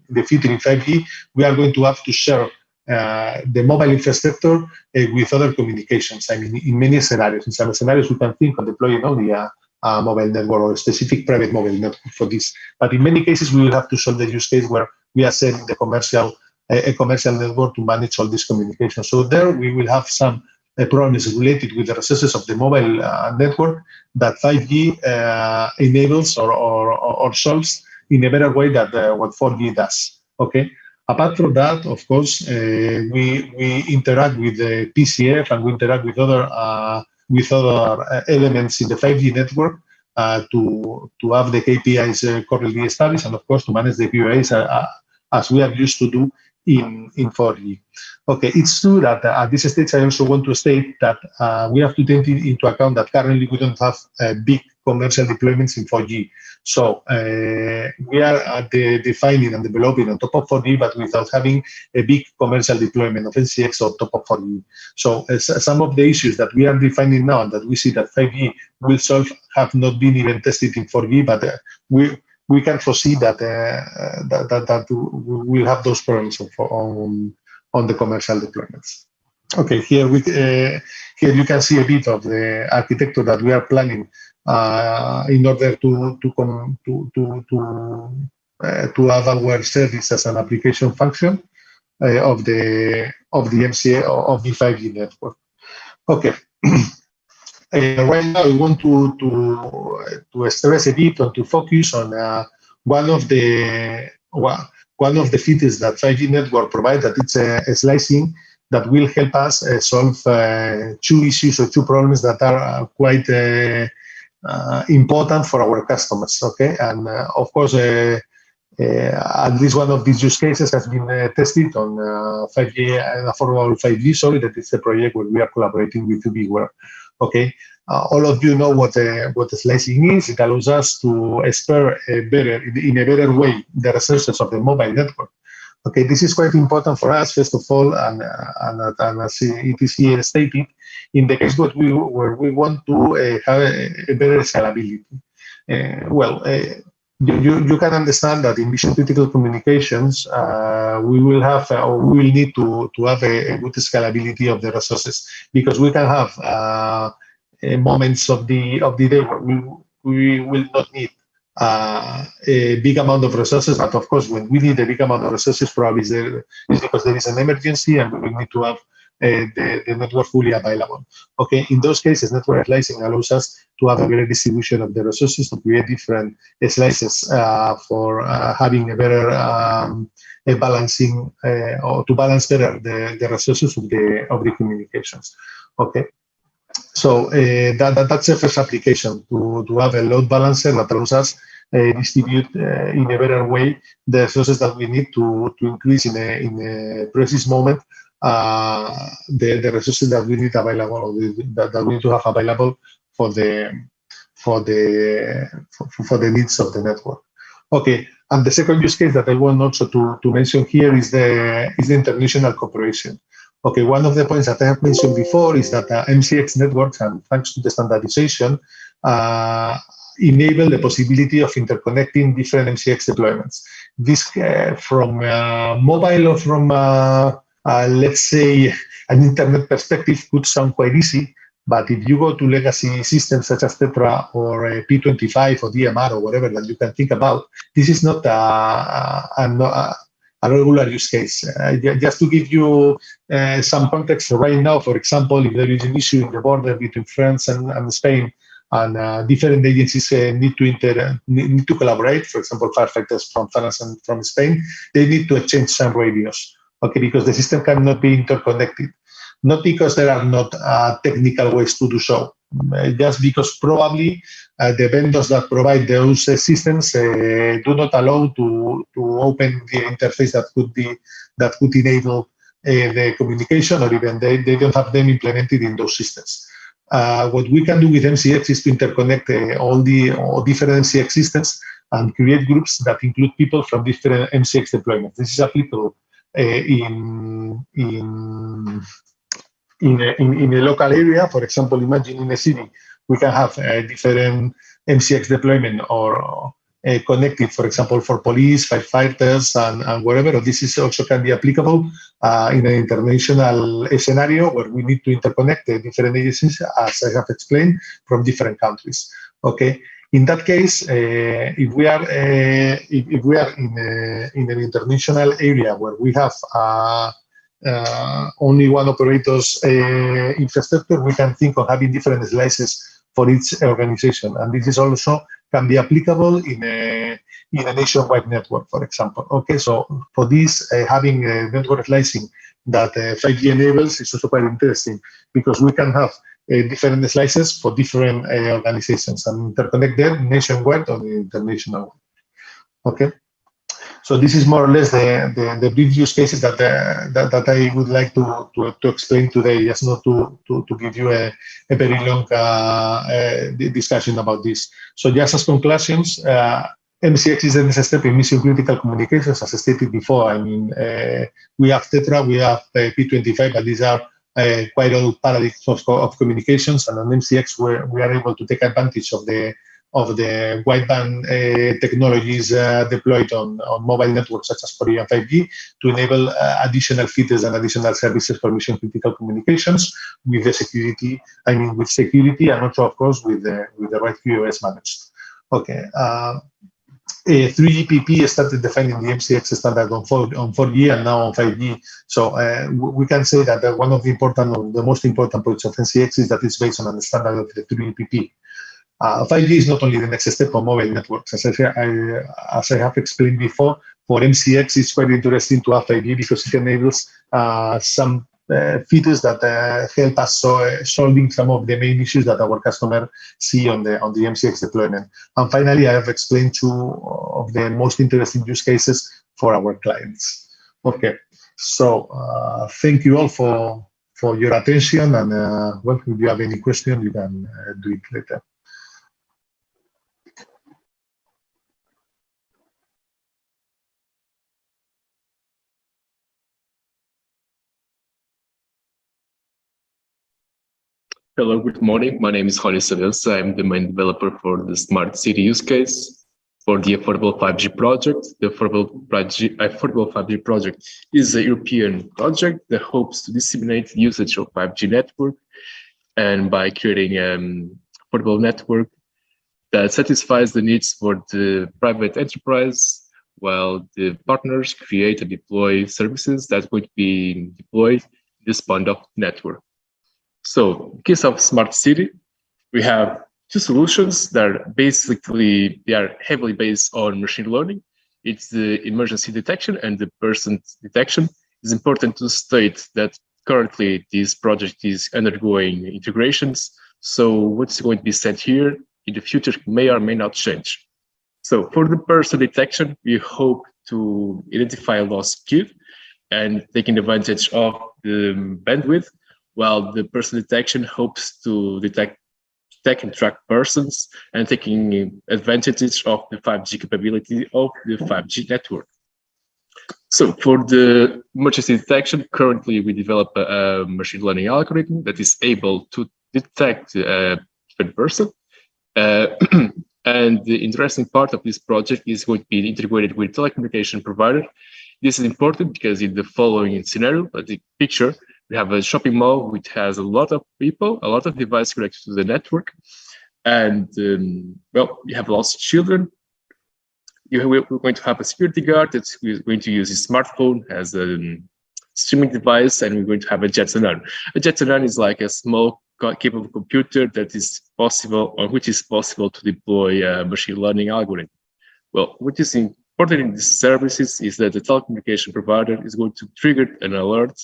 the future in 5G, we are going to have to share the mobile infrastructure with other communications. I mean, in many scenarios. In some scenarios, we can think of deploying only a mobile network or a specific private mobile network for this. But in many cases, we will have to solve the use case where we are selling a commercial network to manage all this communication. So there we will have some problems related with the resources of the mobile network that 5G enables or solves in a better way than what 4G does. Okay. Apart from that, of course, we interact with the PCF and we interact with other elements in the 5G network to have the KPIs correctly established and, of course, to manage the QoS as we are used to do in 4G. Okay, it's true that at this stage, I also want to state that we have to take into account that currently we don't have big commercial deployments in 4G. So we are defining and developing on top of 4G, but without having a big commercial deployment of MCX on top of 4G. So some of the issues that we are defining now and that we see that 5G will solve have not been even tested in 4G, but we can foresee that that we'll have those problems on the commercial deployments. Okay, here you can see a bit of the architecture that we are planning in order to have our service as an application function of the MCA of the 5G network. Okay. Right now, we want to stress a bit or to focus on one of the features that 5G network provides, that it's a slicing that will help us solve two issues or two problems that are quite important for our customers. Okay, and of course, at least one of these use cases has been tested on 5G and affordable 5G. Sorry, that is a project where we are collaborating with Ubiwhere. Okay, all of you know what the slicing is. It allows us to spare in a better way the resources of the mobile network. Okay, this is quite important for us, first of all, and as it is here stated, in the case where we want to have a better scalability. You can understand that in mission-critical communications, we will need to have a good scalability of the resources, because we can have moments of the day where we will not need a big amount of resources, but of course, when we need a big amount of resources, probably is because there is an emergency and we need to have the network fully available. Okay, in those cases, network slicing allows us to have a better distribution of the resources, to create different slices for having a better balancing or to balance better the resources of the communications. Okay, so that's the first application, to have a load balancer that allows us distribute in a better way the resources that we need to increase in a precise moment the resources that we need available, or that we need to have available for the needs of the network. Okay, and the second use case that I want also to mention here is the international cooperation. Okay, one of the points that I have mentioned before is that MCX networks, and thanks to the standardization, enable the possibility of interconnecting different MCX deployments. This from mobile or from let's say an internet perspective could sound quite easy, but if you go to legacy systems such as Tetra or P25 or DMR or whatever that you can think about, this is not a regular use case. Just to give you some context, right now, for example, if there is an issue in the border between France and Spain, and different agencies need to collaborate, for example, firefighters from France and from Spain, they need to exchange some radios. Okay, because the system cannot be interconnected, not because there are not technical ways to do so, just because probably the vendors that provide those systems do not allow to open the interface that could enable the communication, or even they don't have them implemented in those systems. What we can do with MCX is to interconnect all different MCX systems and create groups that include people from different MCX deployments. This is applicable in a local area. For example, imagine in a city, we can have a different MCX deployment or connected, for example, for police, firefighters, and wherever. This is also can be applicable in an international scenario where we need to interconnect the different agencies, as I have explained, from different countries. Okay. In that case, if we are in an international area where we have only one operator's infrastructure, we can think of having different slices for each organization, and this is also can be applicable in a nationwide network, for example. Okay, so for this, having a network slicing that 5G enables is also quite interesting, because we can have different slices for different organizations and interconnect them nationwide or international. Okay, so this is more or less the brief use cases that I would like to explain today, just not to give you a very long discussion about this. So just as conclusions, MCX is the next step in mission critical communications, as I stated before. I mean, we have Tetra, we have P25, but these are quite old paradigms of communications, and on MCX we are able to take advantage of the of the wideband technologies deployed on mobile networks such as 4G and 5G to enable additional features and additional services for mission critical communications with the security, with security, and also of course with the right QoS managed. Okay. 3GPP started defining the MCX standard on 4G and now on 5G. So we can say that one of the most important points of MCX is that it's based on the standard of the 3GPP. 5G is not only the next step for mobile networks. As I have explained before, for MCX, it's quite interesting to have 5G because it enables some features that help us solving some of the main issues that our customer see on the MCX deployment. And finally, I have explained two of the most interesting use cases for our clients. Okay, so thank you all for your attention, and well, if you have any question, you can do it later. Hello, good morning. My name is Roni. I'm the main developer for the smart city use case for the Affordable 5G project. The Affordable 5G project is a European project that hopes to disseminate the usage of 5G network, and by creating an affordable network that satisfies the needs for the private enterprise, while the partners create and deploy services that would be deployed in the span of network. So in case of smart city, we have two solutions that are heavily based on machine learning. It's the emergency detection and the person detection. It's important to state that currently this project is undergoing integrations. So what's going to be said here in the future may or may not change. So for the person detection, we hope to identify a lost key and taking advantage of the bandwidth, while the person detection hopes to detect and track persons and taking advantage of the 5G capability of the 5G network. So for the emergency detection, currently we develop a machine learning algorithm that is able to detect a different person. And the interesting part of this project is going to be integrated with telecommunication provider. This is important because in the following scenario, the picture, we have a shopping mall which has a lot of people, a lot of devices connected to the network, and well, we have lost children. We're going to have a security guard that's going to use his smartphone as a streaming device, and we're going to have a Jetsonar. A Jetsonar is like a small capable computer that is possible, or which is possible to deploy a machine learning algorithm. Well, what is important in these services is that the telecommunication provider is going to trigger an alert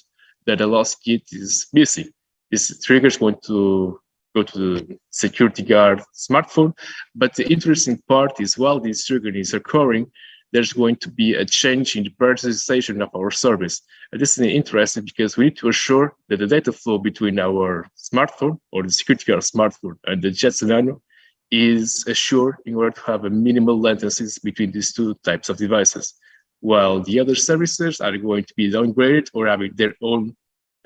that a lost kit is missing. This trigger is going to go to the security guard smartphone. But the interesting part is while this trigger is occurring, there's going to be a change in the prioritization of our service. And this is interesting because we need to assure that the data flow between our smartphone or the security guard smartphone and the Jetsonar is assured in order to have a minimal latencies between these two types of devices, while the other services are going to be downgraded or having their own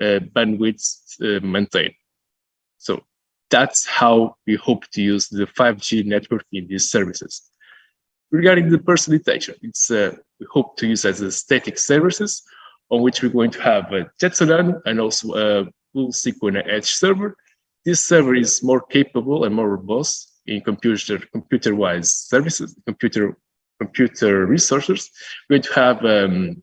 bandwidths maintained. So that's how we hope to use the 5G network in these services. Regarding the person detection, it's we hope to use as a static services on which we're going to have a Jetsonar and also a full sequence edge server. This server is more capable and more robust in computer-wise services, computer resources. We're going to have a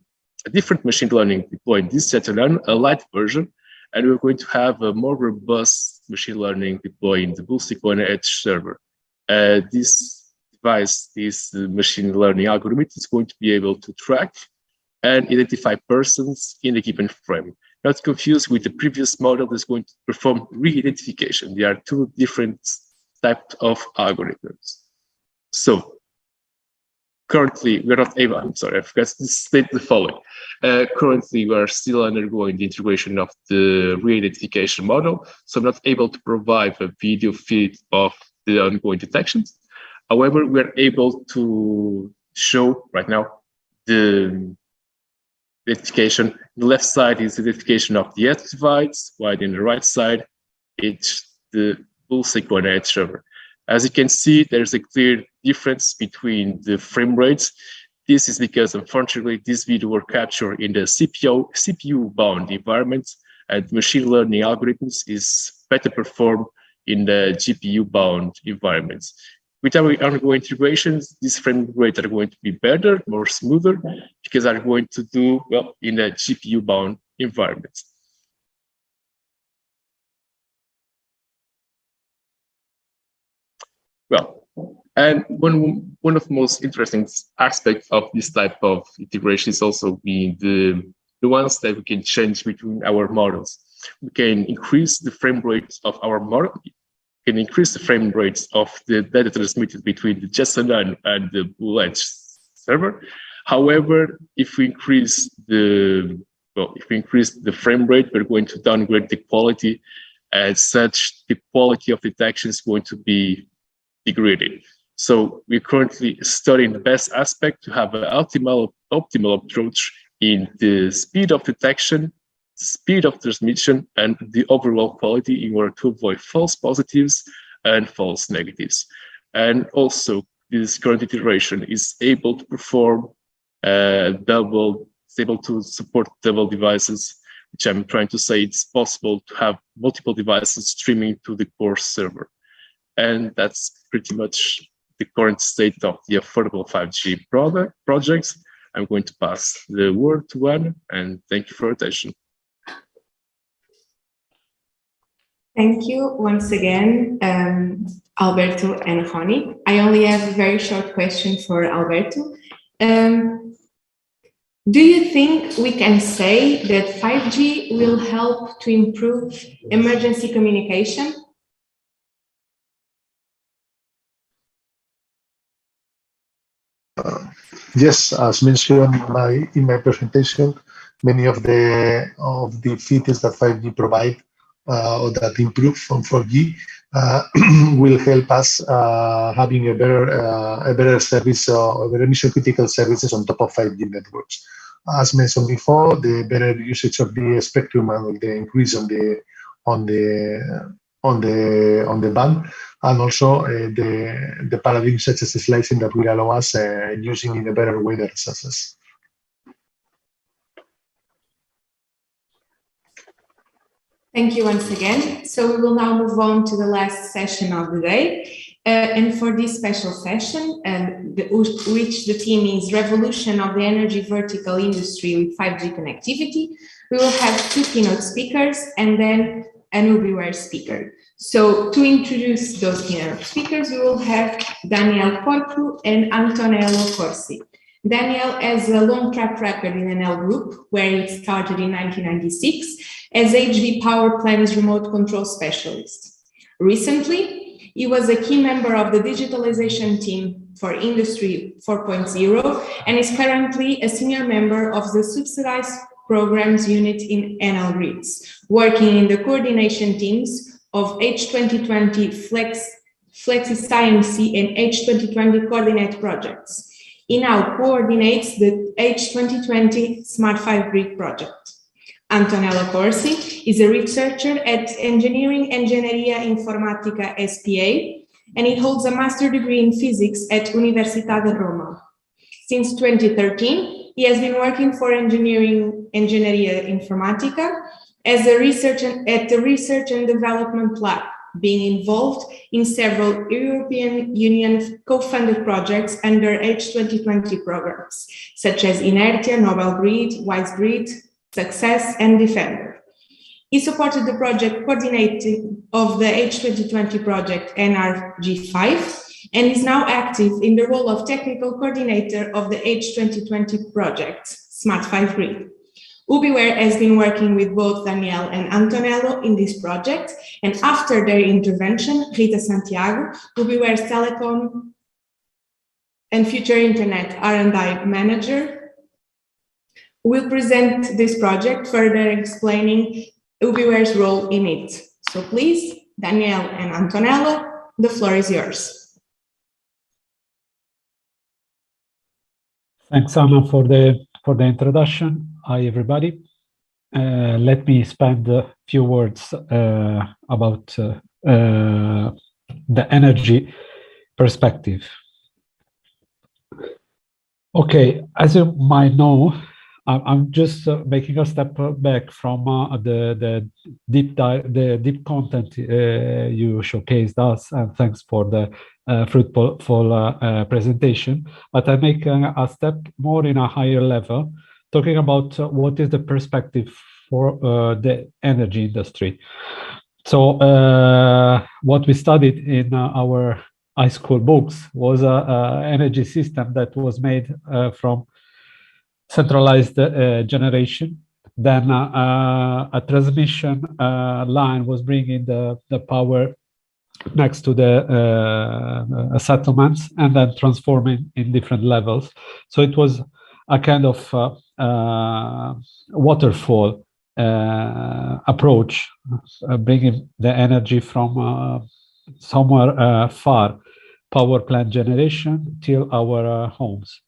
different machine learning deployed in this Jetsonar, a light version, and we're going to have a more robust machine learning deployed in the full sequence edge server. This device, this machine learning algorithm is going to be able to track and identify persons in a given frame. Not confused with the previous model that's going to perform re-identification. There are two different types of algorithms. So currently, we're not able, I'm sorry, I forgot to state the following. Currently, we are still undergoing the integration of the re-identification model, so I'm not able to provide a video feed of the ongoing detections. However, we're able to show right now the identification. The left side is the identification of the edge device, while in the right side, it's the full sequence edge server. As you can see, there's a clear difference between the frame rates. This is because, unfortunately, this video were captured in the CPU-bound environment, and machine learning algorithms is better performed in the GPU-bound environments. With our ongoing integrations, these frame rates are going to be better, more smoother, because are going to do well in the GPU-bound environments. Well, and one of the most interesting aspects of this type of integration is also being the ones that we can change between our models. We can increase the frame rates of our model, can increase the frame rates of the data transmitted between the JSON and the Blue Edge server. However, if we increase the frame rate, we're going to downgrade the quality. As such, the quality of detection is going to be degraded. So we're currently studying the best aspect to have an optimal approach in the speed of detection, speed of transmission, and the overall quality in order to avoid false positives and false negatives. And also, this current iteration is able to perform it's able to support double devices, which I'm trying to say it's possible to have multiple devices streaming to the core server. And that's pretty much the current state of the affordable 5G projects. I'm going to pass the word to Anna, and thank you for your attention. Thank you once again, Alberto and Roni. I only have a very short question for Alberto. Do you think we can say that 5G will help to improve emergency communication? Yes, as mentioned in my presentation, many of the features that 5G provide or that improve from 4G will help us having a better service or better mission critical services on top of 5G networks. As mentioned before, the better usage of the spectrum and the increase on the band, and also the paradigm such as slicing that will allow us using in a better way the resources. Thank you once again. So we will now move on to the last session of the day. And for this special session, which the theme is Revolution of the Energy Vertical Industry with 5G Connectivity, we will have two keynote speakers and then an Ubiwhere speaker. So to introduce those keynote speakers, we will have Daniele Porcu and Antonello Corsi. Daniele has a long track record in NL Group, where it started in 1996 as HD Power Plant's remote control specialist. Recently, he was a key member of the digitalization team for Industry 4.0 and is currently a senior member of the subsidized programs unit in NL Grids, working in the coordination teams of H2020 FlexiSciency and H2020 Coordinate projects. He now coordinates the H2020 Smart 5 Grid project. Antonello Corsi is a researcher at Ingegneria Informatica SPA, and he holds a master's degree in physics at Universidade Roma. Since 2013, he has been working for Ingegneria Informatica as a researcher at the Research and Development Lab, being involved in several European Union co-funded projects under H2020 programs, such as Inertia, Nobel Grid, Wise Grid, Success, and Defender. He supported the project coordinating of the H2020 project NRG5 and is now active in the role of technical coordinator of the H2020 project, Smart 5 Grid. Ubiwhere has been working with both Daniele and Antonello in this project, and after their intervention, Rita Santiago, Ubiware's Telecom and Future Internet R&I manager, will present this project, further explaining Ubiware's role in it. So please, Daniele and Antonello, the floor is yours. Thanks, Anna, for the introduction. Hi, everybody. Let me spend a few words about the energy perspective. Okay, as you might know, I'm just making a step back from the deep content you showcased us, and thanks for the fruitful presentation. But I make a step more in a higher level, talking about what is the perspective for the energy industry. So what we studied in our high school books was an energy system that was made from centralized generation. Then a transmission line was bringing the power next to the settlements and then transforming in different levels. So it was a kind of waterfall approach, bringing the energy from somewhere far, power plant generation, till our homes.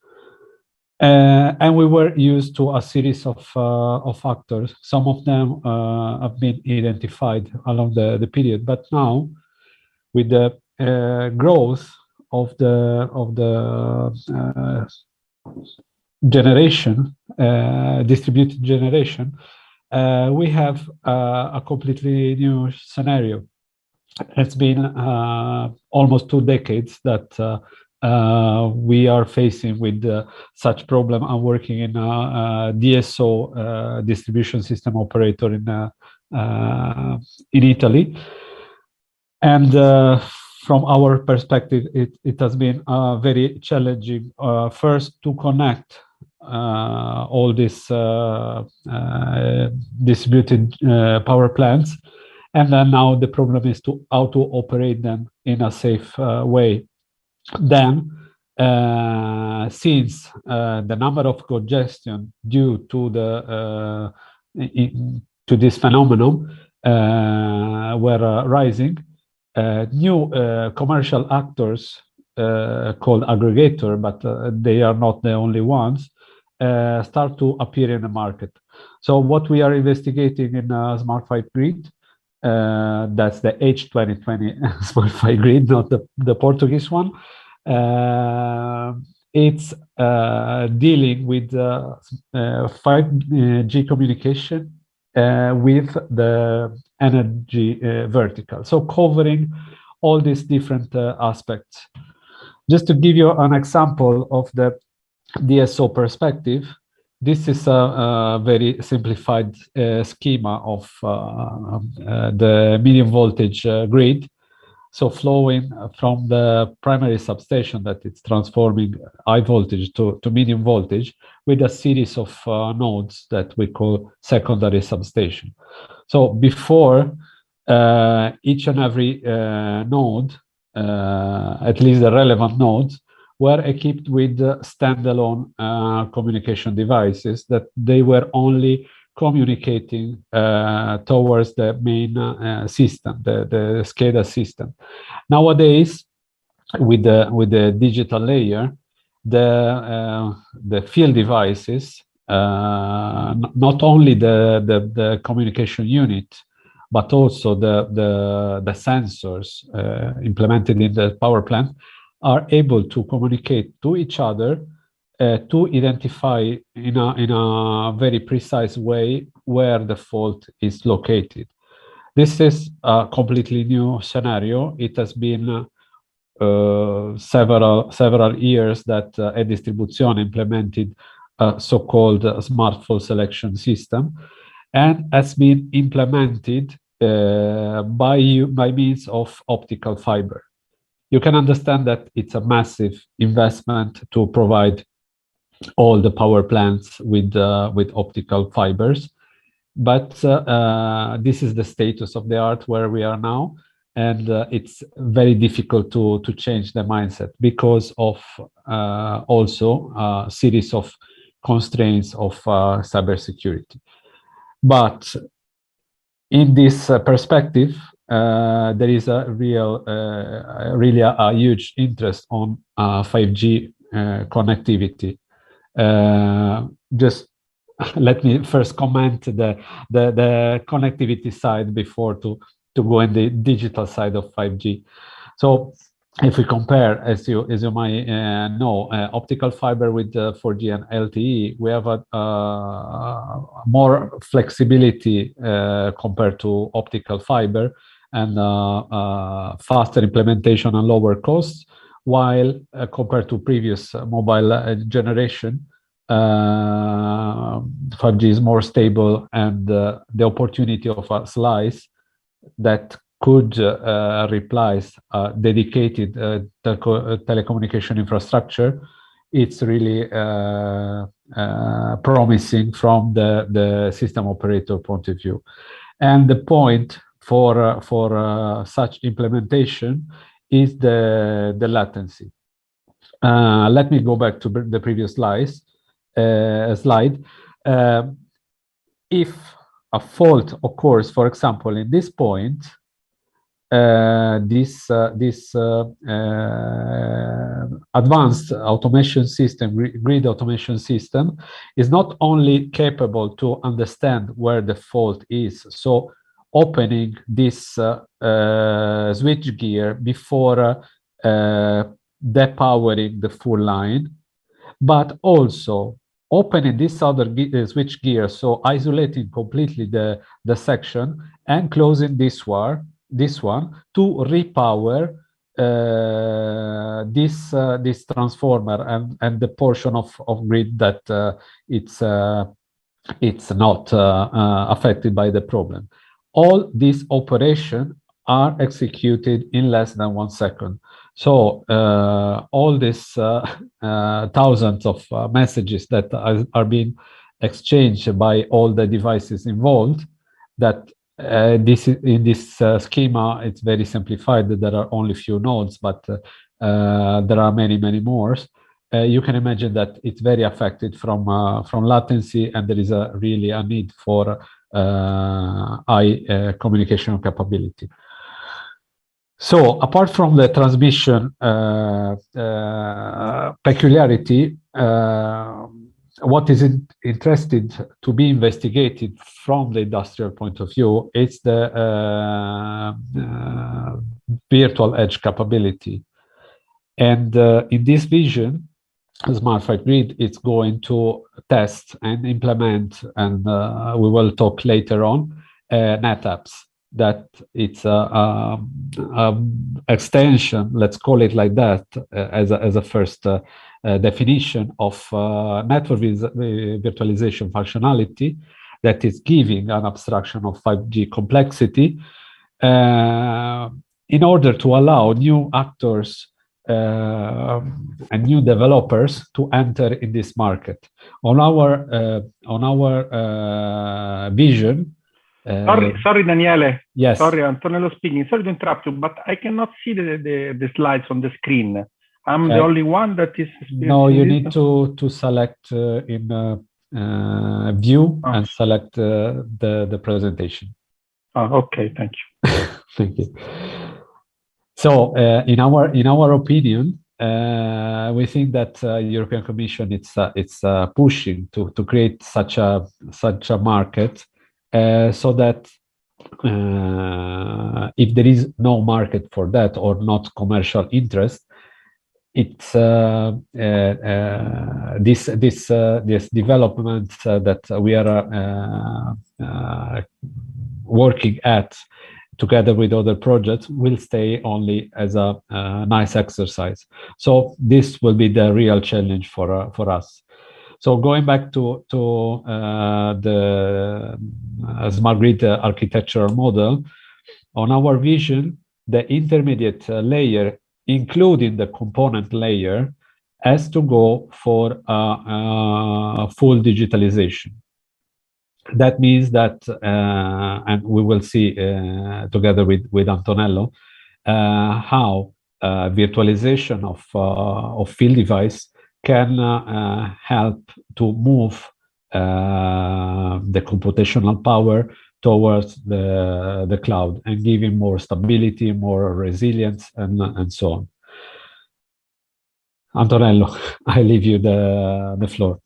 And we were used to a series of factors. Some of them have been identified along the period, but now with the growth of the generation, distributed generation, we have a completely new scenario. It's been almost 2 decades that we are facing with such problem. I'm working in a DSO, distribution system operator in Italy, and from our perspective, it has been very challenging. First, to connect all these distributed power plants, and then now the problem is how to operate them in a safe way. Then, since the number of congestion due to this phenomenon were rising, new commercial actors called aggregator, but they are not the only ones, start to appear in the market. So what we are investigating in Smart 5 Grid, that's the H2020 Smart 5 Grid, not the Portuguese one. It's dealing with 5G communication with the energy vertical. So covering all these different aspects. Just to give you an example of the DSO perspective, this is a very simplified schema of the medium voltage grid. So flowing from the primary substation that it's transforming high voltage to medium voltage with a series of nodes that we call secondary substation. So before, each and every node, at least the relevant nodes, were equipped with standalone communication devices that they were only communicating towards the main system, the SCADA system. Nowadays, with the digital layer, the field devices, not only the communication unit, but also the sensors implemented in the power plant, are able to communicate to each other to identify in a very precise way where the fault is located. This is a completely new scenario. It has been several years that E-Distribuzione implemented a so-called smart fault selection system, and has been implemented by means of optical fiber. You can understand that it's a massive investment to provide all the power plants with optical fibers, but this is the status of the art where we are now, and it's very difficult to change the mindset because of also a series of constraints of cybersecurity. But in this perspective, there is a really a huge interest on 5G connectivity. Just let me first comment the connectivity side before to go in the digital side of 5G. So if we compare, as you might know, optical fiber with 4G and LTE, we have a more flexibility compared to optical fiber, and faster implementation and lower costs, while compared to previous mobile generation, 5G is more stable, and the opportunity of a slice that could replace dedicated telecommunication infrastructure, it's really promising from the system operator point of view. And the point for such implementation is the latency. Let me go back to the previous slide. If a fault occurs, for example, in this point, this advanced automation system, grid automation system, is not only capable to understand where the fault is, so opening this switch gear before depowering the full line, but also opening this other switch gear, so isolating completely the section and closing this one to repower this transformer and the portion of grid that it's not affected by the problem. All these operations are executed in less than 1 second. So all these thousands of messages that are being exchanged by all the devices involved, that in this schema, it's very simplified. There are only few nodes, but there are many more. You can imagine that it's very affected from latency, and there is really a need for high communication capability. So apart from the transmission peculiarity, what is interested to be investigated from the industrial point of view is the virtual edge capability. And in this vision, Smart 5 Grid is going to test and implement, and we will talk later on, NetApps. That it's a extension, let's call it like that, as a first definition of network virtualization functionality that is giving an abstraction of 5G complexity in order to allow new actors and new developers to enter in this market. On our vision. Sorry, Daniele. Yes. Sorry, Antonello speaking. Sorry to interrupt you, but I cannot see the slides on the screen. I'm the only one that is. No, you need to select in view and select the presentation. Oh, okay. Thank you. Thank you. So, in our opinion, we think that European Commission it's pushing to create such a market. So that if there is no market for that or not commercial interest, it's this development that we are working at together with other projects will stay only as a nice exercise. So this will be the real challenge for us. So going back to the smart grid architectural model, on our vision, the intermediate layer, including the component layer, has to go for full digitalization. That means that, and we will see together with Antonello, how virtualization of field device can help to move the computational power towards the cloud and giving more stability, more resilience, and so on. Antonello, I leave you the floor.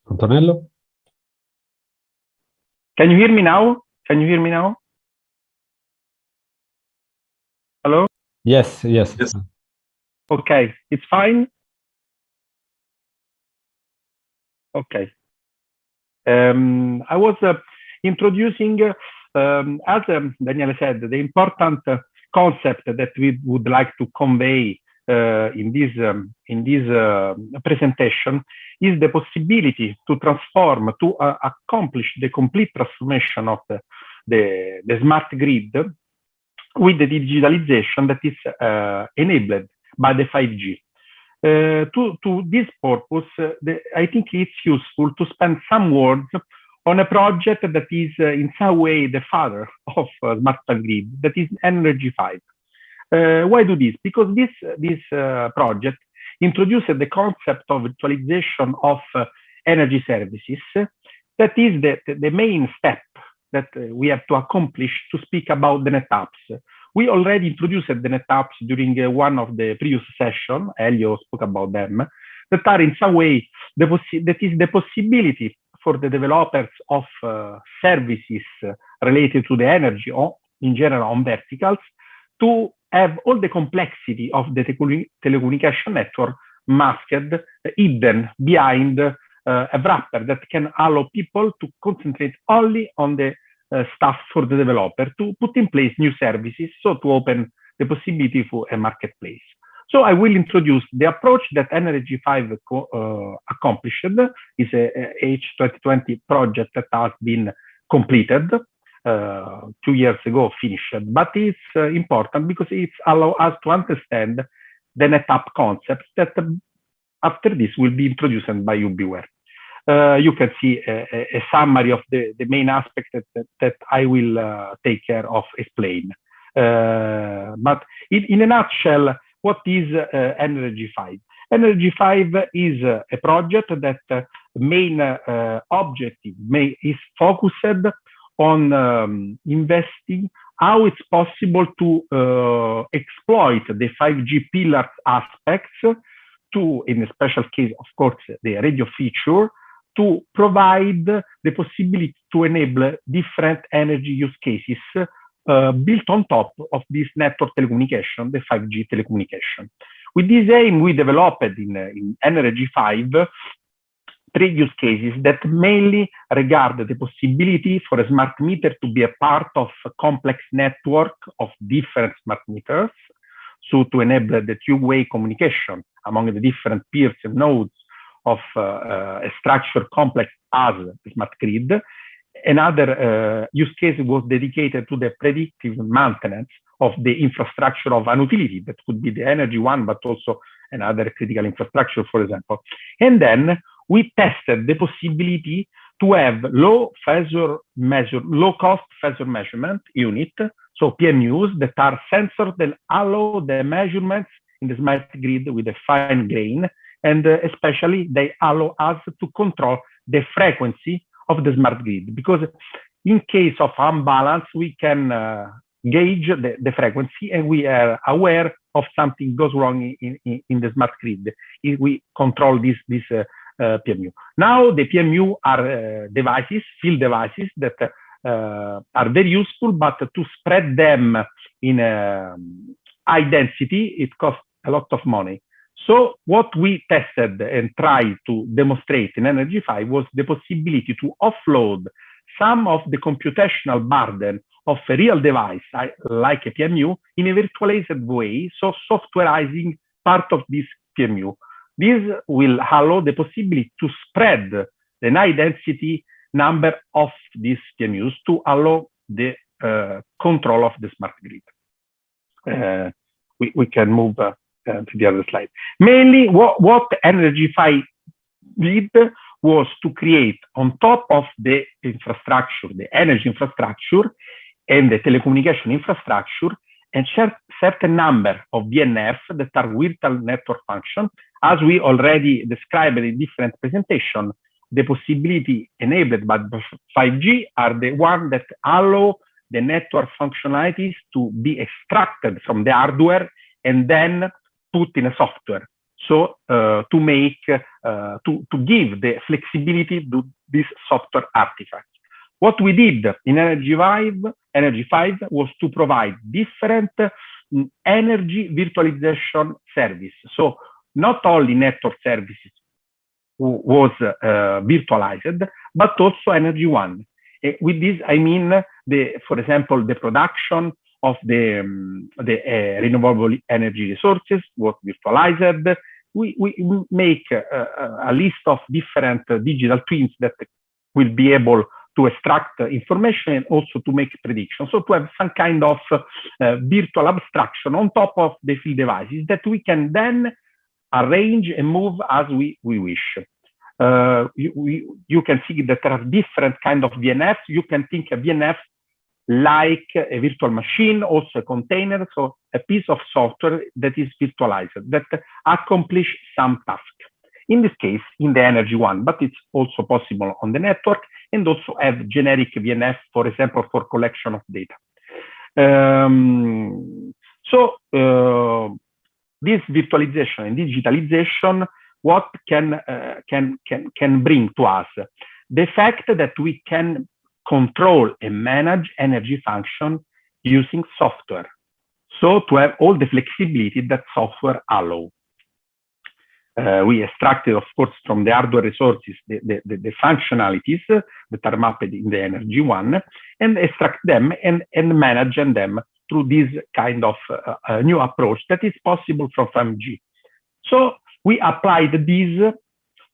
Antonello? Can you hear me now? Can you hear me now? Hello? Yes. Okay, it's fine. Okay. I was introducing, as Daniele said, the important concept that we would like to convey in this presentation is the possibility to transform, to accomplish the complete transformation of the smart grid with the digitalization that is enabled by the 5G. To this purpose, I think it's useful to spend some words on a project that is in some way the father of smart grid, that is Energy 5. Why do this? Because this project introduced the concept of virtualization of energy services. That is the main step that we have to accomplish to speak about the NetApps. We already introduced the NetApps during one of the previous sessions. Hélio spoke about them. That are in some way that is the possibility for the developers of services related to the energy, or in general on verticals, to have all the complexity of the telecommunication network masked, hidden behind a wrapper that can allow people to concentrate only on the stuff for the developer, to put in place new services, so to open the possibility for a marketplace. So I will introduce the approach that Energy 5 accomplished. Is a H2020 project that has been completed 2 years ago, finished, but it's important because it allows us to understand the NetApp concept that after this will be introduced by Ubiwhere. You can see a summary of the main aspects that I will take care of explain. But in a nutshell, what is Energy 5? Energy 5 is a project that main objective is focused on investing how it's possible to exploit the 5G pillars aspects to, in a special case, of course, the radio feature, to provide the possibility to enable different energy use cases built on top of this network telecommunication, the 5G telecommunication. With this aim, we developed in Energy 5 3 use cases that mainly regard the possibility for a smart meter to be a part of a complex network of different smart meters, so to enable the two-way communication among the different peers and nodes of a structure complex as the smart grid. Another use case was dedicated to the predictive maintenance of the infrastructure of an utility. That could be the energy one, but also another critical infrastructure, for example. And then we tested the possibility to have low cost phasor measurement unit, so PMUs that are sensors that allow the measurements in the smart grid with a fine grain, and especially they allow us to control the frequency of the smart grid, because in case of imbalance, we can gauge the frequency and we are aware of something goes wrong in the smart grid if we control this PMU. Now the PMU are devices, field devices that are very useful, but to spread them in high density, it costs a lot of money. So what we tested and tried to demonstrate in Energy 5 was the possibility to offload some of the computational burden of a real device, like a PMU, in a virtualized way, so softwareizing part of this PMU. This will allow the possibility to spread the high density number of these PMUs to allow the control of the smart grid. We can move to the other slide. Mainly what Energy 5 did was to create on top of the infrastructure, the energy infrastructure and the telecommunication infrastructure, and certain number of VNF that are virtual network function. As we already described in different presentations, the possibility enabled by 5G are the ones that allow the network functionalities to be extracted from the hardware and then put in a software. So to make, to give the flexibility to this software artifact. What we did in Energy 5 was to provide different energy virtualization service. So not only network services was virtualized, but also Energy 1. With this, I mean, for example, the production of the renewable energy resources was virtualized. We make a list of different digital twins that will be able to extract information and also to make predictions. So to have some kind of virtual abstraction on top of the field devices that we can then arrange and move as we wish. You can see that there are different kind of VNFs. You can think of VNF like a virtual machine, also a container, so a piece of software that is virtualized, that accomplish some task. In this case, in the Energy 1, but it's also possible on the network, and also have generic VNF, for example, for collection of data. This virtualization and digitalization, what can bring to us? The fact that we can control and manage energy function using software. So to have all the flexibility that software allows. We extracted, of course, from the hardware resources, the functionalities that are mapped in the Energy 1, and extract them and manage them through this kind of new approach that is possible from 5G. So we applied this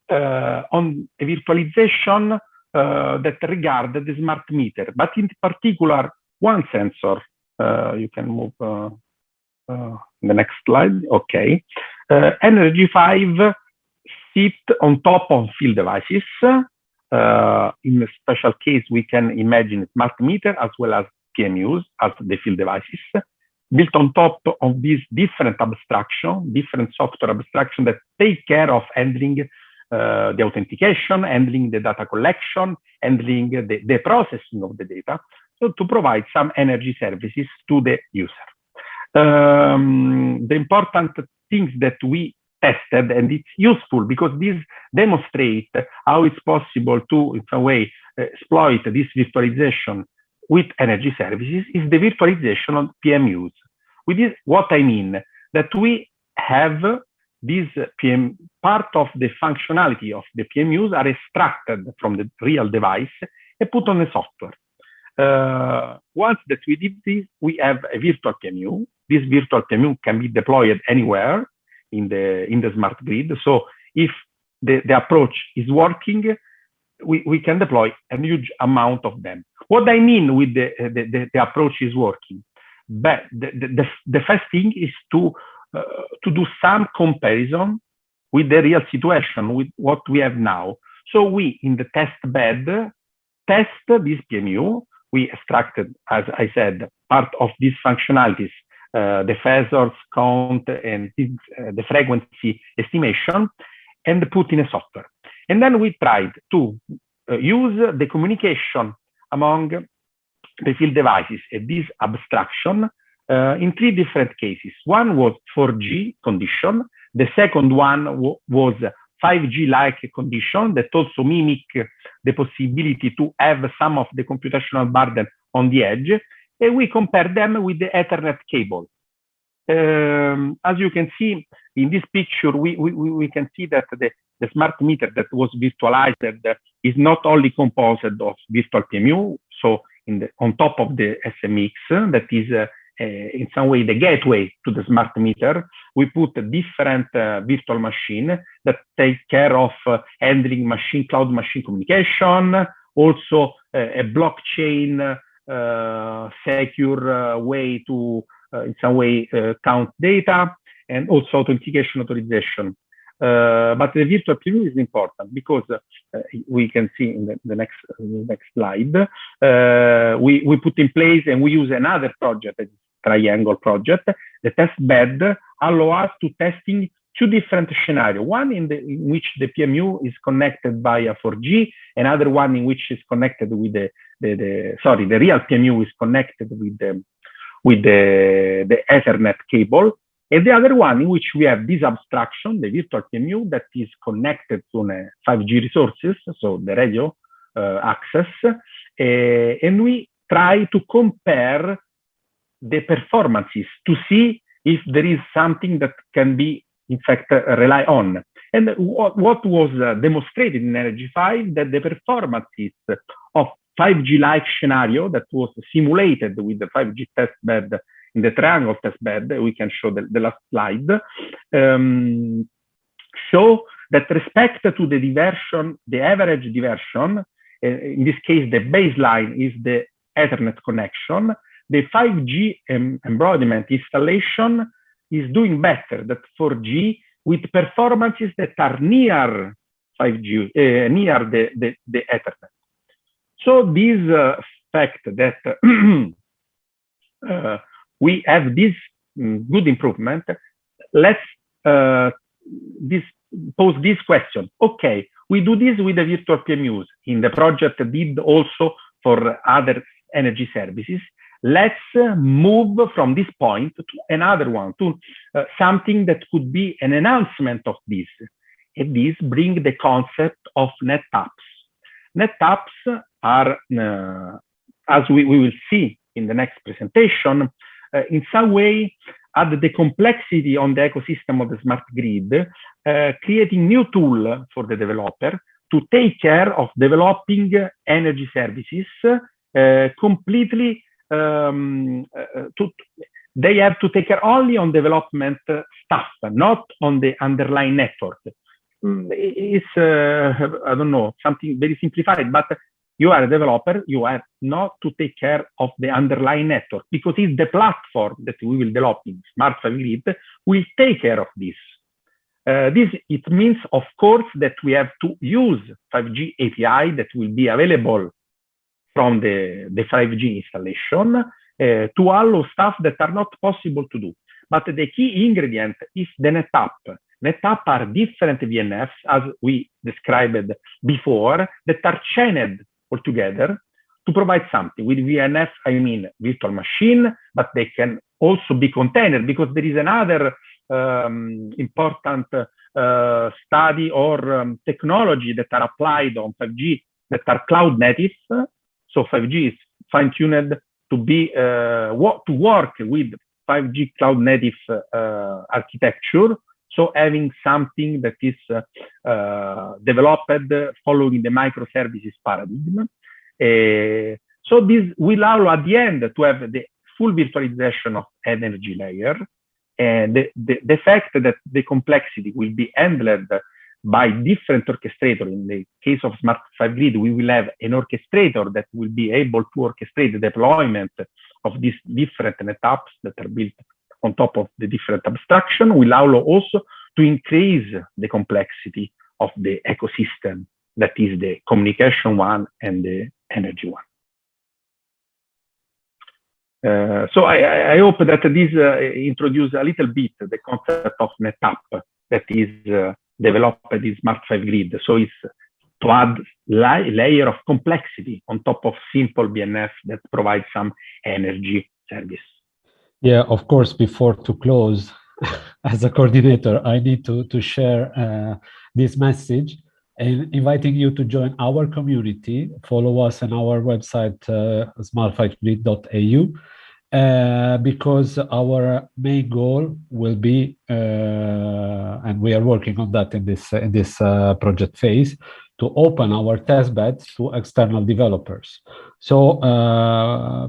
on a virtualization that regard the smart meter, but in particular, one sensor. You can move the next slide. Okay. Energy 5 sit on top of field devices. In a special case, we can imagine smart meter as well as PMUs as the field devices, built on top of this different abstraction, different software abstraction that take care of handling the authentication, handling the data collection, handling the processing of the data, so to provide some energy services to the user. The important things that we tested, and it's useful because this demonstrates how it's possible to, in some way, exploit this virtualization with energy services, is the virtualization of PMUs. With this, what I mean, that we have this part of the functionality of the PMUs are extracted from the real device and put on the software. Once that we did this, we have a virtual PMU. This virtual PMU can be deployed anywhere in the smart grid. So if the approach is working, we can deploy a huge amount of them. What I mean with the approach is working, but the first thing is to do some comparison with the real situation, with what we have now. So we, in the test bed, test this PMU. We extracted, as I said, part of these functionalities, the phasors count and the frequency estimation, and put in a software. And then we tried to use the communication among the field devices and this abstraction in three different cases. One was 4G condition. The second one was 5G-like condition that also mimic the possibility to have some of the computational burden on the edge. And we compare them with the Ethernet cable. As you can see in this picture, we can see that the smart meter that was virtualized is not only composed of virtual PMU, so on top of the SMX, that is in some way the gateway to the smart meter, we put a different virtual machine that takes care of handling cloud machine communication, also a blockchain secure way to in some way count data, and also authentication authorization. But the virtual PMU is important because we can see in the next slide, we put in place and we use another project, a triangle project. The test bed allow us to testing two different scenarios. One in which the PMU is connected via 4G, another one in which is connected with the real PMU is connected with the Ethernet cable. And the other one in which we have this abstraction, the virtual PMU, that is connected to a 5G resources, so the radio access, and we try to compare the performances to see if there is something that can be, in fact, rely on. And what was demonstrated in Energy 5, that the performances of 5G-like scenario that was simulated with the 5G test bed in the triangle test bed, we can show the last slide, show that respect to the diversion, the average diversion, in this case, the baseline is the Ethernet connection, the 5G embodiment installation is doing better than 4G with performances that are near 5G, near the Ethernet. So this fact that we have this good improvement, let's pose this question. Okay, we do this with the virtual PMUs. In the project, did also for other energy services. Let's move from this point to another one, to something that could be an enhancement of this. And this brings the concept of net taps. Net taps are, as we will see in the next presentation, in some way add the complexity on the ecosystem of the smart grid, creating new tool for the developer to take care of developing energy services completely. They have to take care only on development stuff, not on the underlying network. It's, I don't know, something very simplified, but you are a developer, you have not to take care of the underlying network, because it's the platform that we will develop in Smart 5 Grid will take care of this. It means, of course, that we have to use 5G API that will be available from the 5G installation to allow stuff that are not possible to do. But the key ingredient is the NetApp. NetApp are different VNFs, as we described before, that are chained altogether to provide something. With VNF, I mean virtual machine, but they can also be container, because there is another important study or technology that are applied on 5G that are cloud native. So 5G is fine-tuned to be to work with 5G cloud native architecture. So having something that is developed following the microservices paradigm. So this will allow at the end to have the full virtualization of energy layer. And the fact that the complexity will be handled by different orchestrator. In the case of Smart 5 Grid, we will have an orchestrator that will be able to orchestrate the deployment of these different NetApps that are built on top of the different abstraction, will allow also to increase the complexity of the ecosystem, that is the communication one and the energy one. So I hope that this introduces a little bit the concept of NetApp that is developed in Smart 5 Grid. So it's to add layer of complexity on top of simple BNF that provides some energy service. Yeah, of course, before to close, as a coordinator, I need to share this message and inviting you to join our community. Follow us on our website, smart5grid.eu, because our main goal will be, and we are working on that in this project phase, to open our test beds to external developers. So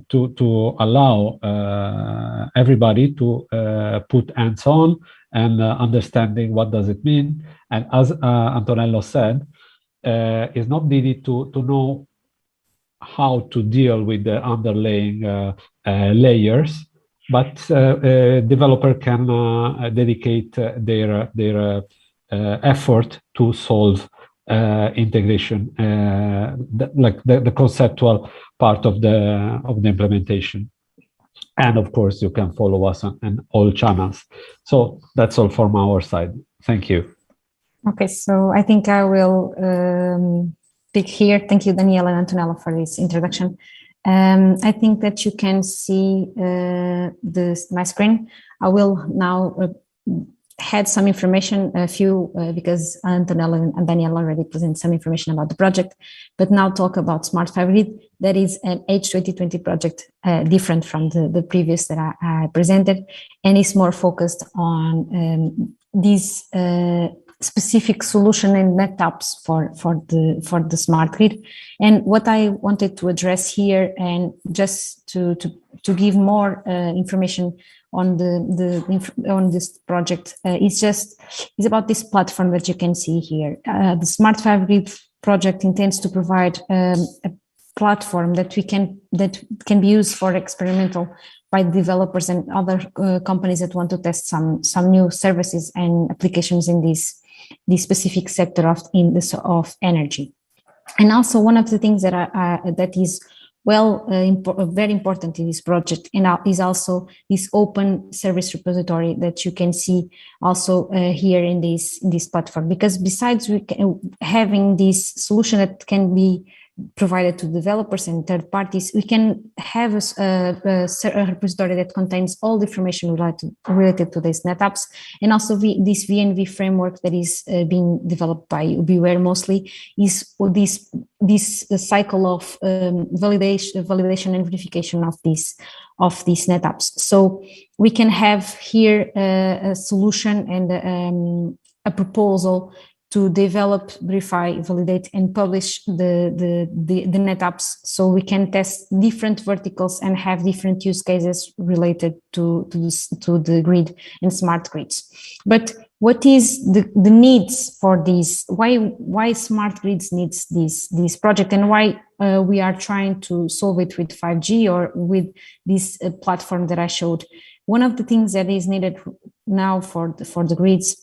to allow everybody to put hands on and understanding what does it mean. And as Antonello said, it's not needed to know how to deal with the underlying layers, but developer can dedicate their effort to solve integration, like the conceptual part of the implementation. And of course, you can follow us on all channels. So that's all from our side. Thank you. Okay, so I think I will pick here. Thank you, Daniele and Antonello, for this introduction. I think that you can see my screen. I will now had some information, a few, because Antonello and Daniele already presented some information about the project, but now talk about Smart Fiber Grid. That is an H2020 project, different from the previous that I presented, and is more focused on these specific solution and netapps for the smart grid. And what I wanted to address here, and just to give more information on on this project, is about this platform that you can see here. The Smart Fiber Grid project intends to provide a platform that can be used for experimental by developers and other companies that want to test some new services and applications in this specific sector of energy. And also one of the things that is very important in this project, and is also this open service repository that you can see also here in this platform. Because besides having this solution that can be provided to developers and third parties, we can have a repository that contains all the information related to these NetApps, and also this VNV framework that is being developed by Ubiwhere mostly is this cycle of validation and verification of these NetApps. So we can have here a solution and a proposal to develop, verify, validate, and publish the NetApps, so we can test different verticals and have different use cases related to the grid and smart grids. But what is the needs for these? Why smart grids needs this project, and why we are trying to solve it with 5G or with this platform that I showed? One of the things that is needed now for the grids,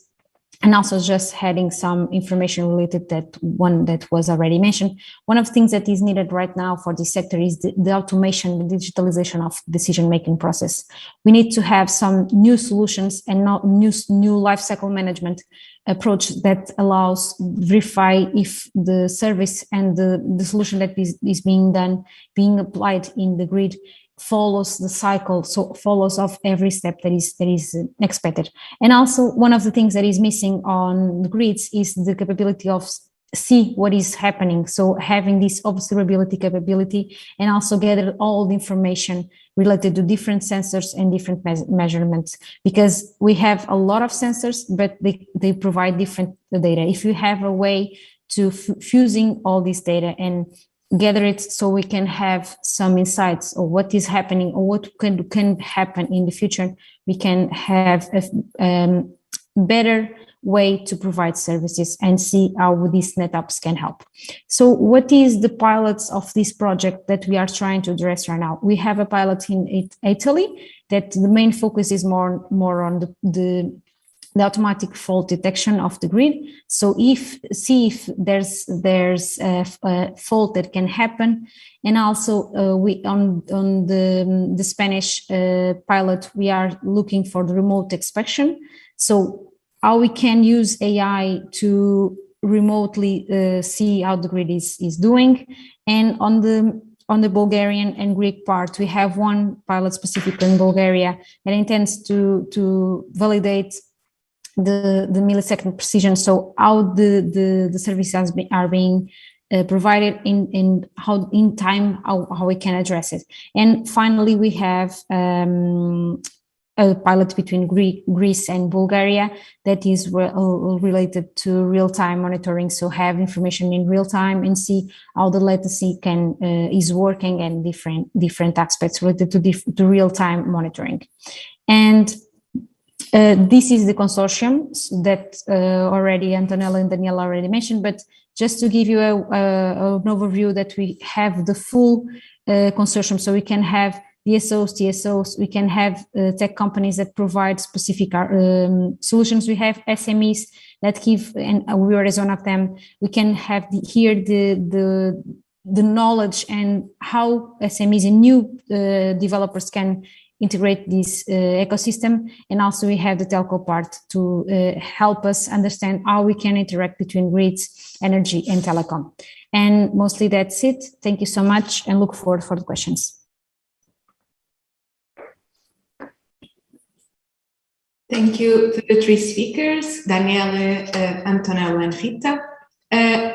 and also just adding some information related that one that was already mentioned. One of the things that is needed right now for this sector is the automation, the digitalization of decision-making process. We need to have some new solutions and new lifecycle management approach that allows verify if the service and the solution that is being applied in the grid follows the cycle, so follows of every step that is expected. And also one of the things that is missing on the grids is the capability of see what is happening. So having this observability capability and also gather all the information related to different sensors and different measurements, because we have a lot of sensors, but they provide different data. If you have a way to fusing all this data and gather it so we can have some insights of what is happening or what can happen in the future, we can have a better way to provide services and see how these NetApps can help. So what is the pilots of this project that we are trying to address right now? We have a pilot in Italy that the main focus is more on the automatic fault detection of the grid. So if there's a fault that can happen, and also we on the Spanish pilot, we are looking for the remote inspection. So how we can use AI to remotely see how the grid is doing. And on the Bulgarian and Greek part, we have one pilot specific in Bulgaria that intends to validate the millisecond precision, so how the services are being provided in how in time how we can address it. And finally, we have a pilot between Greece and Bulgaria that is related to real-time monitoring, so have information in real time and see how the latency is working and different aspects related to real-time monitoring. And this is the consortium that already Antonello and Daniele already mentioned, but just to give you an overview that we have the full consortium, so we can have DSOs, TSOs, we can have tech companies that provide specific solutions. We have SMEs that give, and Ubiwhere is one of them. We can have here the knowledge and how SMEs and new developers can integrate this ecosystem. And also we have the telco part to help us understand how we can interact between grids, energy and telecom. And mostly that's it. Thank you so much and look forward for the questions. Thank you to the three speakers, Daniele, Antonello and Rita.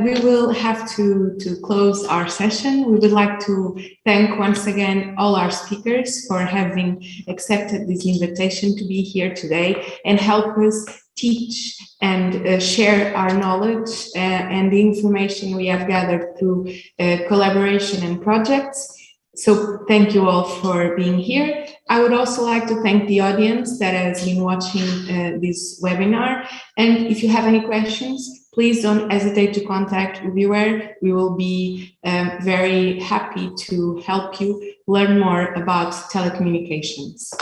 We will have to close our session. We would like to thank once again all our speakers for having accepted this invitation to be here today and help us teach and share our knowledge and the information we have gathered through collaboration and projects. So thank you all for being here. I would also like to thank the audience that has been watching this webinar. And if you have any questions, please don't hesitate to contact Ubiwhere. We will be very happy to help you learn more about telecommunications.